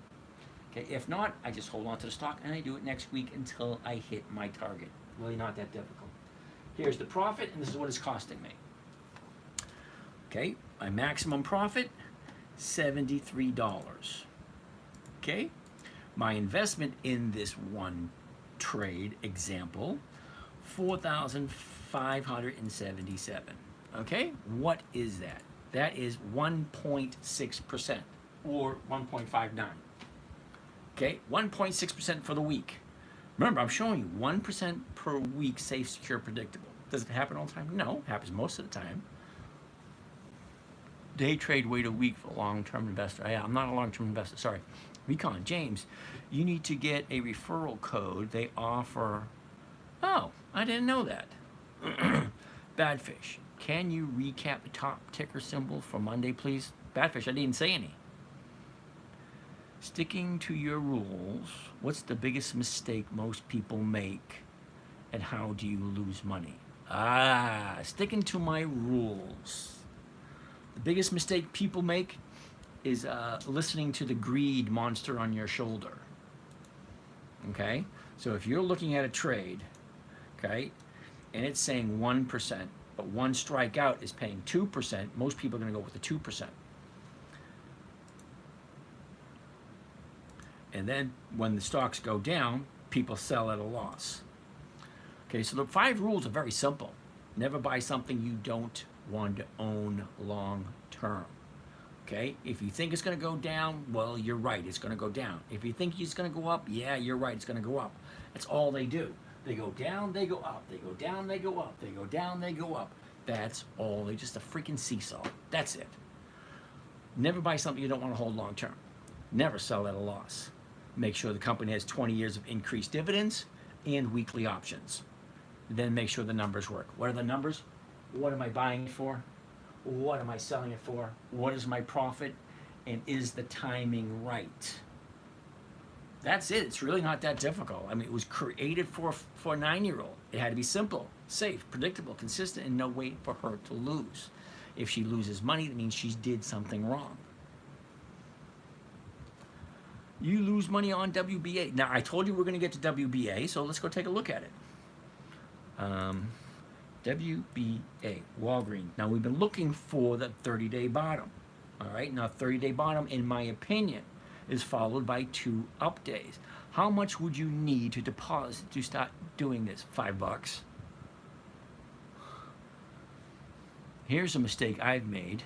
Okay, if not, I just hold on to the stock and I do it next week until I hit my target. Really not that difficult. Here's the profit, and this is what it's costing me. Okay, my maximum profit, $73. Okay, my investment in this one trade example, $4,577. Okay, what is that? That is 1.6% or 1.59. Okay, 1.6% for the week. Remember, I'm showing you 1% per week, safe, secure, predictable. Does it happen all the time? No, it happens most of the time. Day trade, wait a week for a long-term investor. Yeah, I'm not a long-term investor, sorry. Recon, James, you need to get a referral code. They offer, oh, I didn't know that. Badfish, can you recap the top ticker symbol for Monday, please? Badfish, I didn't say any. Sticking to your rules, what's the biggest mistake most people make and how do you lose money? Sticking to my rules. The biggest mistake people make is listening to the greed monster on your shoulder. Okay? So if you're looking at a trade, okay, and it's saying 1%, but one strikeout is paying 2%, most people are going to go with the 2%. And then when the stocks go down, people sell at a loss. Okay, so the 5 rules are very simple. Never buy something you don't want to own long term. Okay, if you think it's going to go down, well, you're right, it's going to go down. If you think it's going to go up, yeah, you're right, it's going to go up. That's all they do. They go down, they go up. They go down, they go up. They go down, they go up. That's all. They're just a freaking seesaw. That's it. Never buy something you don't want to hold long term. Never sell at a loss. Make sure the company has 20 years of increased dividends and weekly options. then make sure the numbers work. What are the numbers? What am I buying it for? What am I selling it for? What is my profit? And is the timing right? That's it. It's really not that difficult. I mean, it was created for a 9-year-old. It had to be simple, safe, predictable, consistent, and no way for her to lose. If she loses money, that means she did something wrong. You lose money on WBA. Now, I told you we're going to get to WBA, so let's go take a look at it. WBA, Walgreens. Now, we've been looking for the 30-day bottom. All right, now 30-day bottom, in my opinion, is followed by 2 up days. How much would you need to deposit to start doing this? $5. Here's a mistake I've made.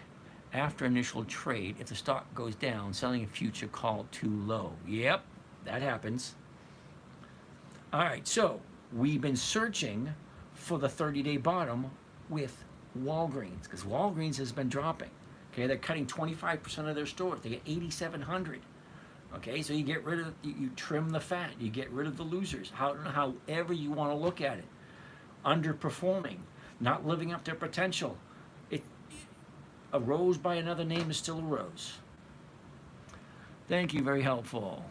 After initial trade, if the stock goes down, selling a future call too low. Yep, that happens. All right, so we've been searching for the 30-day bottom with Walgreens, because Walgreens has been dropping. Okay, they're cutting 25% of their stores. They get 8,700. Okay, so you get rid of, you trim the fat, you get rid of the losers, however you want to look at it. Underperforming, not living up to their potential. A rose by another name is still a rose. Thank you, very helpful.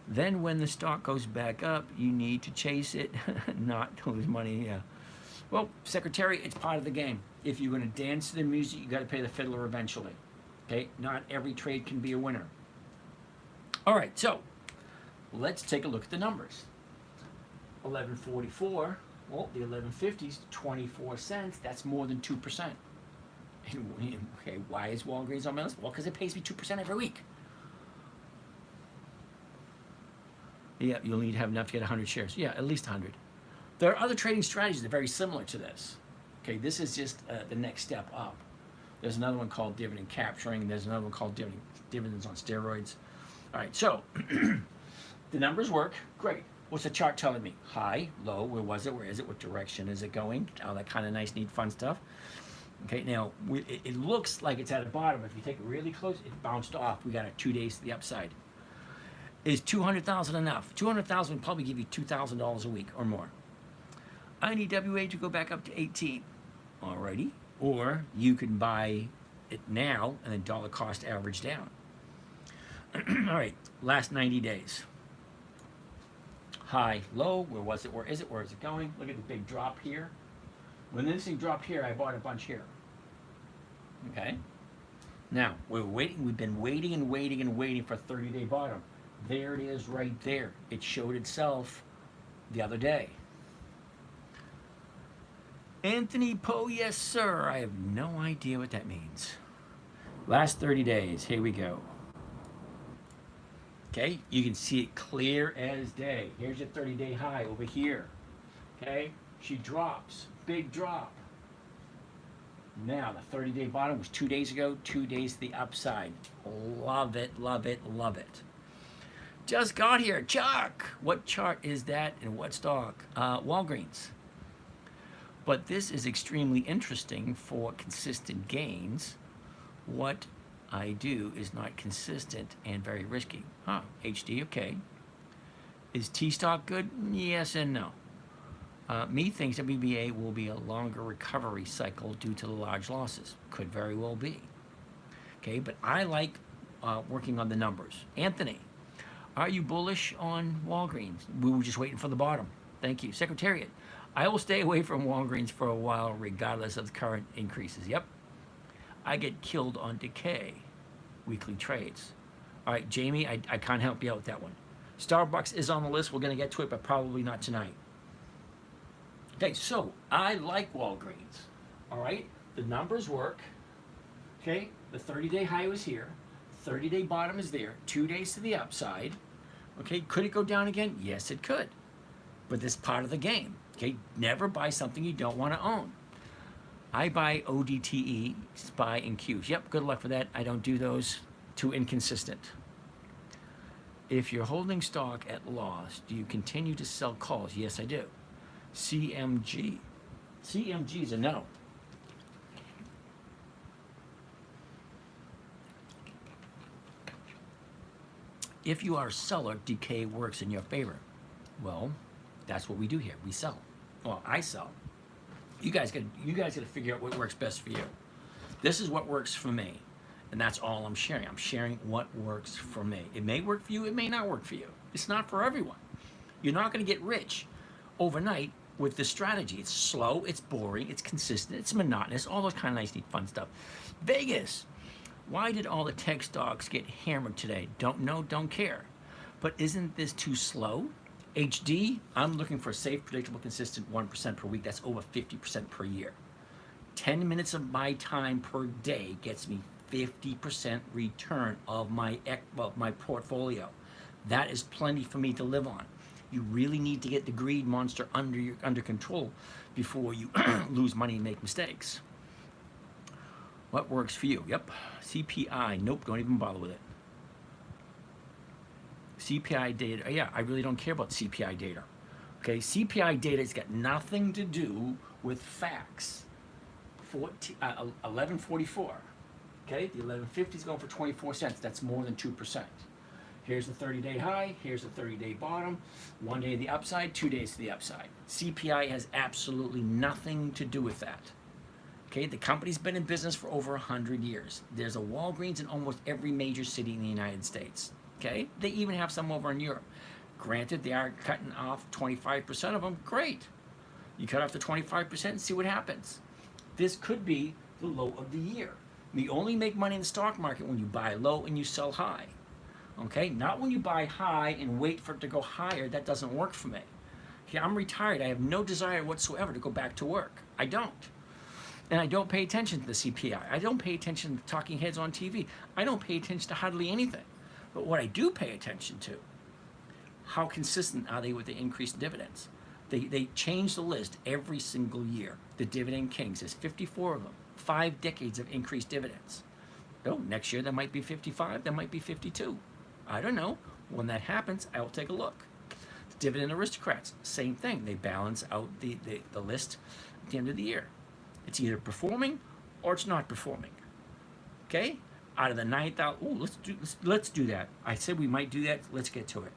Then when the stock goes back up, you need to chase it, not lose money. Yeah. Well, Secretary, it's part of the game. If you're going to dance to the music, you got to pay the fiddler eventually. Okay, not every trade can be a winner. All right, so let's take a look at the numbers. 1144. Well, the 1150s, 24 cents. That's more than 2%. Okay, why is Walgreens on my list? Well, because it pays me 2% every week. Yeah, you'll need to have enough to get 100 shares. Yeah, at least 100. There are other trading strategies that are very similar to this. Okay, this is just the next step up. There's another one called dividend capturing. There's another one called dividends on steroids. All right, so the numbers work. Great. What's the chart telling me? High, low, where was it? Where is it? What direction is it going? All that kind of nice, neat, fun stuff. Okay, now it looks like it's at the bottom. If you take it really close, it bounced off. We got 2 days to the upside. Is 200,000 enough? 200,000 would probably give you $2,000 a week or more. I need WA to go back up to 18. Alrighty. Or you can buy it now and then dollar cost average down. All right, last 90 days. High, low, where was it? Where is it? Where is it going? Look at the big drop here. When this thing dropped here, I bought a bunch here. Okay? Now, we're waiting. We've been waiting and waiting and waiting for 30-day bottom. There it is right there. It showed itself the other day. Anthony Poe, yes, sir. I have no idea what that means. Last 30 days. Here we go. Okay? You can see it clear as day. Here's your 30-day high over here. Okay? She drops. Big drop. Now, the 30-day bottom was 2 days ago. 2 days to the upside. Love it, love it, love it. Just got here. Chuck! What chart is that and what stock? Walgreens. But this is extremely interesting for consistent gains. What I do is not consistent and very risky. HD, okay. Is T-stock good? Yes and no. Me thinks WBA will be a longer recovery cycle due to the large losses. Could very well be. Okay, but I like working on the numbers. Anthony, are you bullish on Walgreens? We were just waiting for the bottom. Thank you. Secretariat, I will stay away from Walgreens for a while regardless of the current increases. Yep. I get killed on decay. Weekly trades. All right, Jamie, I can't help you out with that one. Starbucks is on the list. We're going to get to it, but probably not tonight. Okay, so I like Walgreens. All right, the numbers work. Okay, the 30-day high was here. 30-day bottom is there. 2 days to the upside. Okay, could it go down again? Yes, it could. But this is part of the game. Okay, never buy something you don't want to own. I buy ODTE, SPY, and Qs. Yep, good luck for that. I don't do those. Too inconsistent. If you're holding stock at loss, do you continue to sell calls? Yes, I do. CMG. CMG is a no. If you are a seller, decay works in your favor. Well, that's what we do here. We sell. well, I sell. You guys got to figure out what works best for you. This is what works for me, and that's all I'm sharing. I'm sharing what works for me. It may work for you, it may not work for you. It's not for everyone. You're not going to get rich overnight with this strategy. It's slow, it's boring, it's consistent, it's monotonous, all those kind of nice, neat, fun stuff. Vegas. Why did all the tech stocks get hammered today? Don't know, don't care. But isn't this too slow? HD, I'm looking for a safe, predictable, consistent 1% per week. That's over 50% per year. 10 minutes of my time per day gets me 50% return of my portfolio. That is plenty for me to live on. You really need to get the greed monster under control before you lose money and make mistakes. What works for you? Yep. CPI. Nope, don't even bother with it. CPI data. Yeah, I really don't care about CPI data. Okay, CPI data has got nothing to do with facts. 1144. Okay, the 1150 is going for 24 cents. That's more than 2%. Here's the 30-day high. Here's the 30-day bottom. 1 day to the upside, 2 days to the upside. CPI has absolutely nothing to do with that. Okay, the company's been in business for over 100 years. There's a Walgreens in almost every major city in the United States. Okay, they even have some over in Europe. Granted, they are cutting off 25% of them. Great. You cut off the 25% and see what happens. This could be the low of the year. You only make money in the stock market when you buy low and you sell high. Okay, not when you buy high and wait for it to go higher. That doesn't work for me. Okay, I'm retired. I have no desire whatsoever to go back to work. I don't. And I don't pay attention to the CPI. I don't pay attention to talking heads on TV. I don't pay attention to hardly anything. But what I do pay attention to, how consistent are they with the increased dividends? They change the list every single year. The Dividend Kings, there's 54 of them. 5 decades of increased dividends. Oh, next year there might be 55, there might be 52. I don't know. When that happens, I will take a look. The Dividend Aristocrats, same thing. They balance out the list at the end of the year. It's either performing or it's not performing. Okay? Out of the 9,000, let's do that. I said we might do that. Let's get to it.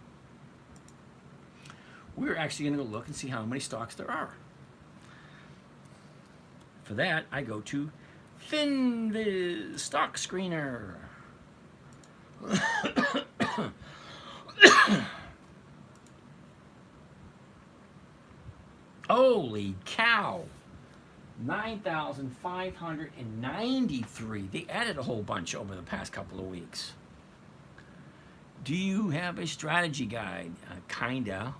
We're actually going to go look and see how many stocks there are. For that, I go to FinViz Stock Screener. Holy cow! 9,593. They added a whole bunch over the past couple of weeks. Do you have a strategy guide? Kinda.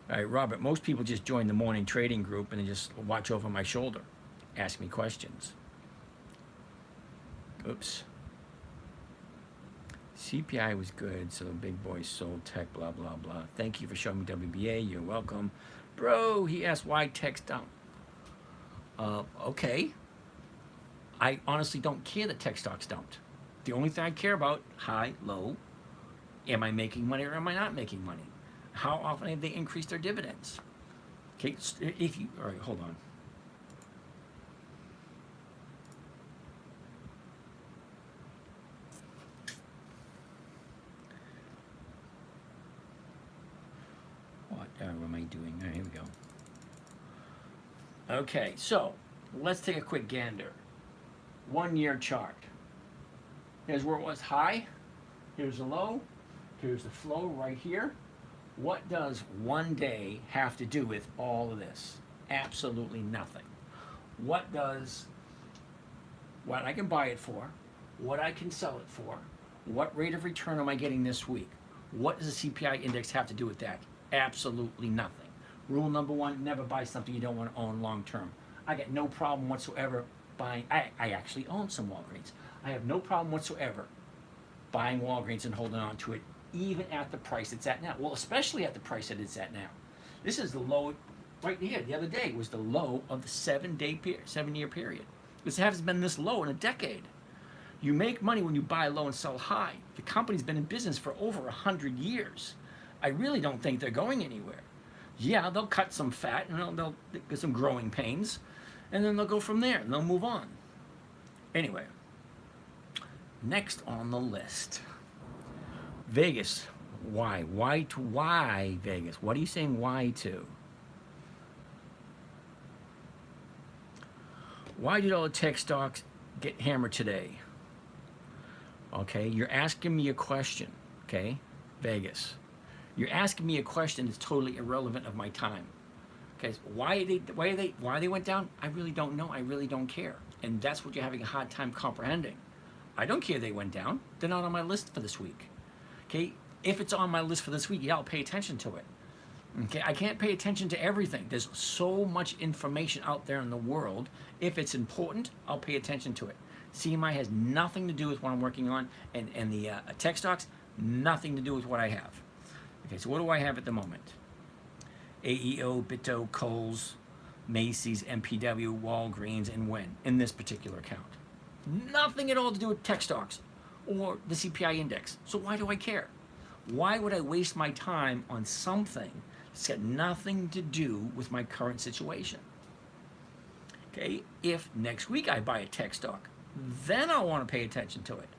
All right, Robert, most people just join the morning trading group and they just watch over my shoulder, ask me questions. Oops. CPI was good, so the big boys sold tech, blah, blah, blah. Thank you for showing me WBA. You're welcome. Bro, he asked why tech's down. Okay. I honestly don't care that tech stocks don't. The only thing I care about, high, low, am I making money or am I not making money? How often have they increased their dividends? Okay, if you, all right, hold on. What am I doing? All right, here we go. Okay, so let's take a quick gander. 1 year chart. Here's where it was high. Here's the low. Here's the flow right here. What does 1 day have to do with all of this? Absolutely nothing. What I can buy it for, what I can sell it for, what rate of return am I getting this week? What does the CPI index have to do with that? Absolutely nothing. Rule number 1, never buy something you don't want to own long term. I got no problem whatsoever buying, I actually own some Walgreens. I have no problem whatsoever buying Walgreens and holding on to it even at the price it's at now. Well, especially at the price that it's at now. This is the low right here. The other day was the low of the 7-year period. This hasn't been this low in a decade. You make money when you buy low and sell high. The company's been in business for over 100 years. I really don't think they're going anywhere. Yeah, they'll cut some fat and they'll get some growing pains, and then they'll go from there and they'll move on. Anyway, next on the list. Vegas, Why? Why, Vegas? What are you saying why to? Why did all the tech stocks get hammered today? Okay, you're asking me a question, okay? Vegas. You're asking me a question that's totally irrelevant of my time. Okay, so why they went down? I really don't know. I really don't care. And that's what you're having a hard time comprehending. I don't care they went down. They're not on my list for this week. Okay, if it's on my list for this week, yeah, I'll pay attention to it. Okay, I can't pay attention to everything. There's so much information out there in the world. If it's important, I'll pay attention to it. CMI has nothing to do with what I'm working on, and the tech stocks, nothing to do with what I have. Okay, so what do I have at the moment? AEO, Bitto, Kohl's, Macy's, MPW, Walgreens, and Wynn in this particular account. Nothing at all to do with tech stocks or the CPI index. So why do I care? Why would I waste my time on something that's got nothing to do with my current situation? Okay, if next week I buy a tech stock, then I'll want to pay attention to it.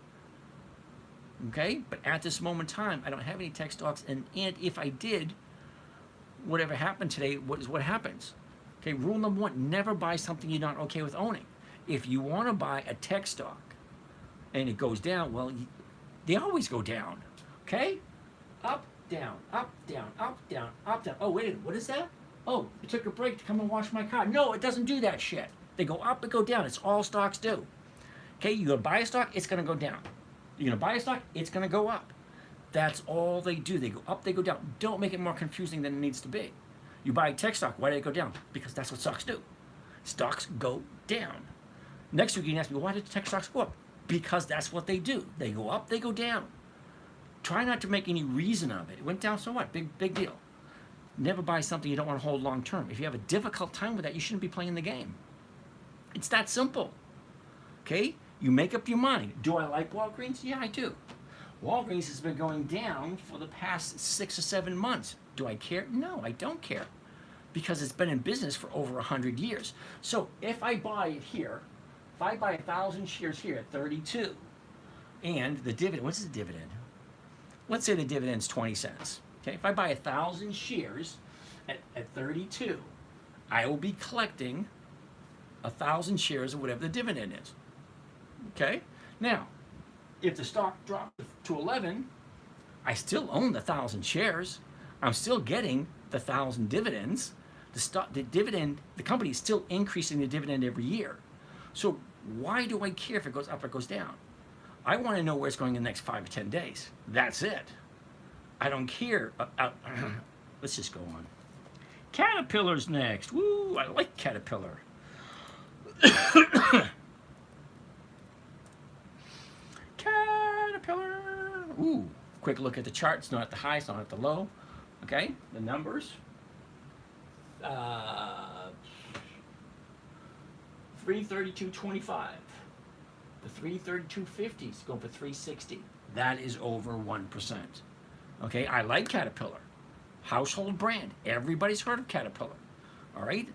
Okay, but at this moment in time, I don't have any tech stocks, and if I did, whatever happened today, what happens? Okay, rule number one, never buy something you're not okay with owning. If you want to buy a tech stock and it goes down, well, they always go down. Okay? Up, down, up, down, up, down, up, down. Oh, wait a minute, what is that? Oh, it took a break to come and wash my car. No, it doesn't do that shit. They go up and go down. It's all stocks do. Okay, you're going to buy a stock, it's going to go down. You're going to buy a stock, it's going to go up. That's all they do. They go up, they go down. Don't make it more confusing than it needs to be. You buy a tech stock, why did it go down? Because that's what stocks do. Stocks go down. Next week you can ask me, why did tech stocks go up? Because that's what they do. They go up, they go down. Try not to make any reason of it. It went down, so what? Big deal. Never buy something you don't want to hold long term. If you have a difficult time with that, you shouldn't be playing the game. It's that simple. Okay? You make up your mind. Do I like Walgreens? Yeah, I do. Walgreens has been going down for the past 6 or 7 months. Do I care? No, I don't care. Because it's been in business for over 100 years. So if I buy it here, if I buy 1,000 shares here at 32, and the dividend, what's the dividend? Let's say the dividend's 20 cents. Okay, if I buy 1,000 shares at 32, I will be collecting 1,000 shares of whatever the dividend is. Okay? Now, if the stock dropped to 11, I still own the 1,000 shares. I'm still getting the 1,000 dividends. The dividend, the company is still increasing the dividend every year. So why do I care if it goes up or goes down? I want to know where it's going in the next 5 or 10 days. That's it. I don't care. Let's just go on. Caterpillar's next. Woo, I like Caterpillar. Caterpillar. Ooh, quick look at the chart. It's not at the high, it's not at the low. Okay, the numbers. 332.25. The 332.50 is going for 360. That is over 1%. Okay, I like Caterpillar. Household brand. Everybody's heard of Caterpillar. All right?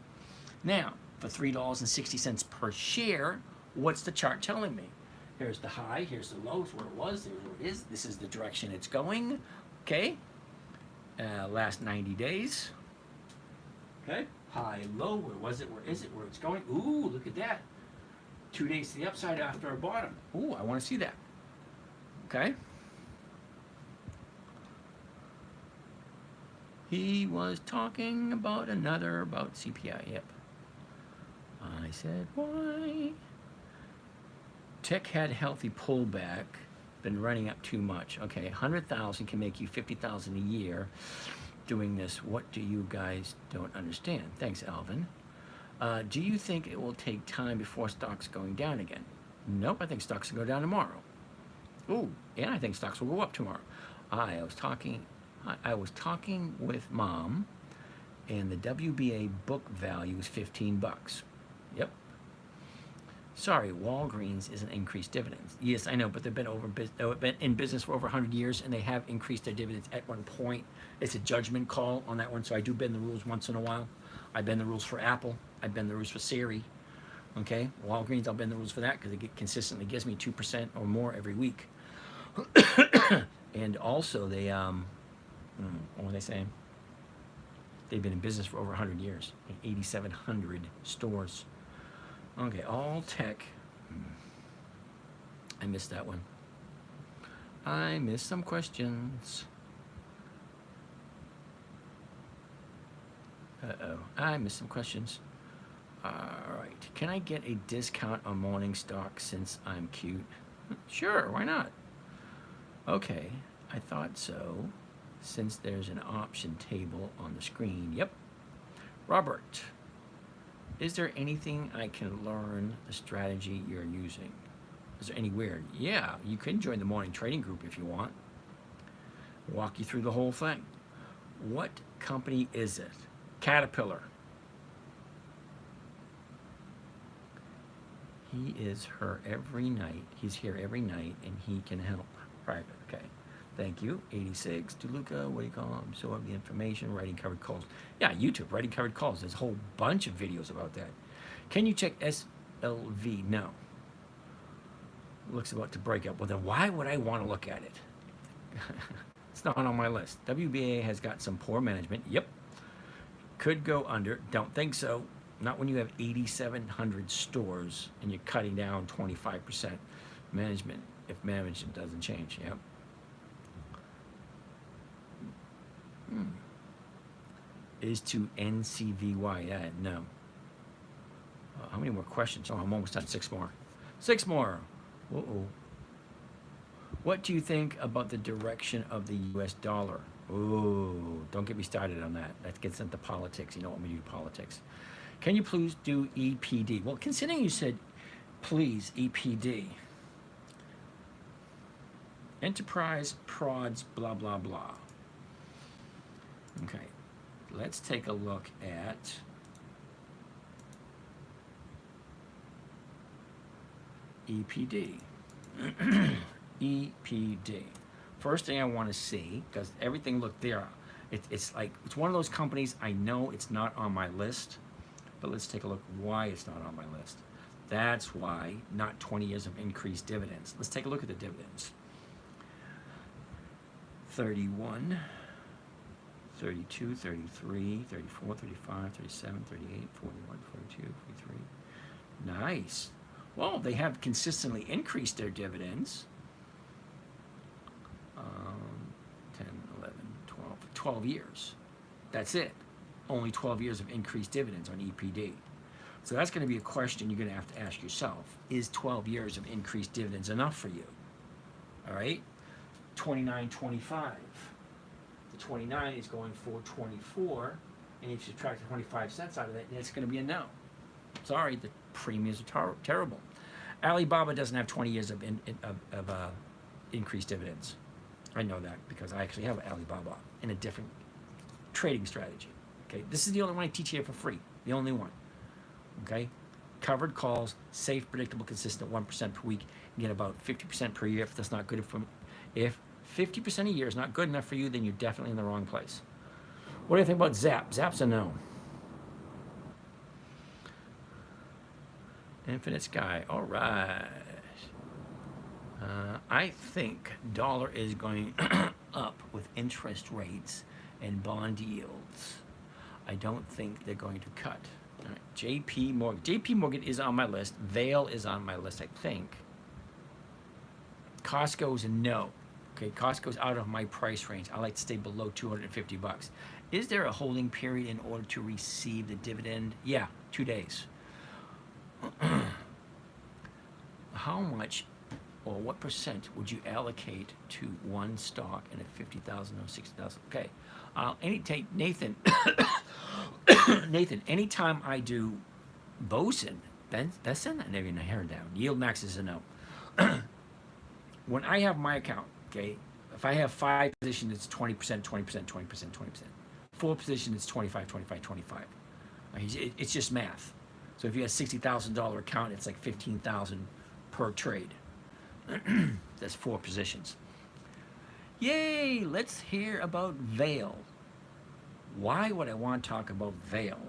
Now, for $3.60 per share, what's the chart telling me? Here's the high, here's the low, it's where it was, here's where it is. This is the direction it's going. Okay? Last 90 days. Okay? High, low, where was it, where is it, where it's going? Ooh, look at that. 2 days to the upside after a bottom. Ooh, I want to see that. Okay? He was talking about about CPI, yep. I said, why? Tech had a healthy pullback, been running up too much. Okay, 100,000 can make you 50,000 a year doing this. What do you guys don't understand? Thanks, Alvin. Do you think it will take time before stocks going down again? Nope, I think stocks will go down tomorrow. Ooh, and I think stocks will go up tomorrow. I was talking with Mom, and the WBA book value is $15. Yep. Sorry, Walgreens isn't increased dividends. Yes, I know, but they've been in business for over 100 years, and they have increased their dividends at one point. It's a judgment call on that one, so I do bend the rules once in a while. I bend the rules for Apple. I bend the rules for Siri. Okay, Walgreens, I'll bend the rules for that because it consistently gives me 2% or more every week. And also they, what were they saying? They've been in business for over 100 years, like 8,700 stores. Okay, all tech. I missed that one. I missed some questions. Uh-oh, I missed some questions. All right, can I get a discount on morning stock since I'm cute? Sure, why not? Okay, I thought so, since there's an option table on the screen. Yep. Robert, is there anything I can learn the strategy you're using? Is there any weird? Yeah, you can join the morning trading group if you want. Walk you through the whole thing. What company is it? Caterpillar. He is her every night. He's here every night, and he can help. Private, okay. Thank you. 86. DeLuca, what do you call him? So of the information, writing covered calls. Yeah, YouTube, writing covered calls. There's a whole bunch of videos about that. Can you check SLV? No. Looks about to break up. Well, then why would I want to look at it? It's not on my list. WBA has got some poor management. Yep. Could go under. Don't think so. Not when you have 8,700 stores and you're cutting down 25% management if management doesn't change. Yep. Is to NCVY. Yeah, no. How many more questions? Oh, I'm almost done. 6 more. 6 more. Uh-oh. What do you think about the direction of the US dollar? Oh, don't get me started on that. That gets into politics. You know what we do politics. Can you please do EPD? Well, considering you said, please, EPD. Enterprise, prods, blah, blah, blah. Okay, let's take a look at EPD. EPD. First thing I want to see, because everything looked there, it's like, it's one of those companies I know it's not on my list. But let's take a look why it's not on my list. That's why not 20 years of increased dividends. Let's take a look at the dividends. 31, 32, 33, 34, 35, 37, 38, 41, 42, 43. Nice. Well, they have consistently increased their dividends. 10, 11, 12 years. That's it. Only 12 years of increased dividends on EPD. So that's going to be a question you're going to have to ask yourself. Is 12 years of increased dividends enough for you? All right? 29.25. The 29 is going for 24, and if you subtract 25 cents out of that, it's going to be a no. Sorry, the premiums are terrible. Alibaba doesn't have 20 years of increased dividends. I know that because I actually have Alibaba in a different trading strategy. Okay, this is the only one I teach here for free. The only one. Okay, covered calls, safe, predictable, consistent, 1% per week. You get about 50% per year. If that's not good for, if 50% a year is not good enough for you, then you're definitely in the wrong place. What do you think about Zap? Zap's a no. Infinite Sky. All right. I think dollar is going up with interest rates and bond yields. I don't think they're going to cut. All right. JP Morgan. JP Morgan is on my list. Vail is on my list, I think. Costco's a no. Okay, Costco's out of my price range. I like to stay below 250 bucks. Is there a holding period in order to receive the dividend? Yeah, 2 days. How much or what percent would you allocate to one stock in a 50,000 or 60,000? Okay, Nathan, Nathan, anytime I do Boson, that's not even a hair down. Yield max is a no. When I have my account, okay, if I have 5 positions, it's 20%, 20%, 20%, 20%. 4 positions, it's 25, 25, 25. It's just math. So if you have a $60,000 account, it's like 15,000 per trade. That's 4 positions. Yay! Let's hear about Vail. Why would I want to talk about Vail?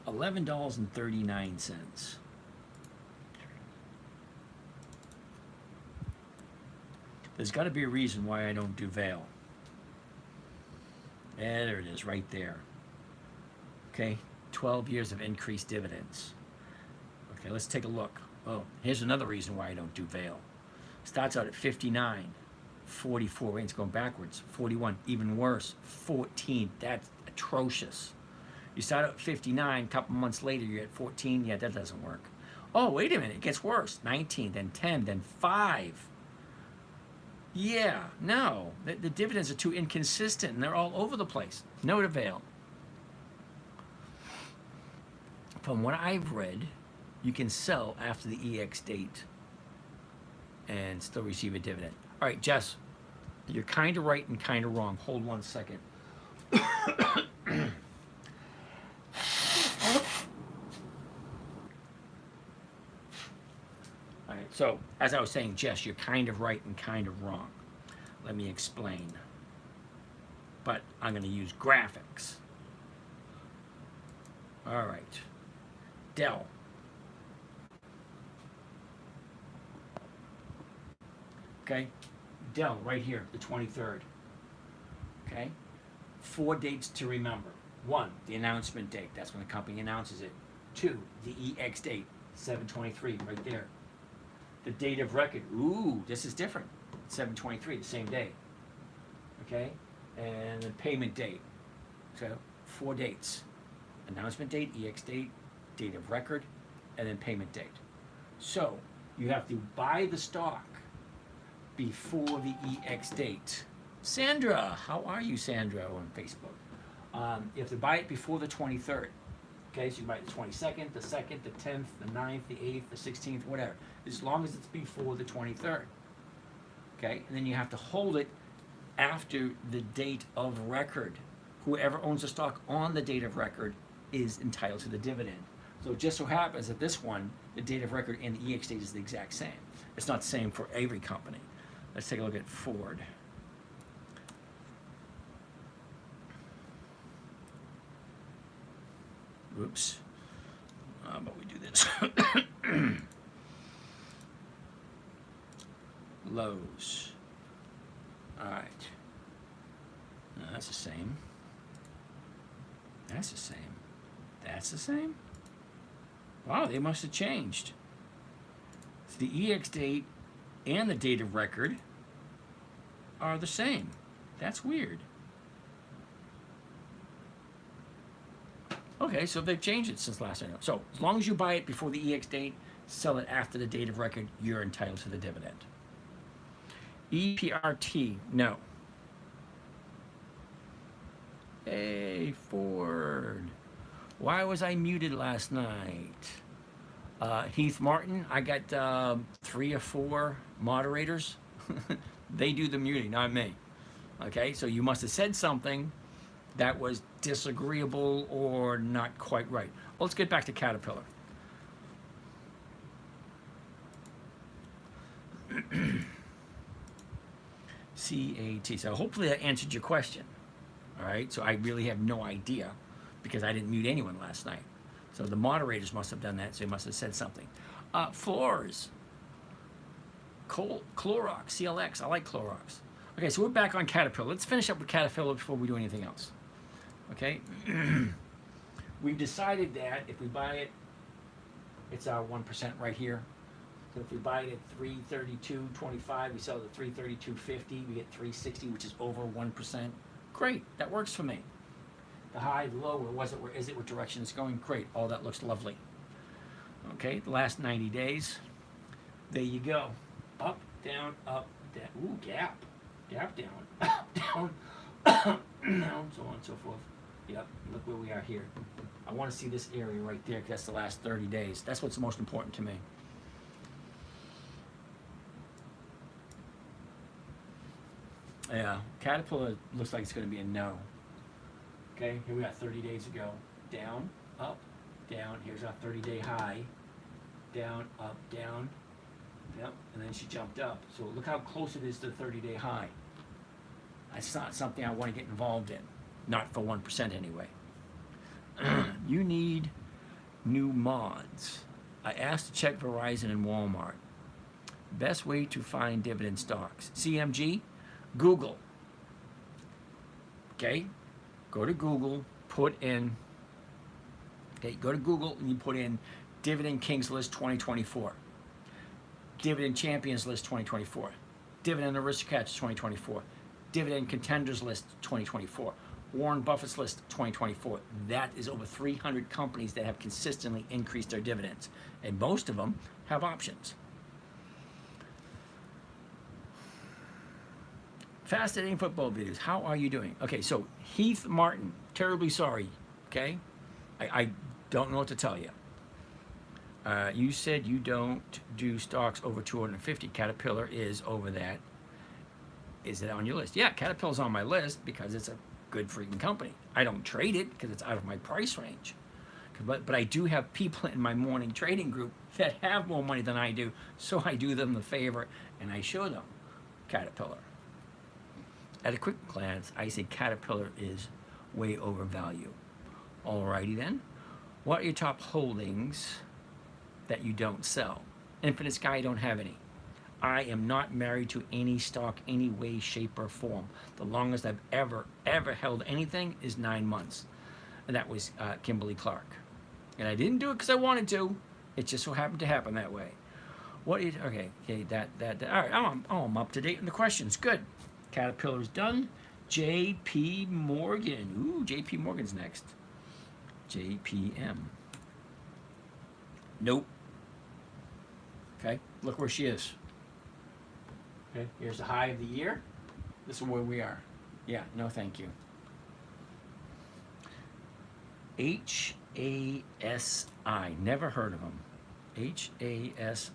$11.39. There's got to be a reason why I don't do Vail. Yeah, there it is, right there. Okay, 12 years of increased dividends. Okay, let's take a look. Oh, here's another reason why I don't do Vail. Starts out at 59, 44, it's going backwards, 41, even worse, 14, that's atrocious. You start out at 59, a couple months later you're at 14, yeah, that doesn't work. Oh, wait a minute, it gets worse, 19, then 10, then 5. Yeah, no, the dividends are too inconsistent and they're all over the place. No to Vail. From what I've read, you can sell after the EX date and still receive a dividend. All right, Jess, you're kind of right and kind of wrong. Hold 1 second. All right, so as I was saying, Jess, you're kind of right and kind of wrong. Let me explain. But I'm going to use graphics. All right. Dell. Okay, Dell right here, the 23rd. Okay, 4 dates to remember. 1, the announcement date. That's when the company announces it. 2, the EX date, 7/23, right there. The date of record. Ooh, this is different. 7/23, the same day. Okay, and the payment date. So 4 dates. Announcement date, EX date, date of record, and then payment date. So you have to buy the stock before the EX date. Sandra, how are you, Sandra, on Facebook? You have to buy it before the 23rd. Okay, so you buy it the 22nd, the 2nd, the 10th, the 9th, the 8th, the 16th, whatever. As long as it's before the 23rd. Okay, and then you have to hold it after the date of record. Whoever owns the stock on the date of record is entitled to the dividend. So it just so happens that this one, the date of record and the EX date is the exact same. It's not the same for every company. Let's take a look at Ford. Oops. But we do this. Lowe's. All right. No, that's the same. That's the same. That's the same? Wow, they must have changed. So the EX date and the date of record are the same. That's weird. Okay, so they've changed it since last I know. So as long as you buy it before the EX date, sell it after the date of record, you're entitled to the dividend. EPRT, no. Hey, Ford. Why was I muted last night? Heath Martin, I got 3 or 4 moderators. They do the muting, not me. Okay, so you must have said something that was disagreeable or not quite right. Well, let's get back to Caterpillar. CAT. So hopefully that answered your question. All right, so I really have no idea because I didn't mute anyone last night. So the moderators must have done that, so they must have said something. Floors. Clorox, CLX. I like Clorox. Okay, so we're back on Caterpillar. Let's finish up with Caterpillar before we do anything else. Okay? We've decided that if we buy it, it's our 1% right here. So if we buy it at 332.25, we sell it at 332.50, we get 360, which is over 1%. Great, that works for me. The high, the low, where was it, where is it, what direction it's going? Great, all that looks lovely. Okay, the last 90 days, there you go. Up, down, ooh, gap. Gap down, up, down, down, so on and so forth. Yep, look where we are here. I want to see this area right there because that's the last 30 days. That's what's most important to me. Yeah, Caterpillar looks like it's going to be a no. Okay, here we got 30 days ago. Down, up, down. Here's our 30-day high. Down, up, down. Yep, and then she jumped up. So look how close it is to the 30-day high. That's not something I want to get involved in. Not for 1% anyway. You need new mods. I asked to check Verizon and Walmart. Best way to find dividend stocks. CMG, Google. Okay, go to Google, put in, okay, go to Google and you put in Dividend Kings List 2024, Dividend Champions List 2024, Dividend Aristocrats 2024, Dividend Contenders List 2024, Warren Buffett's List 2024. That is over 300 companies that have consistently increased their dividends, and most of them have options. Fascinating football videos. How are you doing? Okay, so Heath Martin, terribly sorry. Okay, I don't know what to tell you. You said you don't do stocks over 250. Caterpillar is over that. Is it on your list? Yeah, Caterpillar's on my list because it's a good freaking company. I don't trade it because it's out of my price range. But I do have people in my morning trading group that have more money than I do, so I do them the favor and I show them Caterpillar. At a quick glance, I say Caterpillar is way overvalued. Alrighty then. What are your top holdings that you don't sell? Infinite Sky, I don't have any. I am not married to any stock, any way, shape, or form. The longest I've ever held anything is 9 months. And that was Kimberly Clark. And I didn't do it because I wanted to. It just so happened to happen that way. What is, okay, that, all right, I'm up to date on the questions. Good. Caterpillar's done. JP Morgan. Ooh, JP Morgan's next. JPM. Nope. Okay, look where she is. Okay, here's the high of the year. This is where we are. Yeah, no thank you. HASI. Never heard of them. HASI.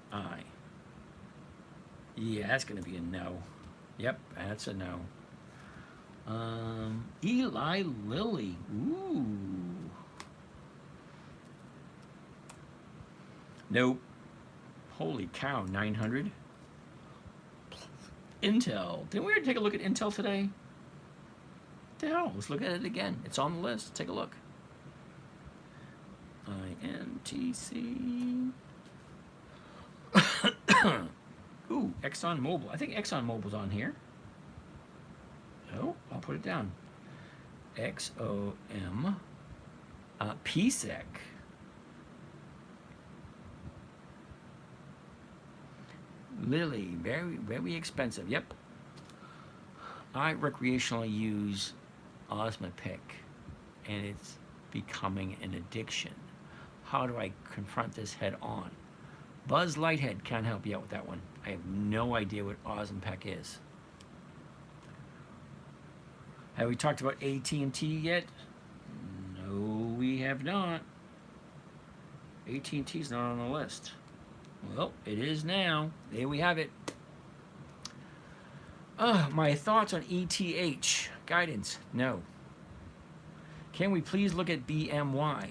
Yeah, that's going to be a no. Yep, that's a no. Eli Lilly. Ooh. Nope. Holy cow, 900. Intel. Didn't we already take a look at Intel today? What the hell? Let's look at it again. It's on the list. Take a look. INTC. Ooh, ExxonMobil. I think ExxonMobil's on here. Oh, I'll put it down. XOM. PSEC. Lilly, very, very expensive. Yep. I recreationally use Osmopic, and it's becoming an addiction. How do I confront this head on? Buzz Lighthead can't help you out with that one. I have no idea what Osmopic is. Have we talked about AT&T yet? No, we have not. AT&T's not on the list. Well, it is now. There we have it. My thoughts on ETH. Guidance, no. Can we please look at BMY?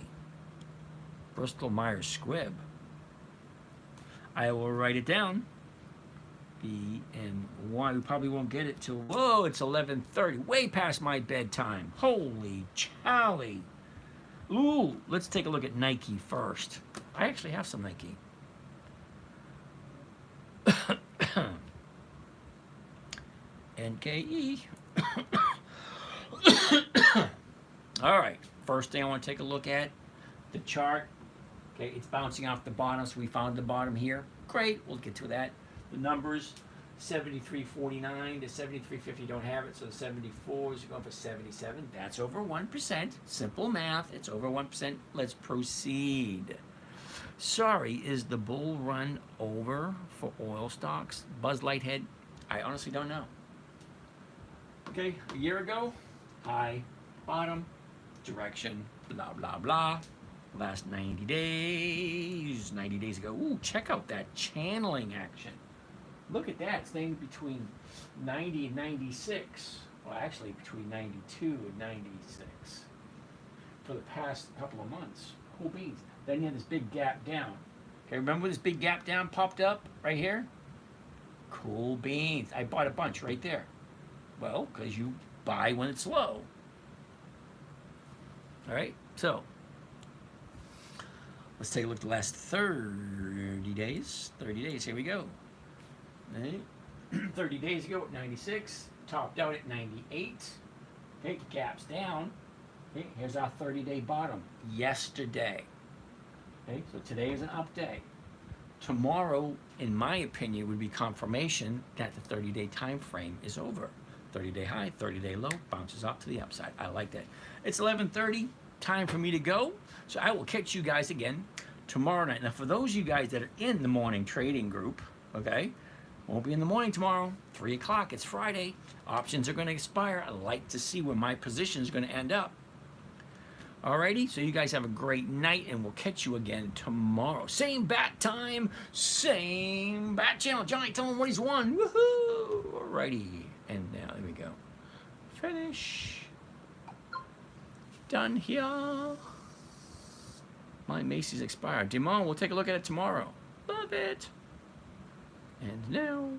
Bristol Myers Squibb. I will write it down. BMY. We probably won't get it till, whoa, it's 11:30. Way past my bedtime. Holy Charlie. Ooh, let's take a look at Nike first. I actually have some Nike. NKE. All right, first thing I want to take a look at, the chart. Okay, it's bouncing off the bottom, so we found the bottom here. Great, we'll get to that. The numbers, 73.49 to 73.50, don't have it, so the 74s are going for 77. That's over 1%. Simple math, it's over 1%. Let's proceed. Sorry, is the bull run over for oil stocks? Buzz Lighthead, I honestly don't know. Okay, a year ago, high, bottom, direction, blah, blah, blah. Last 90 days ago. Ooh, check out that channeling action. Look at that, staying between 90 and 96. Well, actually between 92 and 96 for the past couple of months. Cool beans. Then you had this big gap down. Okay, remember when this big gap down popped up right here? Cool beans. I bought a bunch right there. Well, because you buy when it's low. All right, so let's take a look at the last 30 days. 30 days, here we go. Right? 30 days ago at 96, topped out at 98. Okay, gaps down. Okay, here's our 30-day bottom yesterday. Okay, so today is an up day. Tomorrow, in my opinion, would be confirmation that the 30-day time frame is over. 30-day high, 30-day low, bounces off to the upside. I like that. It's 11:30, time for me to go. So I will catch you guys again tomorrow night. Now, for those of you guys that are in the morning trading group, okay, won't be in the morning tomorrow, 3 o'clock, it's Friday. Options are going to expire. I like to see where my position is going to end up. Alrighty, so you guys have a great night, and we'll catch you again tomorrow. Same bat time, same bat channel. Johnny, tell him what he's won. Woohoo! Alrighty, and now there we go. Finish. Done here. My Macy's expired. Demon, we'll take a look at it tomorrow. Love it. And now.